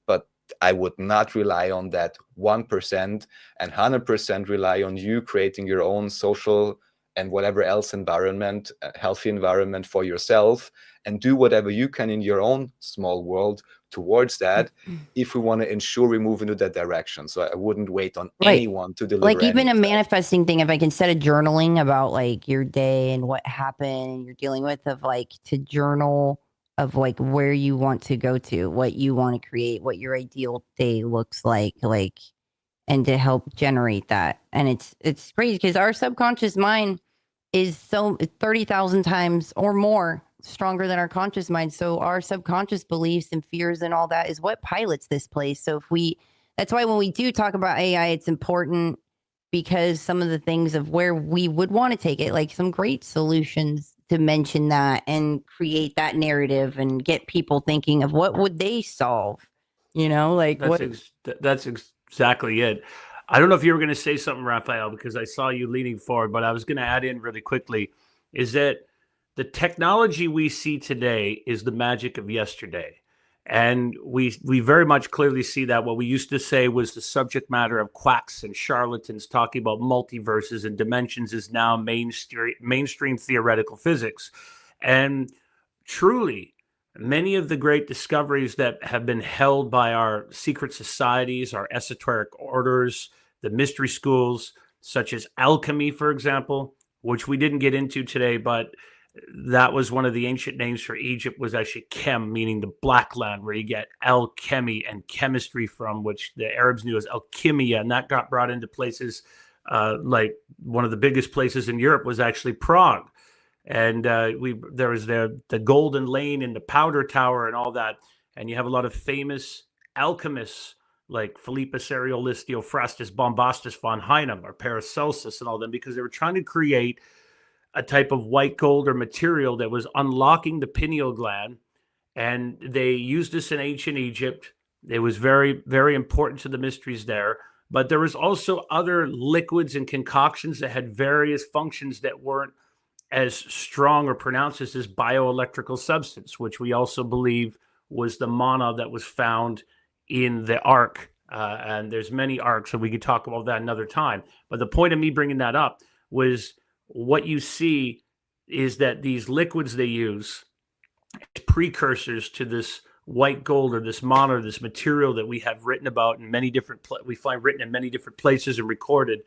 But I would not rely on that 1% and 100% rely on you creating your own social and whatever else environment, healthy environment for yourself, and do whatever you can in your own small world towards that, if we want to ensure we move into that direction. So I wouldn't wait on anyone to deliver. Like even a manifesting thing, if I can set a journaling about like your day and what happened and you're dealing with, of like to journal of like where you want to go to, what you want to create, what your ideal day looks like, and to help generate that. And it's crazy because our subconscious mind is so 30,000 times or more stronger than our conscious mind. So our subconscious beliefs and fears and all that is what pilots this place. So that's why when we do talk about AI, it's important, because some of the things of where we would want to take it, like some great solutions to mention that and create that narrative and get people thinking of what would they solve, like that's exactly it. I don't know if you were going to say something, Raphael, because I saw you leaning forward, but I was going to add in really quickly, is that the technology we see today is the magic of yesterday. And we very much clearly see that what we used to say was the subject matter of quacks and charlatans talking about multiverses and dimensions is now mainstream theoretical physics. And truly, many of the great discoveries that have been held by our secret societies, our esoteric orders, the mystery schools, such as alchemy, for example, which we didn't get into today, but that was one of the ancient names for Egypt, was actually Kem, meaning the black land, where you get alchemy and chemistry from, which the Arabs knew as alchemia, and that got brought into places like one of the biggest places in Europe was actually Prague. And there was the Golden Lane and the Powder Tower and all that. And you have a lot of famous alchemists like Philippus Areolis, Theophrastus, Bombastus von Heinum, or Paracelsus and all them, because they were trying to create a type of white gold or material that was unlocking the pineal gland. And they used this in ancient Egypt. It was very, very important to the mysteries there. But there was also other liquids and concoctions that had various functions that weren't as strong or pronounced as this bioelectrical substance, which we also believe was the mana that was found in the ark. And there's many arks, so we could talk about that another time. But the point of me bringing that up was what you see is that these liquids they use as precursors to this white gold or this mana or this material that we have written about in many different we find written in many different places and recorded,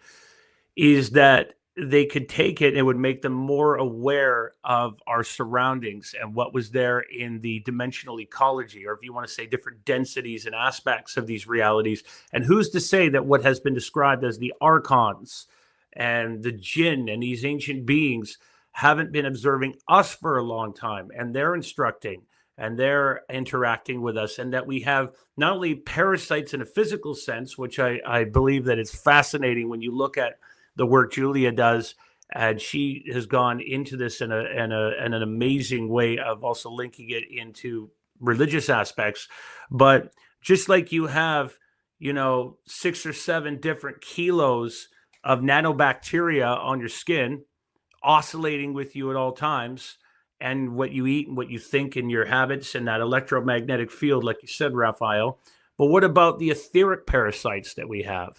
is that they could take it and it would make them more aware of our surroundings and what was there in the dimensional ecology, or if you want to say different densities and aspects of these realities. And who's to say that what has been described as the archons and the jinn and these ancient beings haven't been observing us for a long time, and they're instructing and they're interacting with us, and that we have not only parasites in a physical sense, which I believe that it's fascinating when you look at the work Julia does, and she has gone into this in an amazing way of also linking it into religious aspects. But just like you have, 6 or 7 different kilos of nanobacteria on your skin, oscillating with you at all times, and what you eat and what you think and your habits and that electromagnetic field, like you said, Raphael. But what about the etheric parasites that we have?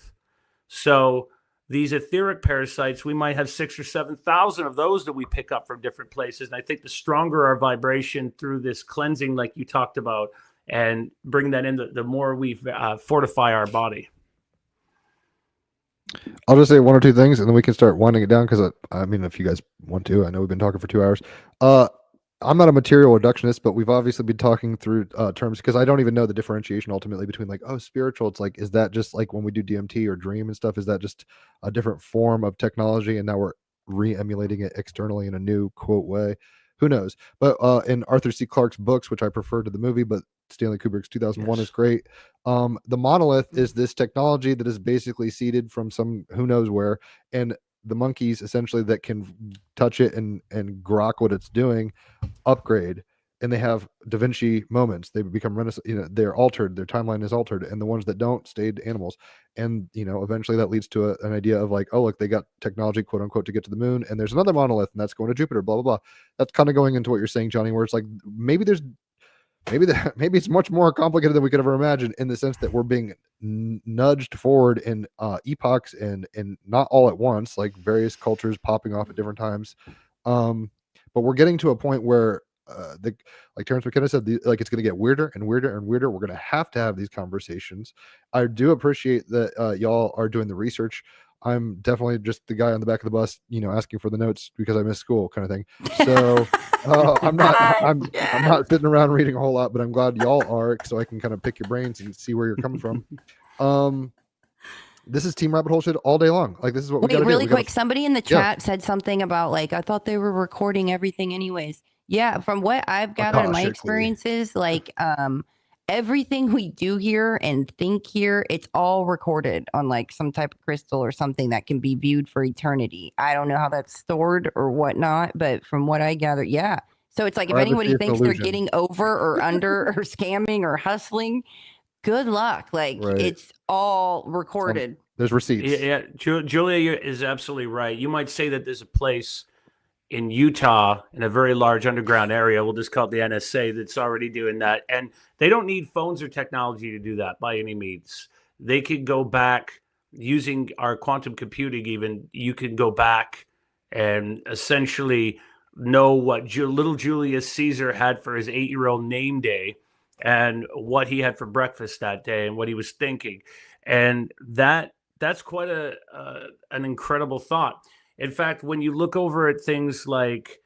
So these etheric parasites, we might have 6,000 or 7,000 of those that we pick up from different places. And I think the stronger our vibration through this cleansing, like you talked about, and bring that in, the more we fortify our body. I'll just say one or two things, and then we can start winding it down, because I mean, if you guys want to, I know we've been talking for 2 hours. I'm not a material reductionist, but we've obviously been talking through terms, because I don't even know the differentiation ultimately between like, spiritual. It's like, is that just like when we do DMT or dream and stuff? Is that just a different form of technology, and now we're re-emulating it externally in a new quote way? Who knows? But in Arthur C. Clarke's books, which I prefer to the movie, but Stanley Kubrick's 2001 is great. The monolith is this technology that is basically seeded from some who knows where, and the monkeys essentially that can touch it and grok what it's doing upgrade, and they have Da Vinci moments. They become they're altered, their timeline is altered, and the ones that don't stayed animals. And eventually that leads to an idea of like, oh look, they got technology, quote unquote, to get to the moon, and there's another monolith and that's going to Jupiter, blah blah blah. That's kind of going into what you're saying, Johnny, where it's like maybe it's much more complicated than we could ever imagine, in the sense that we're being nudged forward in epochs and not all at once, like various cultures popping off at different times. But we're getting to a point where like Terrence McKenna said, like it's going to get weirder and weirder and weirder. We're going to have these conversations. I do appreciate that y'all are doing the research. I'm definitely just the guy on the back of the bus, asking for the notes because I missed school, kind of thing. So I'm not sitting around reading a whole lot, but I'm glad y'all are, so I can kind of pick your brains and see where you're coming from. This is Team Rabbit Hole shit all day long. Like, this is what we got to do. Really quick, somebody in the chat said something about like, I thought they were recording everything anyways. Yeah, from what I've gathered in my experiences, like everything we do here and think here, it's all recorded on like some type of crystal or something that can be viewed for eternity. I don't know how that's stored or whatnot, but from what I gather, yeah. So it's like, if anybody thinks they're getting over or under or scamming or hustling, good luck. Like, it's all recorded. There's receipts. Yeah, Julia is absolutely right. You might say that there's a place in Utah, in a very large underground area, we'll just call it the NSA, that's already doing that. And they don't need phones or technology to do that by any means. They could go back using our quantum computing. Even you can go back and essentially know what little Julius Caesar had for his 8-year-old name day, and what he had for breakfast that day, and what he was thinking. And that's quite an incredible thought. In fact, when you look over at things like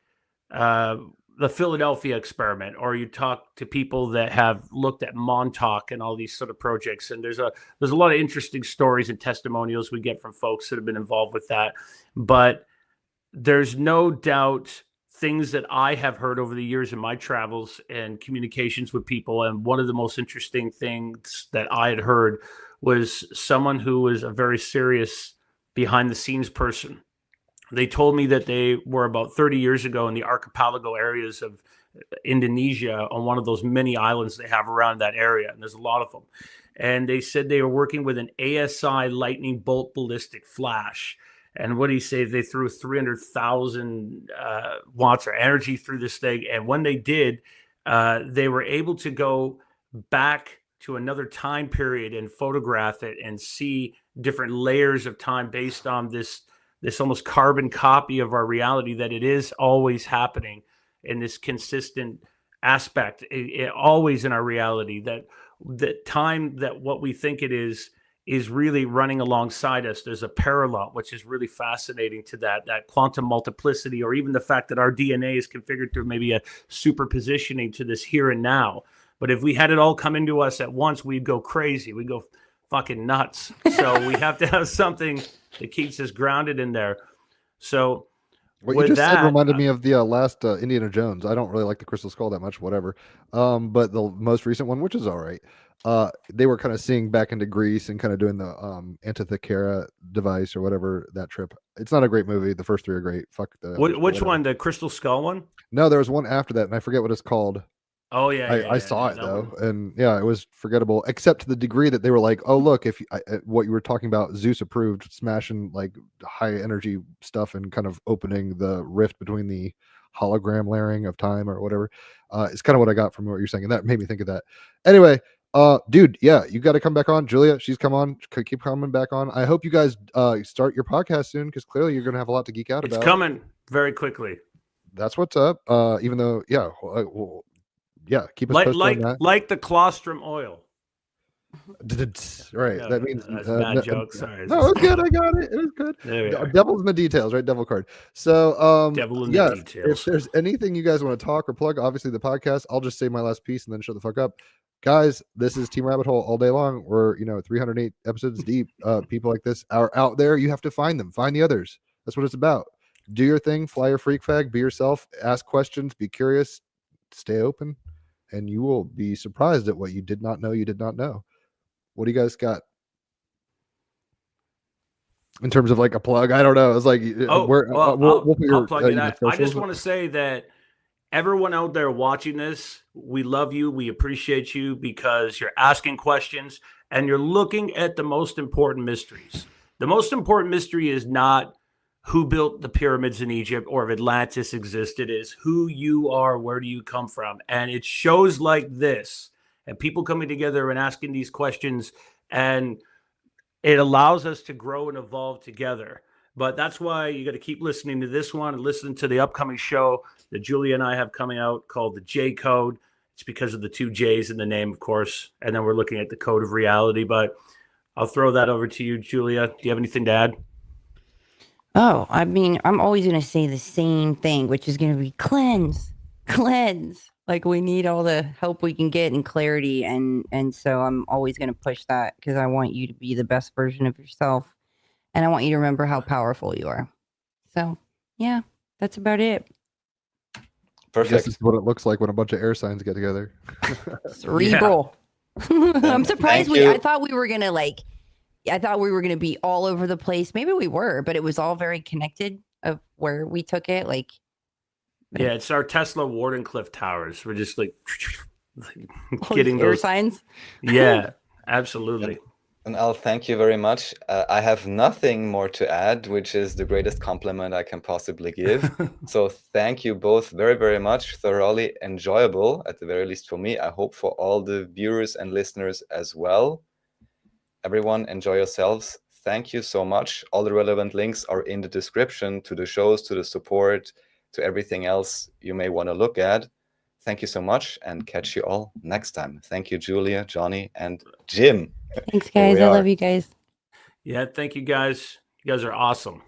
the Philadelphia experiment, or you talk to people that have looked at Montauk and all these sort of projects. And there's a lot of interesting stories and testimonials we get from folks that have been involved with that. But there's no doubt things that I have heard over the years in my travels and communications with people. And one of the most interesting things that I had heard was someone who was a very serious behind the scenes person. They told me that they were about 30 years ago in the archipelago areas of Indonesia on one of those many islands they have around that area. And there's a lot of them. And they said they were working with an ASI lightning bolt ballistic flash. And what do you say? They threw 300,000 watts of energy through this thing. And when they did, they were able to go back to another time period and photograph it and see different layers of time based on this almost carbon copy of our reality, that it is always happening in this consistent aspect, always in our reality, that time, that what we think it is really running alongside us. There's a parallel, which is really fascinating to that quantum multiplicity, or even the fact that our DNA is configured through maybe a superpositioning to this here and now. But if we had it all come into us at once, we'd go crazy. We'd go fucking nuts. So we have to have something that keeps us grounded in there. So what you just said reminded me of the last Indiana Jones. I don't really like the Crystal Skull that much, whatever. But the most recent one, which is all right, they were kind of seeing back into Greece and kind of doing the Antithekera device or whatever, that trip. It's not a great movie. The first three are great. Fuck the which one? The Crystal Skull one? No, there was one after that, and I forget what it's called. Oh yeah, I saw it though, and yeah, it was forgettable, except to the degree that they were like, "Oh look, if what you were talking about, Zeus approved smashing like high energy stuff and kind of opening the rift between the hologram layering of time or whatever." It's kind of what I got from what you're saying, and that made me think of that. Anyway, dude, yeah, you got to come back on, Julia. She's come on, keep coming back on. I hope you guys start your podcast soon, because clearly you're gonna have a lot to geek out about. It's coming very quickly. That's what's up. Even though, yeah, well, yeah, keep us posted on that. Like the colostrum oil. Right. No, that means that's bad joke. Sorry. No, it's good. I got it. It was good. Devil's in the details, right? Devil card. So Devil in the details. If there's anything you guys want to talk or plug, obviously the podcast, I'll just say my last piece and then shut the fuck up. Guys, this is Team Rabbit Hole all day long. We're 308 episodes deep. People like this are out there. You have to find them. Find the others. That's what it's about. Do your thing, fly your freak flag, be yourself, ask questions, be curious, stay open. And you will be surprised at what you did not know you did not know. What do you guys got in terms of like a plug? I don't know. It's like, I'll plug it out. I just want to say that everyone out there watching this, we love you. We appreciate you, because you're asking questions and you're looking at the most important mysteries. The most important mystery is not who built the pyramids in Egypt or if Atlantis existed, is who you are, where do you come from? And it shows like this, and people coming together and asking these questions, and it allows us to grow and evolve together. But that's why you got to keep listening to this one and listen to the upcoming show that Julia and I have coming out called the J Code. It's because of the 2 J's in the name, of course. And then we're looking at the code of reality. But I'll throw that over to you, Julia. Do you have anything to add? Oh, I mean, I'm always going to say the same thing, which is going to be cleanse. Like, we need all the help we can get and clarity. And so I'm always going to push that, because I want you to be the best version of yourself. And I want you to remember how powerful you are. So, yeah, that's about it. Perfect. This is what it looks like when a bunch of air signs get together. Cerebral. Yeah. I'm surprised I thought we were going to I thought we were going to be all over the place. Maybe we were, but it was all very connected of where we took it. Yeah, it's our Tesla Wardenclyffe towers. We're just getting air signs. Yeah, absolutely. And Al, thank you very much. I have nothing more to add, which is the greatest compliment I can possibly give. So thank you both very, very much. Thoroughly enjoyable, at the very least for me. I hope for all the viewers and listeners as well. Everyone, enjoy yourselves. Thank you so much. All the relevant links are in the description to the shows, to the support, to everything else you may want to look at. Thank you so much, and catch you all next time. Thank you, Julia, Johnny, and Jim. Thanks, guys. I love you guys. Yeah, thank you, guys. You guys are awesome.